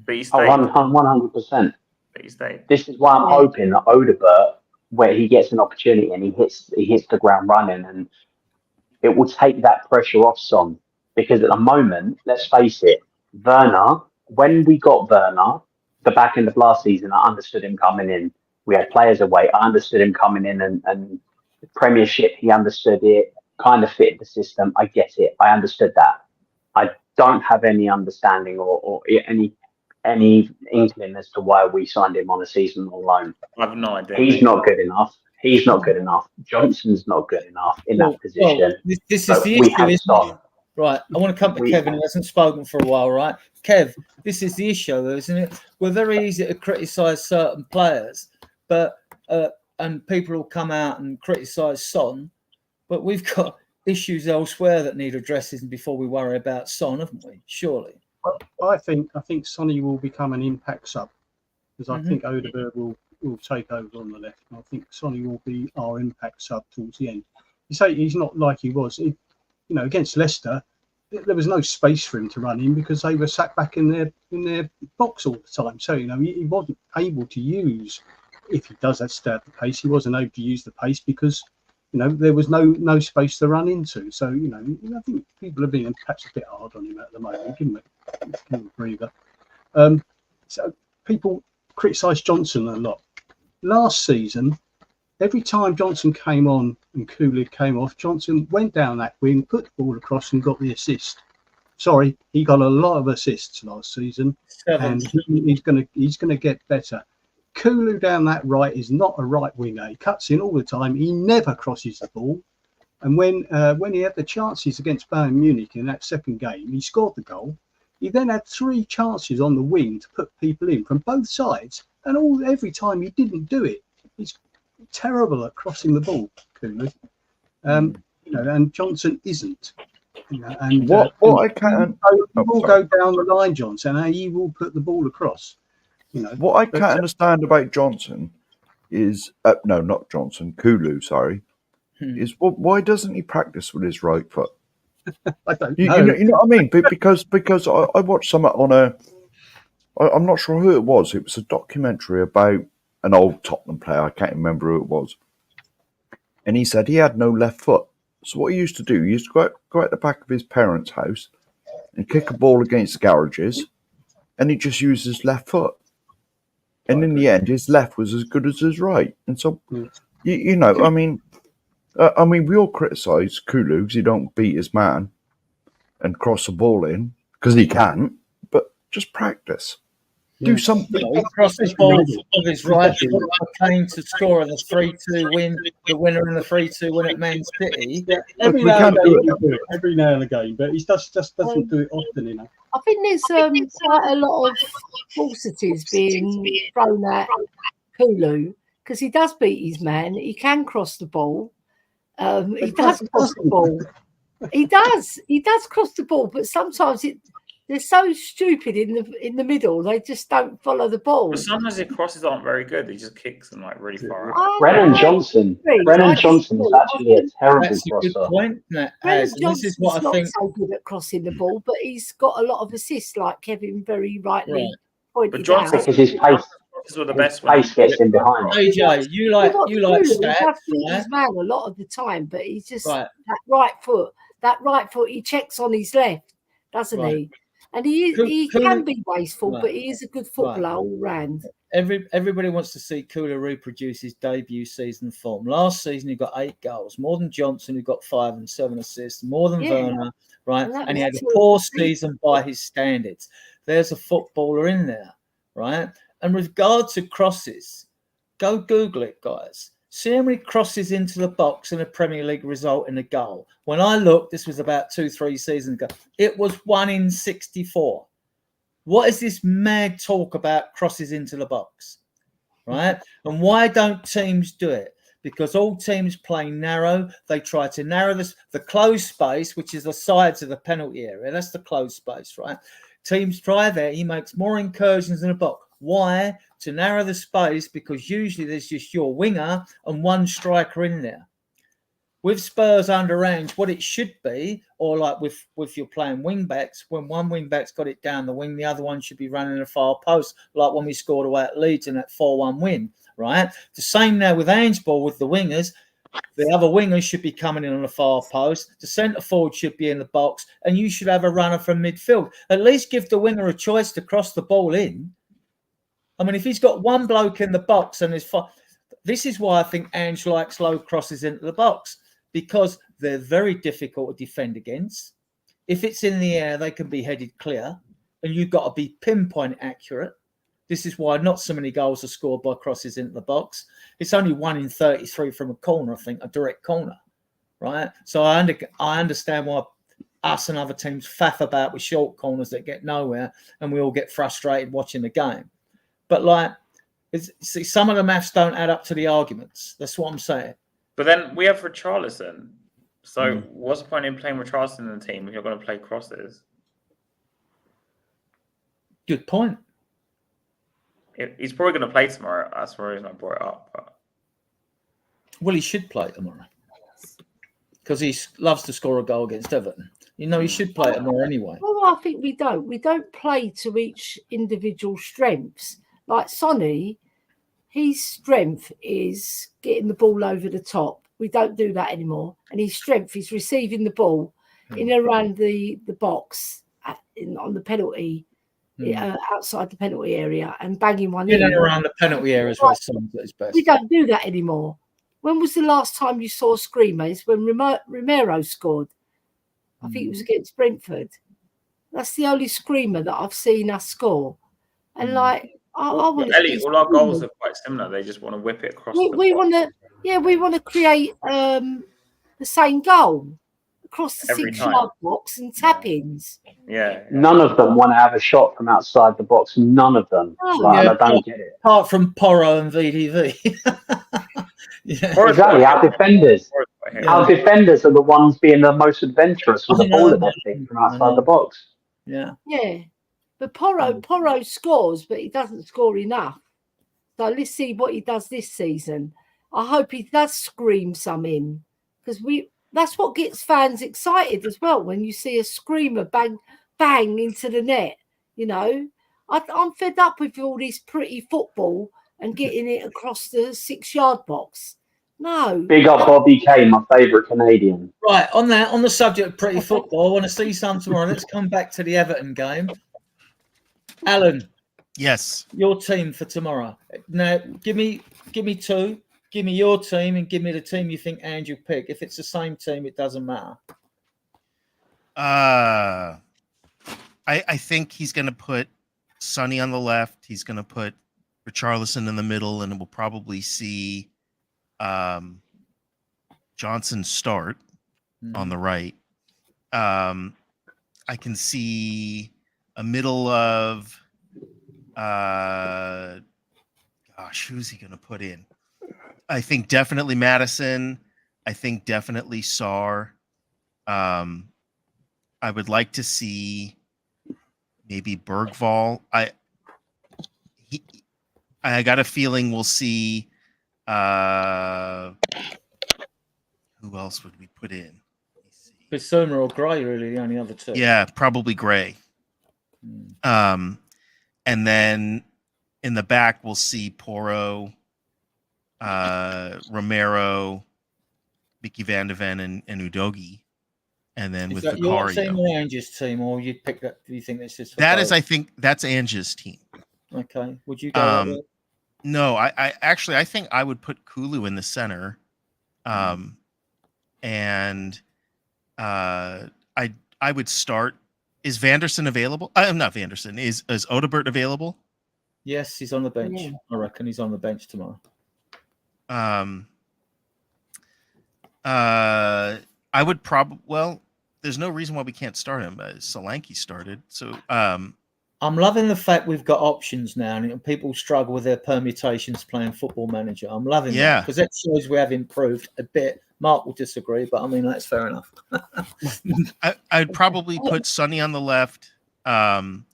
But he stayed. 100%. But he stayed. This is why I'm hoping that Odegaard, where he gets an opportunity and he hits the ground running, and it will take that pressure off Son. Because at the moment, let's face it, Werner, when we got Werner, the back end of last season, I understood him coming in. We had players away. I understood him coming in and the Premiership, he understood it, kind of fit the system. I get it. I understood that. I don't have any understanding or any inkling as to why we signed him on a seasonal loan. I have no idea. He's not good enough. He's not good enough. Johnson's not good enough in that position. Well, this is the issue, isn't it? Right. I want to come to Kevin, who hasn't spoken for a while, right? Kev, this is the issue, isn't it? We're very easy to criticise certain players, but and people will come out and criticise Son, but we've got issues elsewhere that need addressing before we worry about Son, haven't we? Surely. I think Sonny will become an impact sub because I think Odegaard will take over on the left. And I think Sonny will be our impact sub towards the end. You say he's not like he was. Against Leicester, there was no space for him to run in because they were sat back in their box all the time. So he wasn't able to use. If he does that stay at the pace, he wasn't able to use the pace because there was no space to run into. So I think people are being perhaps a bit hard on him at the moment. Give him a breather. So people criticise Johnson a lot. Last season, every time Johnson came on and Coolidge came off, Johnson went down that wing, put the ball across, and got the assist. Sorry, he got a lot of assists last season, and he's going to get better. Coolidge down that right is not a right winger. He cuts in all the time. He never crosses the ball. And when he had the chances against Bayern Munich in that second game, he scored the goal. He then had 3 chances on the wing to put people in from both sides, and every time he didn't do it. He's terrible at crossing the ball, Coolidge. And Johnson isn't. I can't. He will go down the line, Johnson, and he will put the ball across. What I can't understand about Johnson is not Johnson, Kulu, sorry, is why doesn't he practice with his right foot? I don't know. You know what I mean? Because I watched something on I'm not sure who it was. It was a documentary about an old Tottenham player. I can't remember who it was. and he said he had no left foot. So what he used to do, he used to go out the back of his parents' house and kick a ball against the garages, and he just used his left foot. And in the end, his left was as good as his right. And so, you know, I mean, we all criticise Kulu because he don't beat his man and cross the ball in because he can't. But just practice. Do something. He crossed the ball of his right foot came to score the 3-2 win, the winner in the 3-2 win at Man City. Yeah, every now and again, he do it. Every now and again, but he just doesn't do it often enough. I think there's quite a lot of falsities being thrown at Kulu because he does beat his man. He can cross the ball. He does cross the ball. He does cross the ball, but sometimes they're so stupid in the middle. They just don't follow the ball. But sometimes his crosses aren't very good. He just kicks them like really far out. Brennan Johnson is actually a terrible That's a good crosser. point, Nat. Brennan This is what I not think. so good at crossing the ball, but he's got a lot of assists, like Kevin very rightly pointed But Johnson, out. Because his pace, were the best pace gets in behind. AJ, you like He stats, does beat right? his man a lot of the time, but he's just Right. that right foot. He checks on his left, doesn't he? And he can be wasteful, but he is a good footballer all round. Everybody wants to see Kula reproduce his debut season form. Last season, he got 8 goals, more than Johnson, who got 5 and 7 assists, more than Werner, right? And he had a poor season by his standards. There's a footballer in there, right? And with regard to crosses, go Google it, guys. See how many crosses into the box in a Premier League result in a goal. When I looked, this was about 2-3 seasons ago, it was 1 in 64. What is this mad talk about crosses into the box, right? And why don't teams do it? Because all teams play narrow. They try to narrow the closed space, which is the sides of the penalty area. That's the closed space, right? Teams try there. He makes more incursions in the box. Why? To narrow the space, because usually there's just your winger and one striker in there. With Spurs under range, what it should be, or like with you're playing wing backs, when one wing back's got it down the wing, the other one should be running a far post, like when we scored away at Leeds in that 4-1 win, right? The same now with handball with the wingers. The other wingers should be coming in on the far post. The centre forward should be in the box, and you should have a runner from midfield. At least give the winger a choice to cross the ball in. I mean, if he's got one bloke in the box and this is why I think Ange likes low crosses into the box, because they're very difficult to defend against. If it's in the air, they can be headed clear, and you've got to be pinpoint accurate. This is why not so many goals are scored by crosses into the box. It's only 1 in 33 from a corner, I think, a direct corner, right? So I understand why us and other teams faff about with short corners that get nowhere, and we all get frustrated watching the game. But like, see, some of the maths don't add up to the arguments. That's what I'm saying. But then we have Richarlison. So what's the point in playing Richarlison in the team if you're going to play crosses? Good point. He's probably going to play tomorrow. That's the reason I brought it up. But... Well, he should play tomorrow because he loves to score a goal against Everton. You know, he should play tomorrow anyway. Well, I think we don't. We don't play to each individual strengths. Like Sonny, his strength is getting the ball over the top. We don't do that anymore. And his strength is receiving the ball in around the box on the penalty, outside the penalty area, and banging one in. Around the penalty area is where Son's at his best. We don't do that anymore. When was the last time you saw screamers? When Romero scored. I think it was against Brentford. That's the only screamer that I've seen us score. And like, I want Ellie, all our goals are quite similar. They just want to whip it across. We want to create the same goal across the 6-yard box and tap-ins. Yeah. None of them want to have a shot from outside the box. None of them. I don't get it. Apart from Porro and VDV. Exactly. Our defenders are the ones being the most adventurous with the ball in their feet from outside the box. Yeah. Yeah. But Porro scores, but he doesn't score enough. So let's see what he does this season. I hope he does scream some in, because that's what gets fans excited as well, when you see a screamer bang into the net. You know, I'm fed up with all this pretty football and getting it across the 6-yard box. No. Big up Bobby Kay, my favourite Canadian. Right, on the subject of pretty football, I want to see some tomorrow. Let's come back to the Everton game. Alan, Yes. your team for tomorrow. Now, give me two. Give me your team and give me the team you think Andrew pick. If it's the same team, it doesn't matter. I think he's going to put Sonny on the left. He's going to put Richarlison in the middle, and we'll probably see Johnson start on the right. I can see a middle of who's he going to put in? I think definitely Madison. I think definitely Sarr. I would like to see maybe Bergvall. I got a feeling we'll see. Who else would we put in? Bissouma or Gray, really, the only other two. Yeah, probably Gray. And then in the back, we'll see Porro, Romero, Mickey Van de Ven, and Udogie. And then with that your team Vicario. or Ange's team, or you'd pick that? Do you think this is? That is, I think, that's Ange's team. Okay. Would you go that way? No, I actually think I would put Kulu in the center. And I would start. Is Vanderson available? I'm not Vanderson. Is Odebert available? Yes, he's on the bench. Yeah. I reckon he's on the bench tomorrow. I would probably. Well, there's no reason why we can't start him. Solanke started, so I'm loving the fact we've got options now, and people struggle with their permutations playing Football Manager. I'm loving that because that shows we have improved a bit. Mark will disagree, but I mean that's fair enough. I'd probably put Sonny on the left, Odebert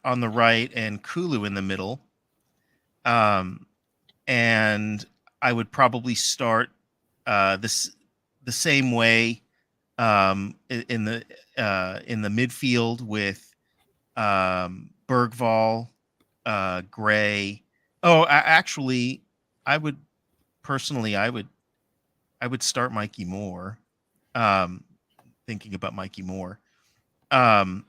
on the right, and Kulu in the middle. And I would probably start the same way in the midfield with Bergvall, Gray. Oh, actually, I would start Mikey Moore. Thinking about Mikey Moore, and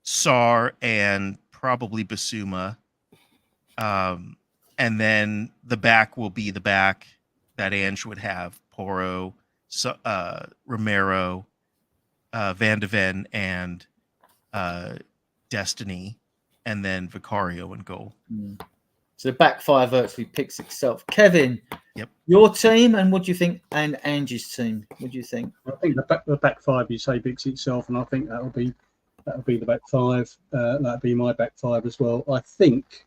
Sarr and probably Bissouma. And then the back will be the back that Ange would have: Porro, Romero, Van de Ven, and Destiny, and then Vicario in goal. So the back five virtually picks itself. Kevin, Yep. Your team, and what do you think? And Angie's team, what do you think? I think the back five you say picks itself, and I think that'll be the back five. That'll be my back five as well. I think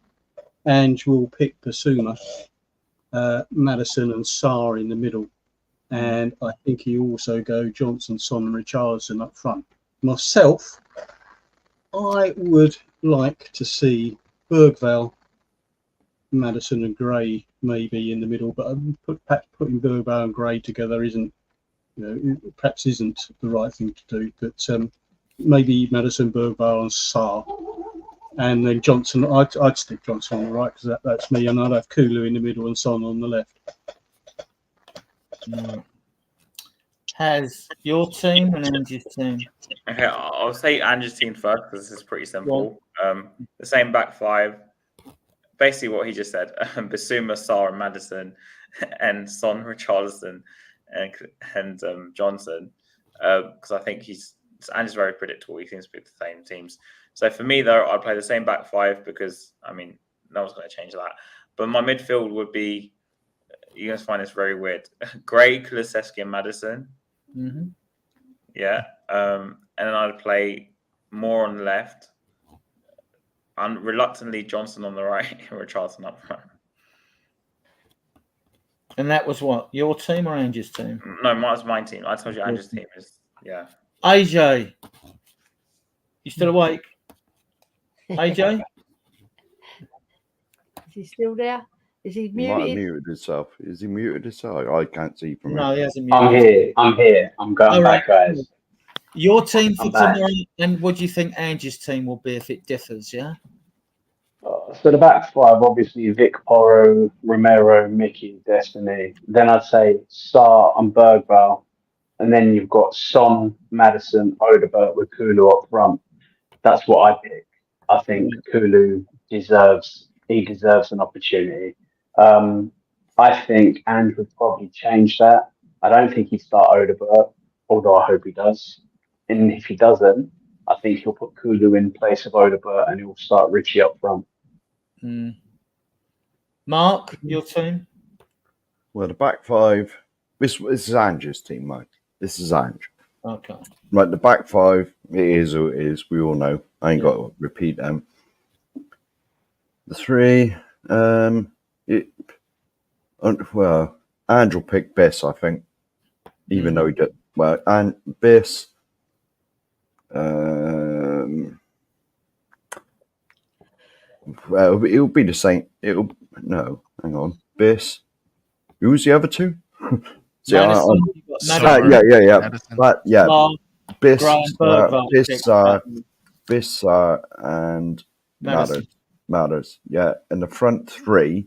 Ange will pick Bissouma, Madison, and Sarr in the middle, and I think he also go Johnson, Son, and Richarlison up front. Myself, I would like to see Bergvall, Madison, and Gray maybe in the middle, but perhaps putting Bergvall and Gray together isn't the right thing to do. But maybe Madison, Bergvall, and Sarr, and then Johnson. I'd stick Johnson on the right because that's me, and I'd have Kulu in the middle and Son on the left. Has your team and Angie's team? Okay, I'll say Andrew's team first because this is pretty simple. The same back five. Basically, what he just said: Bissouma, Sarr, and Madison, and Son, Richarlison, and Johnson. Because I think Andrew's very predictable. He seems to pick the same teams. So for me, though, I'd play the same back five because I mean, no one's going to change that. But my midfield would be. You're going to find this very weird: Gray, Kulusevski, and Madison. Mm-hmm. Yeah, and then I'd play Moore on the left, and reluctantly Johnson on the right, and Richarlison up front. And that was what, your team or Angie's team? No, that's my team. I told you Angie's team is AJ, you still awake? AJ, Is he still there? Is he He might have muted? muted himself. Is he muted himself? I can't see from no, here. he hasn't muted. I'm here. I'm going back, guys. Your team for I'm back. tomorrow, and what do you think Angie's team will be if it differs? Yeah. So the back five, obviously Vic, Porro, Romero, Mickey, Destiny. Then I'd say Sarr and Bergvall. And then you've got Son, Madison, Odegaard with Kulu up front. That's what I pick. I think Kulu deserves an opportunity. I think Andrew would probably change that. I don't think he'd start Odegaard, although I hope he does. And if he doesn't, I think he'll put Kulu in place of Odegaard and he'll start Richie up front. Mark, your team? Well, the back five. This is Ange's team, mate. This is Ange. Okay. Right, the back five. It is who it is. We all know. I ain't got to repeat them. The three. Well, Ange will pick Biss, I think. Even though he did well, and Biss. Well, it'll be the same. Hang on. Biss. Who's the other two? Madison, Biss, and Matters. Yeah, and the front three.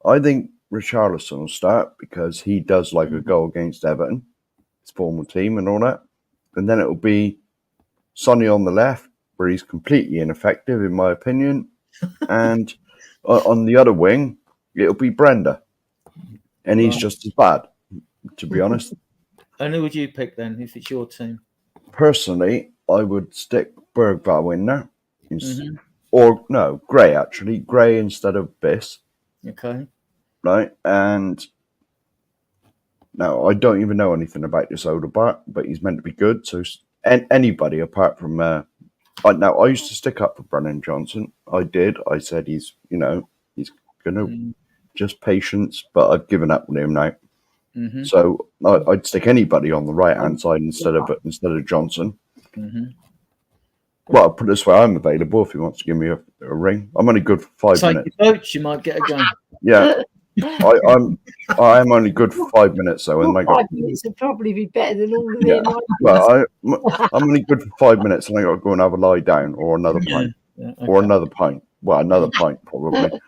I think Richarlison will start because he does like a goal against Everton, his former team, and all that. And then it'll be Sonny on the left, where he's completely ineffective, in my opinion. And on the other wing, it'll be Brenda. And he's just as bad, to be honest. And who would you pick then, if it's your team? Personally, I would stick Bergvall in there. Or, no, Gray, actually. Gray instead of Biss. Okay. Right? And now, I don't even know anything about this Odegaard, but he's meant to be good. So, anybody apart from... now, I used to stick up for Brennan Johnson. I did. I said he's going to... Just patience, but I've given up with him now. So I'd stick anybody on the right hand side instead of Johnson. Well, I'll put it this way: I'm available if he wants to give me a ring. I'm only good for 5 minutes. Your coach, you might get a game. Yeah, I am only good for 5 minutes though. And 5 minutes would probably be better than all of them. Yeah. Well, I'm only good for 5 minutes, and I got to go and have a lie down or another pint, or another pint. Well, another pint probably.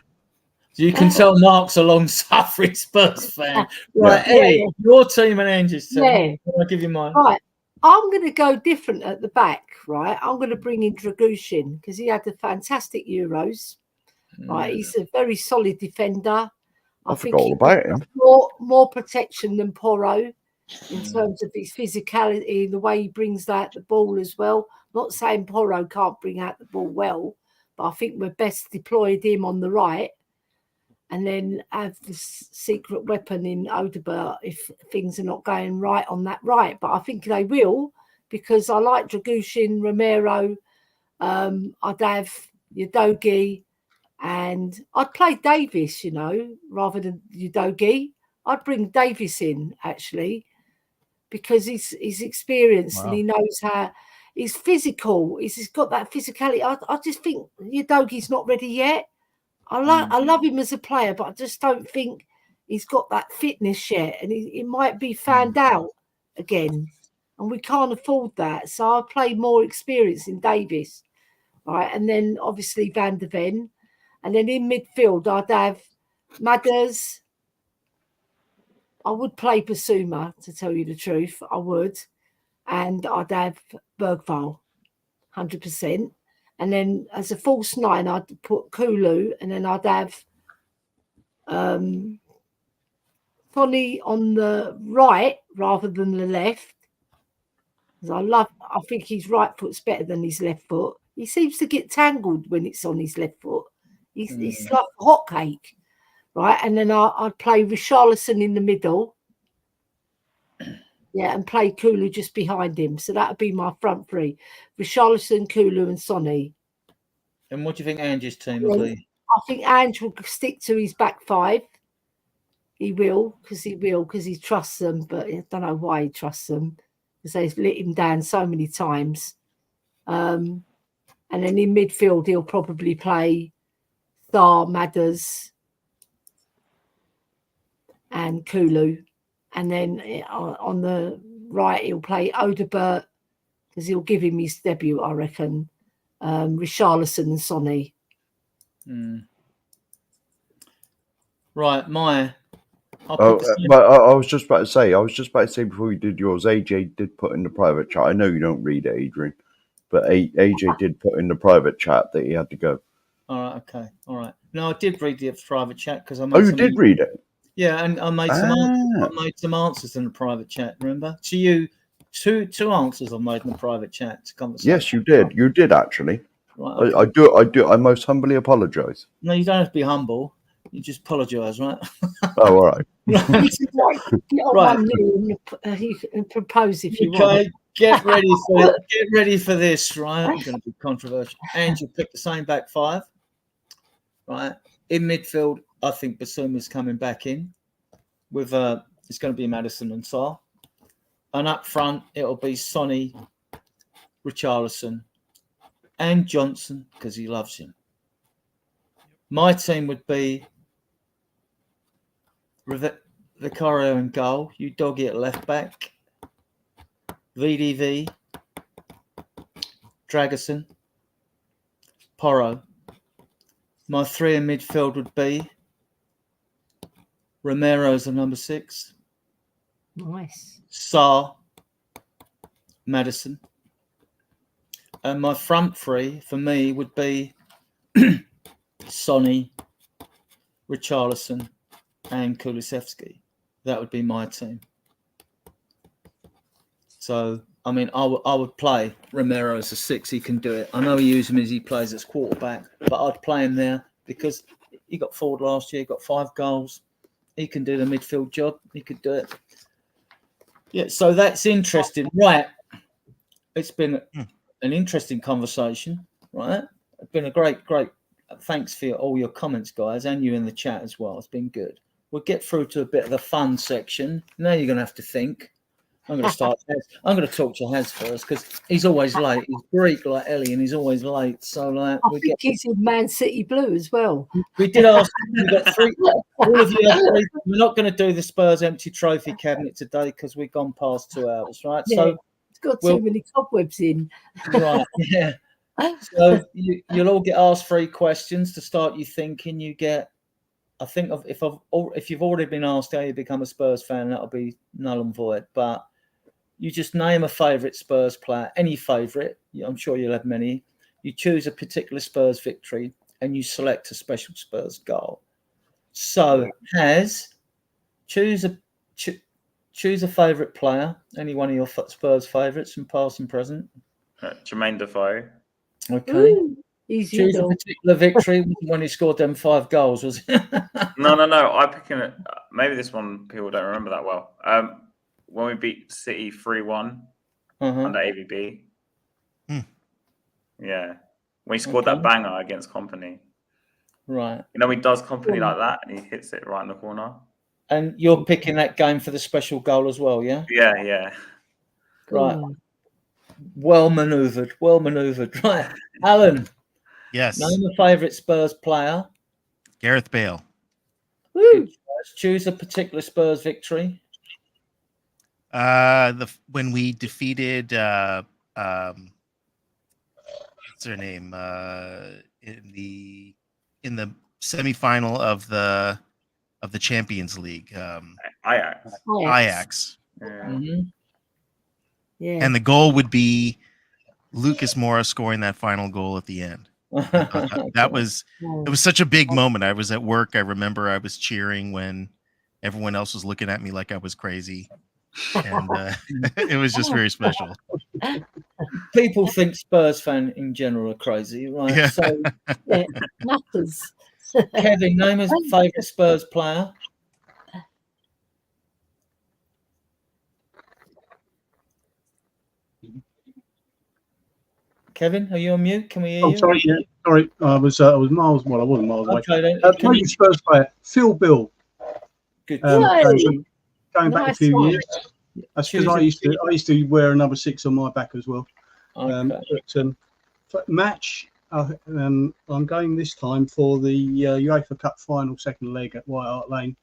So you can tell Mark's a long-suffering Spurs fan. Right, Ellie, your team and Angie's team. Yeah. I'll give you mine. Right. I'm going to go different at the back, right? I'm going to bring in Dragushin because he had the fantastic Euros. Right. He's a very solid defender. I forgot all about him. More protection than Porro in terms of his physicality, the way he brings out the ball as well. Not saying Porro can't bring out the ball well, but I think we're best deployed him on the right. And then have the secret weapon in Odegaard if things are not going right on that right. But I think they will because I like Dragushin, Romero. I'd have Udogie and I'd play Davis, rather than Udogie. I'd bring Davis in, actually, because he's experienced and he knows how. He's physical. He's got that physicality. I just think Udogie's not ready yet. I love him as a player, but I just don't think he's got that fitness yet, and he might be found out again, and we can't afford that. So I'll play more experience in Davis, right? And then obviously Van der Ven, and then in midfield I'd have Madders. I would play Basuma, to tell you the truth, I would, and I'd have Bergvall, 100%. And then as a false nine, I'd put Kulu, and then I'd have Sonny on the right rather than the left. Because I think his right foot's better than his left foot. He seems to get tangled when it's on his left foot. He's like a hotcake, right? And then I'd play Richarlison in the middle. Yeah, and play Kulu just behind him. So that would be my front three. Richarlison, Kulu and Sonny. And what do you think Angie's team will be? I think Ange will stick to his back five. He will, because he trusts them. But I don't know why he trusts them, because they've let him down so many times. And then in midfield, he'll probably play Sarr, Madders and Kulu. And then on the right, he'll play Odegaard because he'll give him his debut, I reckon. Richarlison and Sonny. Right, I'll Oh, put the same. but I was just about to say. I was just about to say before you did yours. AJ did put in the private chat. I know you don't read it, Adrian, but AJ did put in the private chat that he had to go. All right, okay, all right. No, I did read the private chat because I made Oh, you some. did read it. Yeah, and I made some answers. I made some answers in the private chat. Remember, to you, two answers I made in the private chat to conversation. Yes, you did. You did actually. Right, okay. I do. I most humbly apologise. No, you don't have to be humble. You just apologise, right? Oh, all right. Get on Right. one knee and propose if you want. Okay, get ready for this, right? I'm going to be controversial. And you pick the same back five, right? In midfield, I think Basuma's coming back in with it's going to be Maddison and Sarr. And up front, it'll be Sonny, Richarlison, and Johnson because he loves him. My team would be Vicario in goal, you doggy at left back, VDV, Dragerson, Porro. My three in midfield would be Romero's at number 6. Nice. Sarr, Maddison. And my front three for me would be Sonny, Richarlison, and Kulusevski. That would be my team. So, I mean, I would play Romero as a 6. He can do it. I know he uses him as he plays as quarterback, but I'd play him there because he got forward last year, got 5 goals. He can do the midfield job. He could do it. Yeah, so that's interesting. Right. It's been an interesting conversation, right? It's been a great thanks for all your comments, guys, and you in the chat as well. It's been good. We'll get through to a bit of the fun section. Now you're going to have to think. I'm going to start. I'm going to talk to Haz first because he's always late. He's Greek like Ellie, and he's always late. So, like, I think he's in Man City Blue as well. We did ask. We got 3. All of you have 3. We're not going to do the Spurs empty trophy cabinet today because we've gone past 2 hours, right? Yeah, So it's got too many cobwebs in. Right. Yeah. So you'll all get asked 3 questions to start you thinking. You get. I think if you've already been asked how you become a Spurs fan, that'll be null and void. But you just name a favourite Spurs player, any favourite. I'm sure you'll have many. You choose a particular Spurs victory and you select a special Spurs goal. So, choose a favourite player, any one of your Spurs favourites from past and present. Jermaine Defoe. Okay. Ooh, easy Choose a enough. particular victory when he scored them 5 goals, was it? No. I'm picking it. Maybe this one people don't remember that well. When we beat City 3-1 under AVB. Yeah. When he scored that banger against Company. Right. You know, he does Company like that and he hits it right in the corner. And you're picking that game for the special goal as well, yeah? Yeah. Right. Well manoeuvred. Right. Alan. Yes. Name a favourite Spurs player. Gareth Bale. Woo. Choose a particular Spurs victory. When we defeated what's her name? In the semifinal of the Champions League. Ajax. Yeah. Mm-hmm. Yeah. And the goal would be Lucas Moura scoring that final goal at the end. It was such a big moment. I was at work. I remember I was cheering when everyone else was looking at me like I was crazy. And it was just very special. People think Spurs fans in general are crazy, right? Yeah. So, Nutters. Kevin, name a favourite Spurs player. Kevin, are you on mute? Can we hear you? Sorry, yeah, sorry. I was miles. Well, I wasn't miles away. Okay, then. Favourite Spurs player, Phil Bill. Good. Going back a Nice few one. years. That's because I used to wear a number 6 on my back as well. Okay. But match, I'm going this time for the UEFA Cup final second leg at White Hart Lane.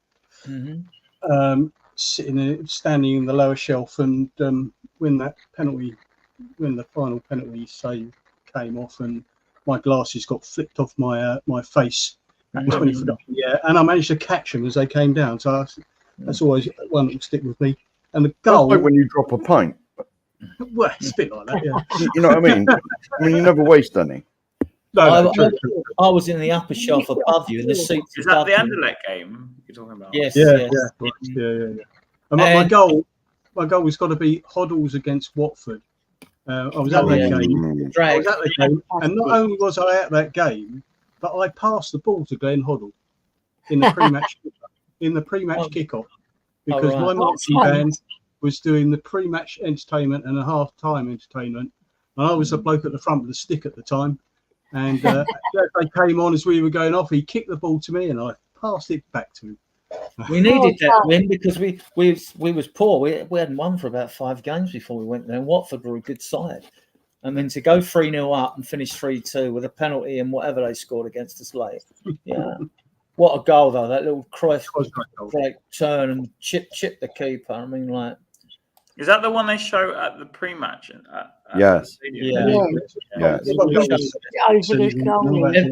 Mm-hmm. Standing in the lower shelf and when the final penalty save came off and my glasses got flipped off my face at 20 foot up in the air, and I managed to catch them as they came down. So that's always one that will stick with me. And the That's goal, like when you drop a pint. well, it's a bit like that, yeah. You know what I mean? I mean, you never waste any. No, I was in the upper shelf above you, in the seats Is that above the you. Anderlecht game you're talking about? Yes, yeah, yes. yeah. And my goal was got to be Hoddles against Watford. I was at Oh, that yeah. game. I Drag. was at the game, and not only was I at that game, but I passed the ball to Glenn Hoddle in the pre-match kickoff, because right. my marching band was doing the pre-match entertainment and a half-time entertainment, and I was the bloke at the front with the stick at the time. And as they came on as we were going off, he kicked the ball to me, and I passed it back to him. We needed that win because we was poor. We hadn't won for about 5 games before we went there. And Watford were a good side. And then to go 3-0 up and finish 3-2 with a penalty and whatever they scored against us late. Yeah. What a goal though! That little Cruyff like turn and chip the keeper. I mean, like. Is that the one they show at the pre-match? Yes. Yeah. Every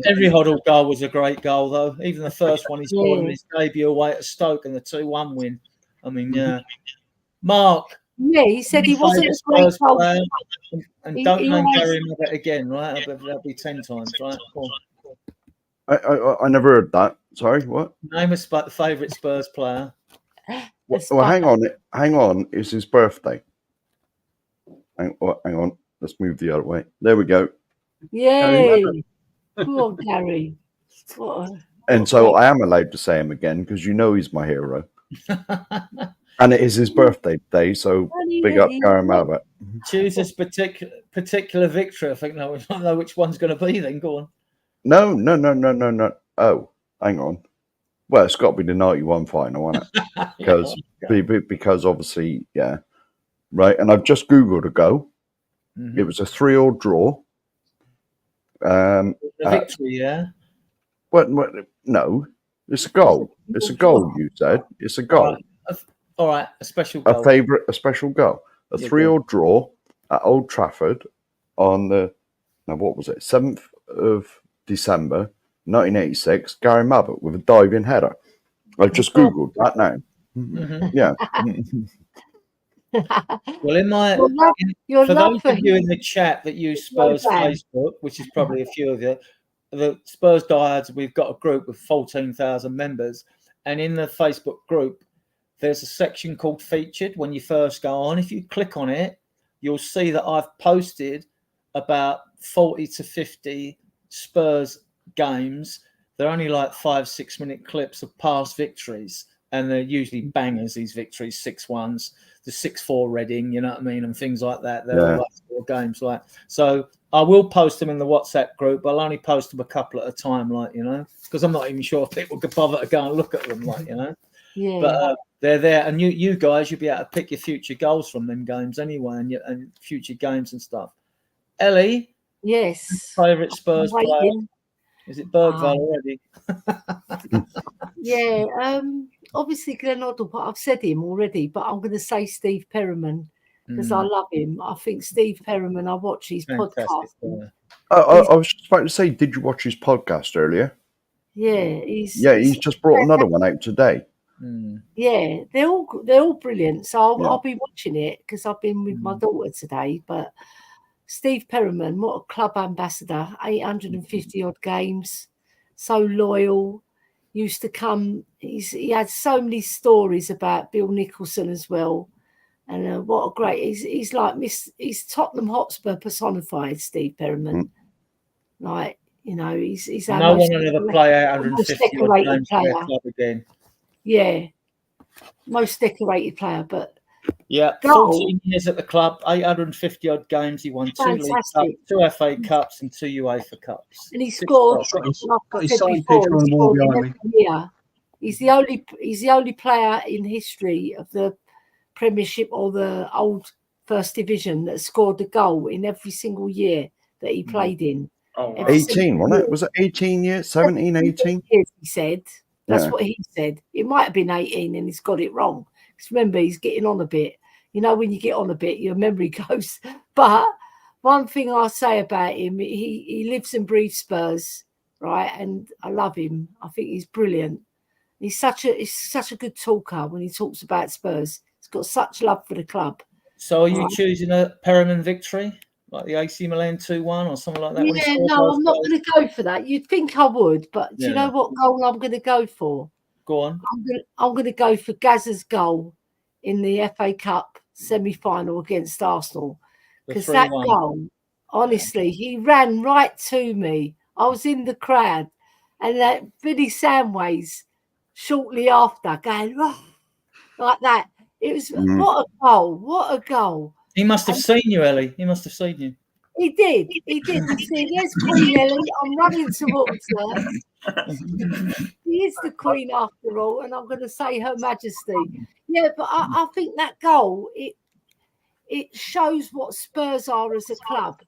Every Hoddle goal was a great goal, though. Even the first one he scored in his debut away at Stoke and the 2-1 win. I mean, yeah. Mark. Yeah, he said he wasn't a great goal. And don't name Gary Mabbutt again, right? That'll be 10 times, right? I never heard that. Sorry, what? Name a favourite Spurs player. Well, hang on. It's his birthday. Hang on. Let's move the other way. There we go. Yay! Poor Gary. And so I am allowed to say him again because you know he's my hero. And it is his birthday today, so big up Gary Mabbutt. Choose this particular victory. I think I don't know which one's going to be then. Go on. No. Oh, hang on. Well, it's got to be the 91 final, isn't it? Because obviously, yeah. Right, and I've just Googled a goal. It was a 3-3 draw. A victory, yeah? What? No, it's a goal. It's a goal, you said. It's a goal. All right, a special goal. A special goal. A 3-3 draw at Old Trafford on the, what was it, 7th of December, 1986. Gary Mabbutt with a diving header. I've just Googled that now. Yeah. Well, for those of you in the chat that use Spurs Facebook, which is probably a few of you, the Spurs Diehards, we've got a group with 14,000 members, and in the Facebook group, there's a section called Featured. When you first go on, if you click on it, you'll see that I've posted about 40 to 50 Spurs games. They're only like 5-6 minute clips of past victories, and they're usually bangers, these victories, 6-1s, the 6-4 Reading, you know what I mean, and things like that. They're all like games like. So I will post them in the WhatsApp group, but I'll only post them a couple at a time, like, you know, because I'm not even sure if people could bother to go and look at them, like, you know. Yeah. But they're there, and you guys, you'll be able to pick your future goals from them games anyway, and future games and stuff. Ellie, yes, favourite Spurs player? Is it Bergvall already? Yeah, obviously Glenn Hoddle, but I've said him already. But I'm going to say Steve Perriman because I love him. I think Steve Perriman. I watch his podcast. I was just about to say, did you watch his podcast earlier? Yeah, he's just brought another one out today. Yeah, they're all brilliant. So I'll be watching it because I've been with my daughter today. But Steve Perriman, what a club ambassador! 850 odd games, so loyal. Used to come. He had so many stories about Bill Nicholson as well, and what a great. He's like he's Tottenham Hotspur personified. Steve Perriman, like, you know, he's no one will ever play 850 games for their club again. Yeah, most decorated player, but. Yeah, 14 years at the club, 850 odd games. He won 2 League Cups, 2 FA Cups, and 2 UEFA Cups. And he scored. Got his signed picture on the wall behind me. Yeah, he's the only player in history of the Premiership or the old First Division that scored a goal in every single year that he played in. 18, wasn't it? Was it 18 years? 17, 18? Years, he said. That's what he said. It might have been 18 and he's got it wrong. Because remember, he's getting on a bit. You know, when you get on a bit, your memory goes. But one thing I'll say about him, he lives and breathes Spurs, right? And I love him. I think he's brilliant. He's such a good talker when he talks about Spurs. He's got such love for the club. So are you choosing a Perriman victory, like the AC Milan 2-1 or something like that? Yeah, no, I'm not going to go for that. You'd think I would, but do you Yeah. know what goal I'm going to go for? Go on. I'm going to go for Gazza's goal in the FA Cup semi-final against Arsenal, because that 3-1. goal, honestly, he ran right to me. I was in the crowd, and that Billy Samways shortly after going like that. It was what a goal! What a goal! He must have seen you, Ellie. He must have seen you. He did. He said, "There's Queen Ellie. I'm running towards her. She is the Queen after all, and I'm going to say Her Majesty." Yeah, but I think that goal it shows what Spurs are as a club.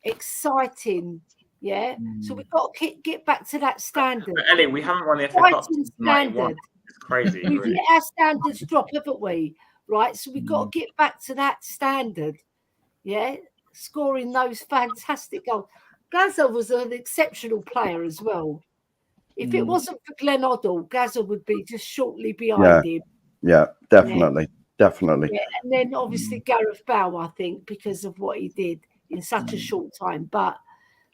Exciting, yeah. So we've got to get back to that standard. But Ellie, we haven't won the FA Cup since Standard. 91. It's crazy. We've Really. let our standards drop, haven't we? Right. So we've got to get back to that standard. Yeah. Scoring those fantastic goals. Gazza was an exceptional player as well. If it wasn't for Glenn Oddle, Gazza would be just shortly behind him. Yeah, definitely. Definitely. Yeah. And then obviously Gareth Bale, I think, because of what he did in such a short time. But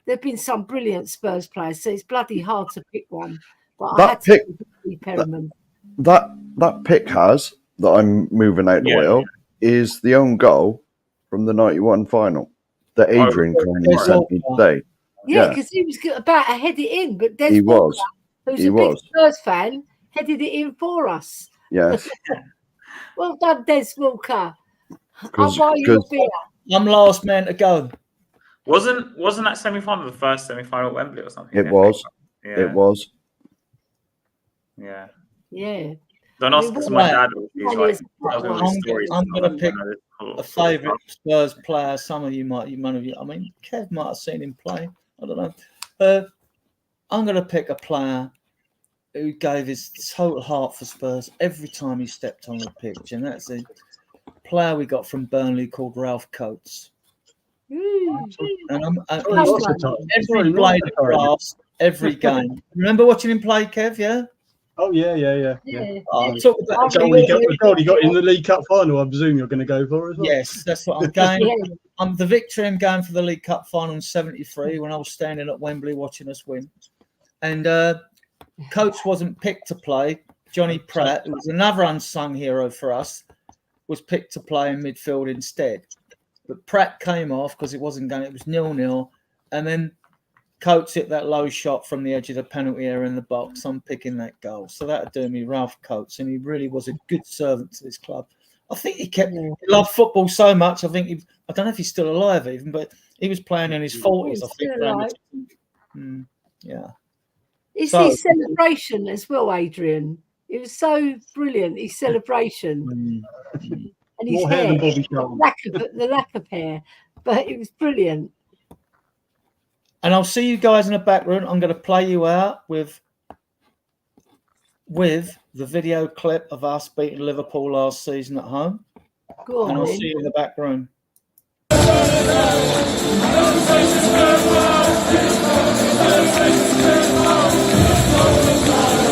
there have been some brilliant Spurs players, so it's bloody hard to pick one. But I had to pick Perriman. That pick that I'm moving out the way of is the own goal from the 91 final that Adrian kindly sent me today. Yeah, because he was about to head it in, but Des he Walker, was. who's a big Spurs fan, headed it in for us. Yes. Well done, Des Walker. I'll buy you a beer. I'm last man to go. Wasn't that semi-final the first semi-final at Wembley or something? It was. Yeah. It was. Yeah. Yeah. Don't ask because my dad was I'm going to pick a favourite Spurs player. Some of you might, I mean, Kev might have seen him play. I don't know. I'm going to pick a player who gave his total heart for Spurs every time he stepped on the pitch, and that's a player we got from Burnley called Ralph Coates. And every blade of grass, every game. Remember watching him play, Kev? Yeah. Oh yeah. The goal he got in the League Cup final, I presume you're going to go for as well. Yes, that's what I'm going. I'm the victory. I'm going for the League Cup final in '73 when I was standing at Wembley watching us win. And Coates wasn't picked to play. Johnny Pratt, who was another unsung hero for us, was picked to play in midfield instead. But Pratt came off because it wasn't going. It was 0-0, and then Coates hit that low shot from the edge of the penalty area in the box. I'm picking that goal. So that'd do me, Ralph Coates. And he really was a good servant to this club. I think he loved football so much. I don't know if he's still alive even, but he was playing in his 40s, I think. Yeah. It's his celebration as well, Adrian. It was so brilliant, his celebration. And his hair, the lack of hair. But it was brilliant. And I'll see you guys in the back room. I'm going to play you out with the video clip of us beating Liverpool last season at home. Go on, and I'll see you in the back room. Spurs